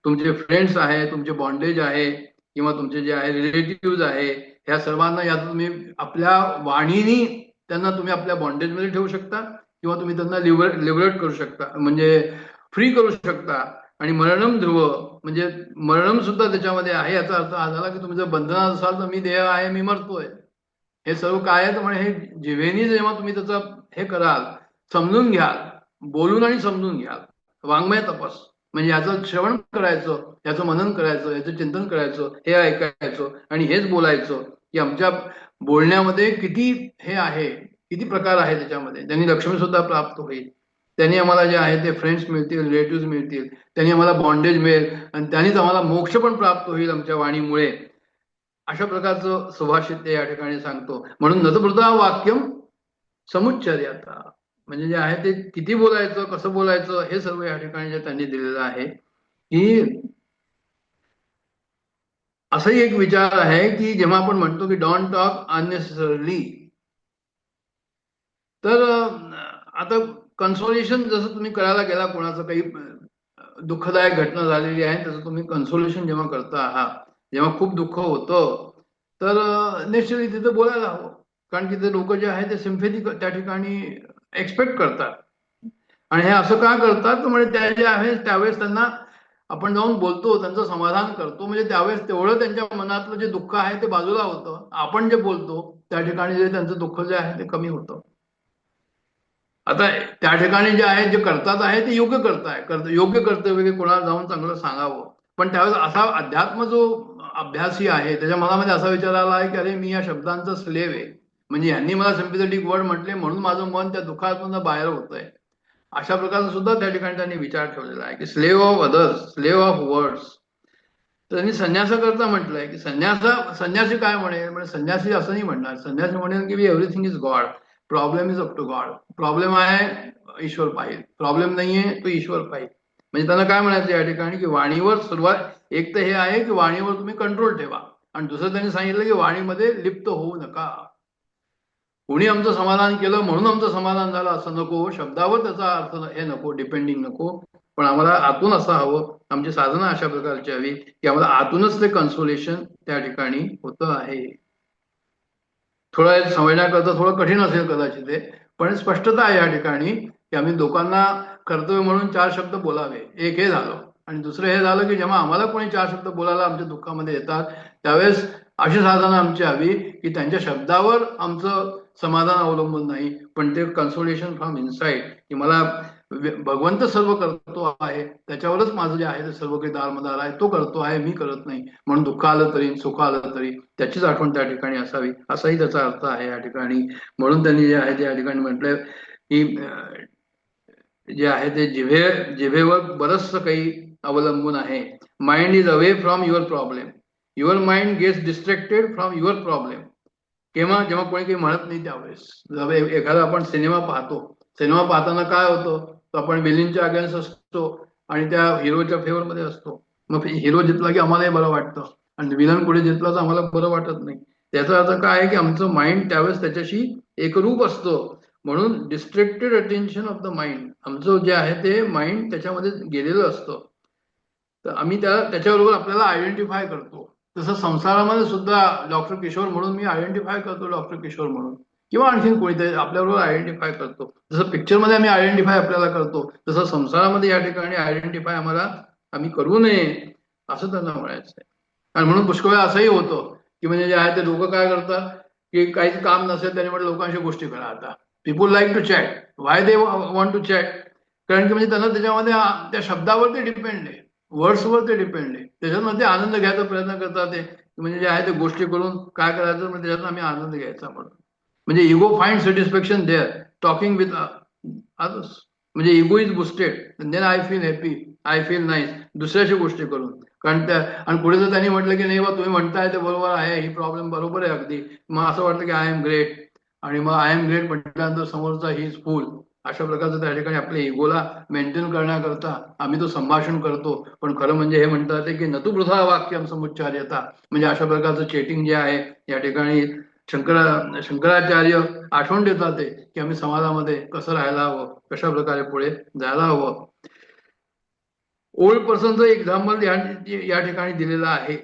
तुमचे फ्रेंड्स आहे, तुमचे बॉन्डेज आहे, किंवा तुमचे जे आहे रिलेटिव्ह आहे, ह्या सर्वांना या तुम्ही आपल्या वाणीनी त्यांना तुम्ही आपल्या बॉन्डेजमध्ये ठेवू शकता, किंवा तुम्ही त्यांना लिबरेट करू शकता, म्हणजे फ्री करू शकता. आणि मरणम ध्रुव म्हणजे मरणम सुद्धा त्याच्यामध्ये आहे. याचा अर्थ हा झाला की तुम्ही जर बंधनात असाल तर मी देह आहे, मी मरतोय. हे सर्व काय आहे तर म्हणजे हे जिव्हेनी जेव्हा तुम्ही त्याचं हे कराल, समजून घ्याल, बोलून आणि समजून घ्याल. वाङ्मय तपस म्हणजे याचं श्रवण करायचं, याचं मनन करायचं, याचं चिंतन करायचं, हे ऐकायचं आणि हेच बोलायचं की आमच्या बोलण्यामध्ये किती हे आहे, किती प्रकार आहे त्याच्यामध्ये. त्यांनी लक्ष्मी सुद्धा प्राप्त होईल, त्यांनी आम्हाला जे आहे ते फ्रेंड्स मिळतील, रिलेटिव्ह मिळतील, त्यांनी आम्हाला बॉन्डेज मिळेल, आणि त्यांनीच आम्हाला मोक्ष पण प्राप्त होईल आमच्या वाणीमुळे. अशा प्रकारचं सुभाषित ते या ठिकाणी सांगतो. म्हणून नतभृता वाक्यम समुच्चर्यता, म्हणजे जे आहे ते किती बोलायचं, कसं बोलायचं, हे सर्व या ठिकाणी जे त्यांनी दिलेलं आहे. की असाही एक विचार आहे की जेव्हा आपण म्हणतो की डोंट टॉक अननेसेसरली, तर आता कन्सोलेशन जसं तुम्ही करायला गेला, कोणाचं काही दुःखदायक घटना झालेली आहे त्याचं तुम्ही कन्सोलेशन जेव्हा करता आहात, जेव्हा खूप दुःख होतं, तर निश्चितली तिथे बोलायला हवं. कारण की ते लोक जे आहे ते सिम्पॅथी त्या ठिकाणी एक्सपेक्ट करतात. आणि हे असं का करतात, तर म्हणजे त्या जे आहे त्यावेळेस त्यांना आपण जाऊन बोलतो, त्यांचं समाधान करतो, म्हणजे त्यावेळेस तेवढं त्यांच्या मनातलं जे दुःख आहे ते बाजूला होतं. आपण जे बोलतो त्या ठिकाणी जे त्यांचं दुःख जे आहे ते कमी होतं. आता त्या ठिकाणी जे आहे जे करतात आहे ते योग्य योग्य कर्तव्य की कोणाला जाऊन चांगलं सांगावं. पण त्यावेळेस असा अध्यात्म जो अभ्यासी आहे त्याच्या मनामध्ये असा विचार आला आहे की अरे मी या शब्दांचा स्लेव आहे, म्हणजे यांनी मला सिम्पॅथेटिक वर्ड म्हटले म्हणून माझं मन त्या दुःखातून बाहेर होतंय. अशा प्रकारचा सुद्धा त्या ठिकाणी त्यांनी विचार ठेवलेला आहे की slave of others, slave of words. त्यांनी संन्यासाकरता म्हटलंय की संन्यासी काय म्हणेल, म्हणजे संन्यासी असं नाही म्हणणार. संन्यासी म्हणेल की everything is God, problem is up to God. Problem आहे ईश्वर पाहिजे, प्रॉब्लेम नाहीये तो ईश्वर पाहिजे. म्हणजे त्यांना काय म्हणायचं या ठिकाणी की वाणीवर सुरुवात, एक तर हे आहे की वाणीवर तुम्ही कंट्रोल ठेवा, आणि दुसरं त्यांनी सांगितलं की वाणीमध्ये लिप्त होऊ नका. कोणी आमचं समाधान केलं म्हणून आमचं समाधान झालं असं नको, शब्दावर त्याचा अर्थ हे नको, डिपेंडिंग नको. पण आम्हाला आतून असं हवं, आमची साधना अशा प्रकारची हवी की आम्हाला आतूनच ते कन्सोलेशन त्या ठिकाणी होतं आहे. थोडं समजण्याकरता थोडं कठीण असेल कदाचित ते, पण स्पष्टता आहे या ठिकाणी की आम्ही लोकांना कर्तव्य म्हणून 4 शब्द बोलावे. एक हे झालं, आणि दुसरं हे झालं की जेव्हा आम्हाला कोणी 4 शब्द बोलायला आमच्या दुःखामध्ये येतात त्यावेळेस अशी साधना आमची हवी की त्यांच्या शब्दावर आमचं समाधान अवलंबून नाही, पण ते कन्सोलेशन फ्रॉम इनसाइड की मला भगवंत सर्व करतो आहे, त्याच्यावरच माझं जे आहे ते सर्व काही दारमदार आहे, तो करतो आहे, मी करत नाही. म्हणून दुःख आलं तरी सुख आलं तरी त्याचीच आठवण त्या ठिकाणी असावी, असाही त्याचा अर्थ आहे या ठिकाणी. म्हणून त्यांनी जे आहे ते या ठिकाणी म्हटलंय की जे आहे ते जिभेवर बरचसं काही अवलंबून आहे. Mind is away from your problem, your mind gets distracted from your problem. केव्हा, जेव्हा कोणी काही म्हणत नाही त्यावेळेस. एखादा आपण सिनेमा पाहतो, सिनेमा पाहताना काय होतं, तर आपण विलीनच्या अगेन्स्ट असतो आणि त्या हिरोच्या फेवरमध्ये असतो. मग हिरो जिंकला की आम्हालाही बरं वाटतं, आणि विलन पुढे जिंकला तर आम्हाला बरं वाटत नाही. त्याचा अर्थ काय आहे की आमचं माइंड त्यावेळेस त्याच्याशी एकरूप असतं. म्हणून distracted attention of the mind, आमचं जे आहे ते माइंड त्याच्यामध्ये गेलेलं असतं. तर आम्ही त्याच्याबरोबर आपल्याला आयडेंटिफाय करतो. तसं संसारामध्ये सुद्धा डॉक्टर किशोर म्हणून मी आयडेंटिफाय करतो, डॉक्टर किशोर म्हणून, किंवा आणखीन कोणीतरी आपल्याबरोबर आयडेंटिफाय करतो. जसं पिक्चरमध्ये आम्ही आयडेंटिफाय आपल्याला करतो, तसं संसारामध्ये या ठिकाणी आयडेंटिफाय आम्ही करू नये असं त्यांना म्हणायचं आहे. आणि म्हणून पुष्कळ वेळा असंही होतं की म्हणजे जे आहे ते लोक काय करतात की काहीच काम नसेल त्याने म्हटलं लोकांशी गोष्टी करा. आता people like to chat, why they want to chat, कारण की म्हणजे त्यांना त्याच्यामध्ये त्या शब्दावर ते डिपेंड आहे, वर्ड्सवर ते डिपेंड आहे. त्याच्यामध्ये आनंद घ्यायचा प्रयत्न करतात ते, म्हणजे जे आहे ते गोष्टी करून काय करायचं, म्हणजे त्याच्यातून आम्ही आनंद घ्यायचा म्हणून. म्हणजे ego find satisfaction there talking with others. म्हणजे ego is boosted, then I feel happy, I feel nice, दुसऱ्याची गोष्टी करून. कारण त्या, आणि पुढे जर त्यांनी म्हटलं की नाही बा तुम्ही म्हणताय ते बरोबर आहे, ही प्रॉब्लेम बरोबर आहे अगदी, मग असं वाटतं की आय एम ग्रेट, आणि मग आय एम ग्रेट म्हटल्यानंतर समोरचा ही इज फूल. अशा प्रकारचं त्या ठिकाणी आपल्या इगोला मेंटेन करण्याकरता आम्ही तो संभाषण करतो. पण खरं म्हणजे हे म्हणतात की नतु वृथा वाक्यम समुच्चार्यता, म्हणजे अशा प्रकारचं चेटिंग जे आहे या ठिकाणी शंकराचार्य आठवण देतात ते की आम्ही समाजामध्ये कसं राहायला हवं, कशा प्रकारे पुढे जायला हवं. ओल्ड पर्सनचं एक्झाम्पल या ठिकाणी दिलेलं आहे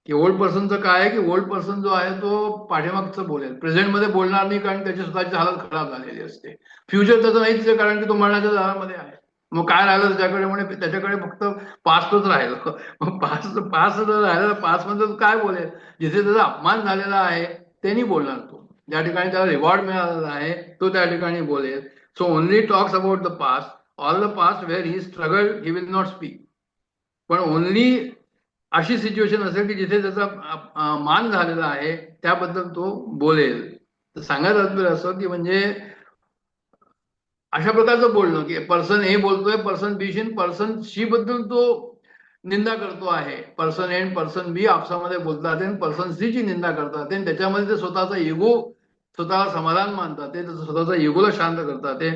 की ओल्ड पर्सनचं काय आहे की ओल्ड पर्सन जो आहे तो पाठीमागचं बोलेल, प्रेझेंटमध्ये बोलणार नाही, कारण त्याची स्वतःची हालत खराब झालेली असते. फ्युचर त्याचं नाहीच आहे, कारण की तो मरणाच्या दारामध्ये आहे. मग काय राहिलं त्याच्याकडे, म्हणजे त्याच्याकडे फक्त पास्टच राहिलं. मग पास्ट जर राहिलं, पास्ट मध्ये काय बोलेल, जिथे त्याचा अपमान झालेला आहे त्यांनी बोलणार तो, ज्या ठिकाणी त्याला रिवॉर्ड मिळालेला आहे तो त्या ठिकाणी बोलेल. So only talks about the past, all the past where he struggle he will not speak. पण ओनली अशी सिच्युएशन असेल की जिथे त्याचा मान झालेला आहे त्याबद्दल तो बोलेल. तर सांगायचं तात्पर्य असं की म्हणजे अशा प्रकारचं बोलणं की पर्सन ए बोलतोय पर्सन बी शी, पर्सन सी बद्दल तो निंदा करतो आहे, पर्सन ए आणि पर्सन बी आपसामध्ये बोलतात आणि पर्सन सी ची निंदा करतात, आणि त्याच्यामध्ये ते स्वतःचा इगो, स्वतःला समाधान मानतात, ते स्वतःचा इगोला शांत करतात ते.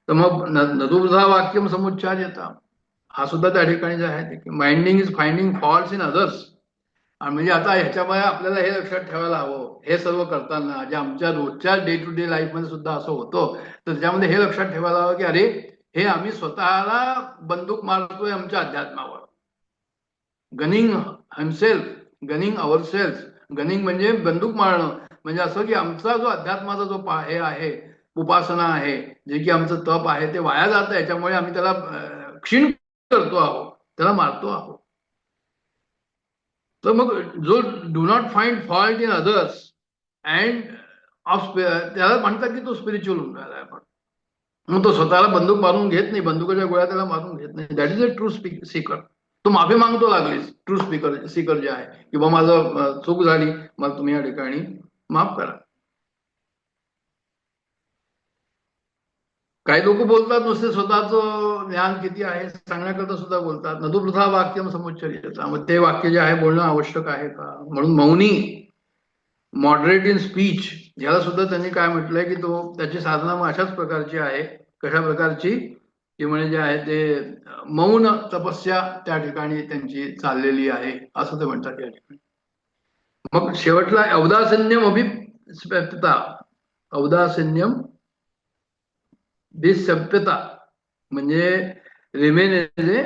तर मग नदुवृथा वाक्यम समुच्चार्यता, हा सुद्धा त्या ठिकाणी जे आहे की minding is finding faults in others. आणि म्हणजे आता ह्याच्यामुळे आपल्याला हे लक्षात ठेवायला हवं, हे सर्व करताना जे आमच्या रोजच्या डे टू डे लाईफमध्ये सुद्धा असं होतं, तर त्याच्यामध्ये हे लक्षात ठेवायला हवं की अरे हे आम्ही स्वतःला बंदूक मारतोय आमच्या अध्यात्मावर. Gunning himself, gunning our self. Gunning म्हणजे बंदूक मारणं, म्हणजे असं की आमचा जो अध्यात्माचा जो हे आहे, उपासना आहे, जे की आमचं तप आहे ते वाया जातं. याच्यामुळे आम्ही त्याला क्षीण करतो आहोत, त्याला मारतो आहोत. तर मग जो do not find fault in others and of, त्याला म्हणतात की तो स्पिरिच्युअल होऊन राहिला आहे. पण मग तो स्वतःला बंदूक मारून घेत नाही, बंदुकाच्या गोळ्या त्याला मारून घेत नाही. That is a true Sikar. तो माफी मागतो लागलीच. ट्रू सीकर जे आहे की बा माझं चूक झाली, मला तुम्ही या ठिकाणी माफ करा. काही लोक बोलतात नुसते स्वतःचं ज्ञान किती आहे सांगण्याकरता सुद्धा बोलतात. नदुपृथा वाक्यम समुच्चरिता. मग ते वाक्य जे आहे बोलणं आवश्यक आहे का? म्हणून मौनी, मॉडरेट इन स्पीच, याला सुद्धा त्यांनी काय म्हटलंय की तो त्याची साधना मग अशाच प्रकारची आहे. कशा प्रकारची की म्हणजे जे आहे ते मौन तपस्या त्या ठिकाणी त्यांची चाललेली आहे असं ते म्हणतात या ठिकाणी. मग शेवटला औदासिन्यम अभिप्यता, औदासिन्यम विसभ्यता म्हणजे रिमेन एज ए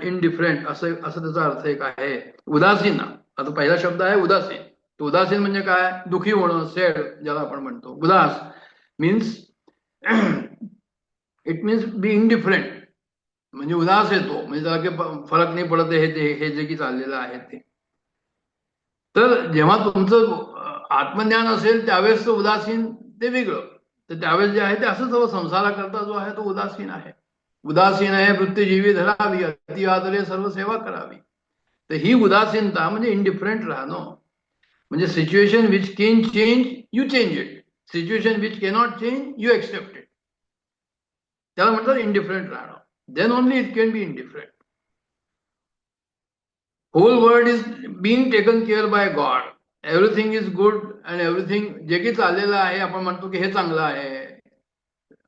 इनडिफरंट, असं त्याचा अर्थ एक आहे. उदासीन, आता पहिला शब्द आहे उदासीन. उदासीन म्हणजे काय? दुखी होणं, सॅड ज्याला आपण म्हणतो. उदास मीन्स इट मीन्स बी इनडिफरंट, म्हणजे उदास येतो, म्हणजे त्याला काही फरक नाही पडत हे जे की चाललेलं आहे ते. तर जेव्हा तुमचं आत्मज्ञान असेल त्यावेळेस उदासीन ते वेगळं. तर त्यावेळेस जे आहे ते असंच हवं. संसाराकरता जो आहे तो उदासीन आहे. उदासीन आहे वृत्तीजीवी धरावी, अति आदरे सर्व सेवा करावी. तर ही उदासीनता म्हणजे इनडिफरंट राहणं. म्हणजे situation which can change you change it, situation which cannot change you accept it. त्याला म्हणतात इनडिफरंट राहणं. Then only it can be indifferent. Whole world is being taken care by God. Everything is good and everything जे काही चाललेलं आहे आपण म्हणतो की हे चांगलं आहे.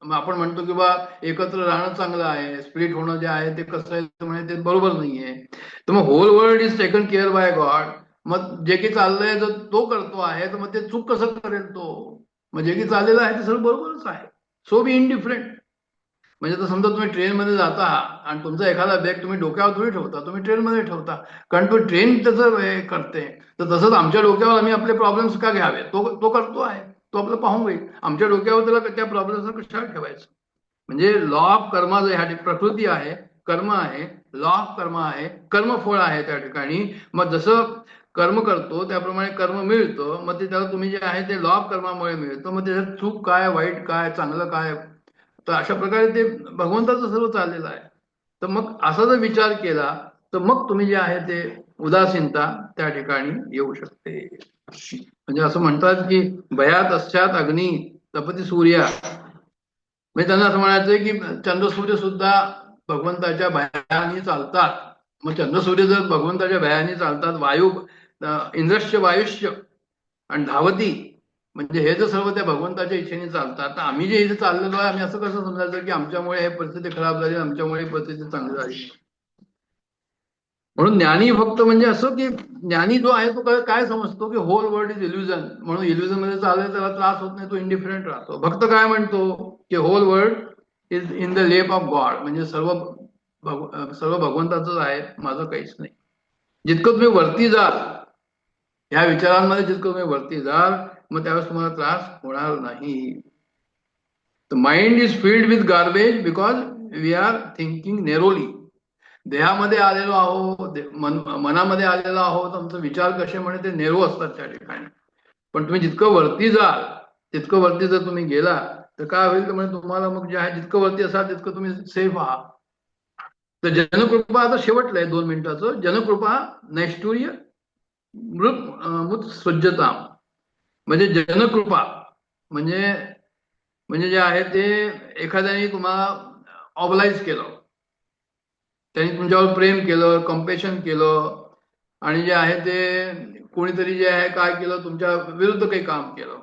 मग आपण म्हणतो की बा एकत्र राहणं चांगलं आहे, स्प्लिट होणं जे आहे ते कसं आहे म्हणजे ते बरोबर नाहीये. तर मग whole world is taken care by God. मग जे काही चाललंय जर तो करतो आहे तर मग ते चूक कसं करेल तो? मग जे काही चाललेलं आहे ते सगळं बरोबरच आहे. सो बी इनडिफरंट. म्हणजे तर समजा तुम्ही ट्रेनमध्ये जाता आणि तुमचा एखादा बॅग तुम्ही डोक्यावर थोडी ठेवता, तुम्ही ट्रेनमध्ये ठेवता, कारण तो ट्रेन त्याचं हे करते. तर तसंच आमच्या डोक्यावर आम्ही आपले प्रॉब्लेम्स का घ्यावे? तो करतो आहे, तो आपलं पाहून घेईल. आमच्या डोक्यावर त्याला त्या प्रॉब्लेम्सला कशाला ठेवायचं? म्हणजे लॉ ऑफ कर्मा जो ह्या प्रकृती आहे, कर्म आहे, लॉ ऑफ कर्म आहे, कर्मफळ आहे त्या ठिकाणी. मग जसं कर्म करतो त्याप्रमाणे कर्म मिळतं. मग ते त्याला तुम्ही जे आहे ते लॉ ऑफ कर्मामुळे मिळतं. मग त्याच्यात चूक काय, वाईट काय, चांगलं काय, तर अशा प्रकारे ते भगवंताचं सर्व चाललेलं आहे. तर मग असा जर विचार केला तर मग तुम्ही जे आहे ते उदासीनता त्या ठिकाणी येऊ शकते. म्हणजे असं म्हणतात की भयात अस्यात अग्नी तपती सूर्या. म्हणजे त्यांना असं म्हणायचंय की चंद्रसूर्य सुद्धा भगवंताच्या भयाने चालतात. मग चंद्रसूर्य जर भगवंताच्या भयाने चालतात, वायू इंद्रश्च वायुष्य आणि धावती, म्हणजे हे जर सर्व त्या भगवंताच्या इच्छेने चालतात, तर आम्ही जे इथे चाललेलो आहे आम्ही असं कसं समजायचं की आमच्यामुळे हे परिस्थिती खराब झाली, आमच्यामुळे परिस्थिती चांगली झाली. म्हणून ज्ञानी भक्त म्हणजे असं की ज्ञानी जो आहे तो काय समजतो की होल वर्ल्ड इज इल्युजन. म्हणून इल्युजन मध्ये चालले त्याला त्रास होत नाही, तो इंडिफरंट राहतो. भक्त काय म्हणतो की whole world is in the lap of God, म्हणजे सर्व भगवंताचंच आहे, माझं काहीच नाही. जितकं तुम्ही वरती जाल ह्या विचारांमध्ये, जितकं तुम्ही वरती जाल मग त्यावेळेस तुम्हाला त्रास होणार नाही. The mind is filled with garbage because we are thinking narrowly. देहामध्ये आलेलो आहोत, मनामध्ये आलेलो आहोत, आमचा विचार कसे म्हणे ते नेरो असतात त्या ठिकाणी. पण तुम्ही जितकं वरती जाल, तितकं वरती जर तुम्ही गेला तर काय होईल तर म्हणजे तुम्हाला मग जे आहे जितकं वरती असाल तितकं तुम्ही सेफ आहात. तर जनकृपा, आता शेवटलं आहे 2 मिनिटाचं. जनकृपा नैष्ठुर्य मृत सज्जता. म्हणजे जनकृपा म्हणजे जे आहे ते एखाद्याने तुम्हाला ऑबलाइज केलं, त्यांनी तुमच्यावर प्रेम केलं, कम्पॅशन केलं, आणि जे आहे ते कोणीतरी जे आहे काय केलं, तुमच्या विरुद्ध काही काम केलं,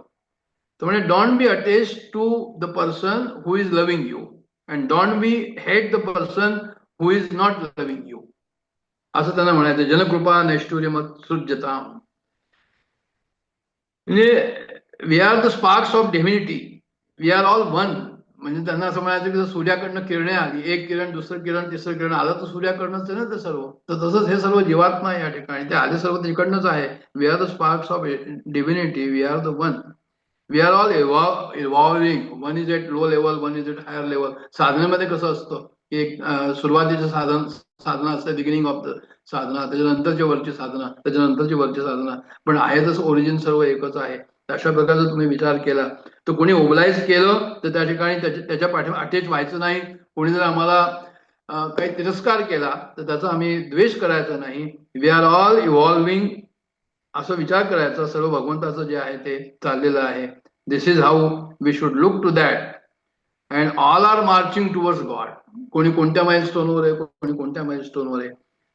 तर म्हणजे don't be attached to the person who is loving you and don't be hate the person who is not loving you, असं त्यांना म्हणायचं. जनकृपा नैष्ठुर्यमत्सृज्यताम. म्हणजे we are the sparks of divinity, we are all one. म्हणजे त्यांना असं म्हणायचं की जर सूर्याकडनं किरणे आली, एक किरण, दुसरं किरण, तिसरं किरण आलं तर सूर्याकडनंच आहे ना ते सर्व. तर तसंच हे सर्व जीवात्मा या ठिकाणी ते आले सर्व तिकडनंच आहे. We are the sparks of divinity, we are the one. We are all evolving. One is at low level, one is at higher level. साधनेमध्ये कसं असतं की एक सुरुवातीचं साधना असतं, बिगिनिंग ऑफ द साधना, त्याच्यानंतरची वरची साधना, त्याच्यानंतरची वरची साधना, पण आहे तसं ओरिजिन सर्व एकच आहे. अशा प्रकारचा तुम्ही विचार केला तर कोणी ओबलाइज केलं तर त्या ठिकाणी त्याच्या पाठी अटॅच व्हायचं नाही. कोणी जर आम्हाला काही तिरस्कार केला तर त्याचा आम्ही द्वेष करायचा नाही. वी आर ऑल इव्हॉल्विंग असं विचार करायचा. सर्व भगवंताचं जे आहे ते चाललेलं आहे. This is how we should look to that and all are marching towards God. कोणी कोणत्या माइलस्टोनवर आहे, कोणी कोणत्या माइलस्टोनवर आहे.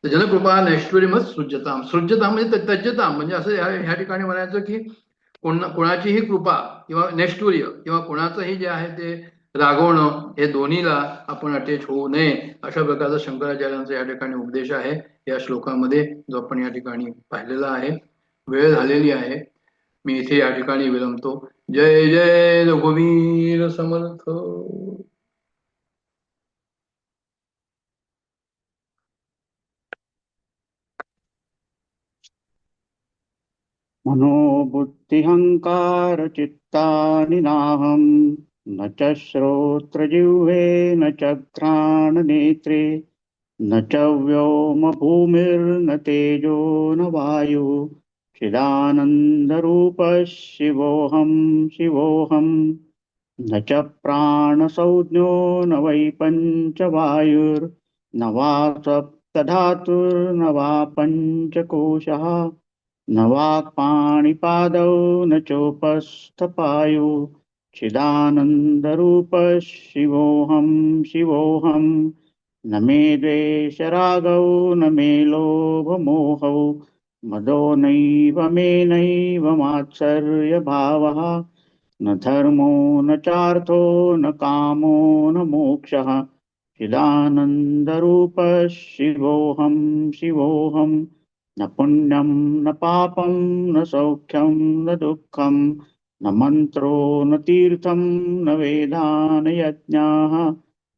तर जनकृपा नैष्ठुर्यमत सृज्यताम. सृज्यताम म्हणजे तज्जताम, म्हणजे असं ह्या ठिकाणी म्हणायचं की कोणाचीही कृपा किंवा नैष्ठुर्य किंवा कोणाचंही जे आहे ते रागवणं, हे दोन्हीला आपण अटॅच होऊ नये, अशा प्रकारचा शंकराचार्यांचा या ठिकाणी उपदेश आहे या श्लोकामध्ये, जो आपण या ठिकाणी पाहिलेला आहे. वेळ झालेली आहे, मी इथे या ठिकाणी विरमतो. जय जय रघुवीर समर्थ. मनोबुद्धिहंकार चित्तानि नाहं, न च श्रोत्रजिह्वे न च घ्राणनेत्रे न च व्योम भूमिर्न तेजो न वायु, चिदानन्दरूपः शिवोऽहं शिवोऽहं. न च प्राणसंज्ञो न वै पञ्चवायुर्न वा सप्तधातुर्न वा पञ्चकोशः, न वाक्पाणिपादौ न चोपस्थपायु, चिदानन्दरूपः शिवोऽहं शिवोऽहं. न मे द्वेषरागौ न मे लोभमोहौ, मदो नैव मे नैव मात्सर्यभावः. न धर्मो न चार्थो न कामो न मोक्षः, चिदानन्दरूपः शिवोऽहं शिवोऽहं. न पुण्यं न पापं न सौख्यं न दुःखं, न मन्त्रो न तीर्थं न वेदा न यज्ञाः.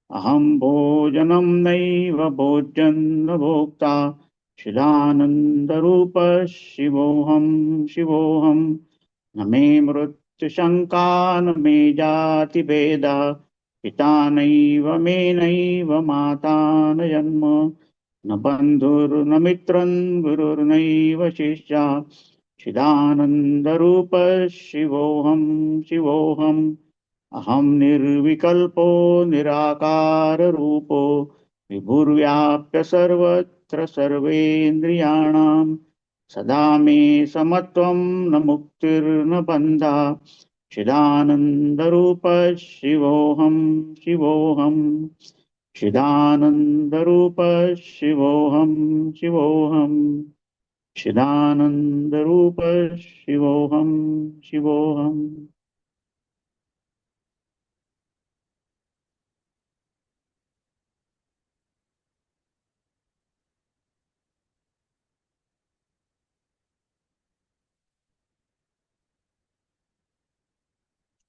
अहं भोजनं नैव भोज्यं न भोक्ता, चिदानन्दरूपः शिवोऽहं शिवोऽहं. न मे मृत्युशङ्का न मे जातिभेदः, पिता नैव मे नैव माता न जन्म, न बन्धुर्न मित्रं गुरुर्नैव शिष्या, चिदानन्दरूपः शिवोऽहं शिवोऽहम्. अहं निर्विकल्पो निराकाररूपो, विभुर्व्याप्य सर्वत्र सर्वेन्द्रियाणां. सदा मे समत्वं न मुक्तिर्न बन्धः, चिदानन्दरूपः शिवोऽहं शिवोऽहम्. चिदानन्दरूपः शिवोऽहं शिवोऽहम्. चिदानन्दरूपः शिवोऽहं शिवोऽहम्.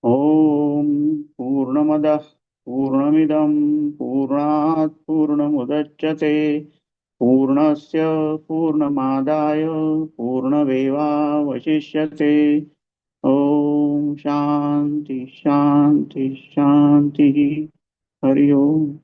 ॐ पूर्णमदः पूर्णमिदं पूर्णात् पूर्णमुदच्यते, पूर्णस्य पूर्णमादाय पूर्णमेवावशिष्यते. ॐ शान्ति शान्ति शान्तिः. हरि ओम्.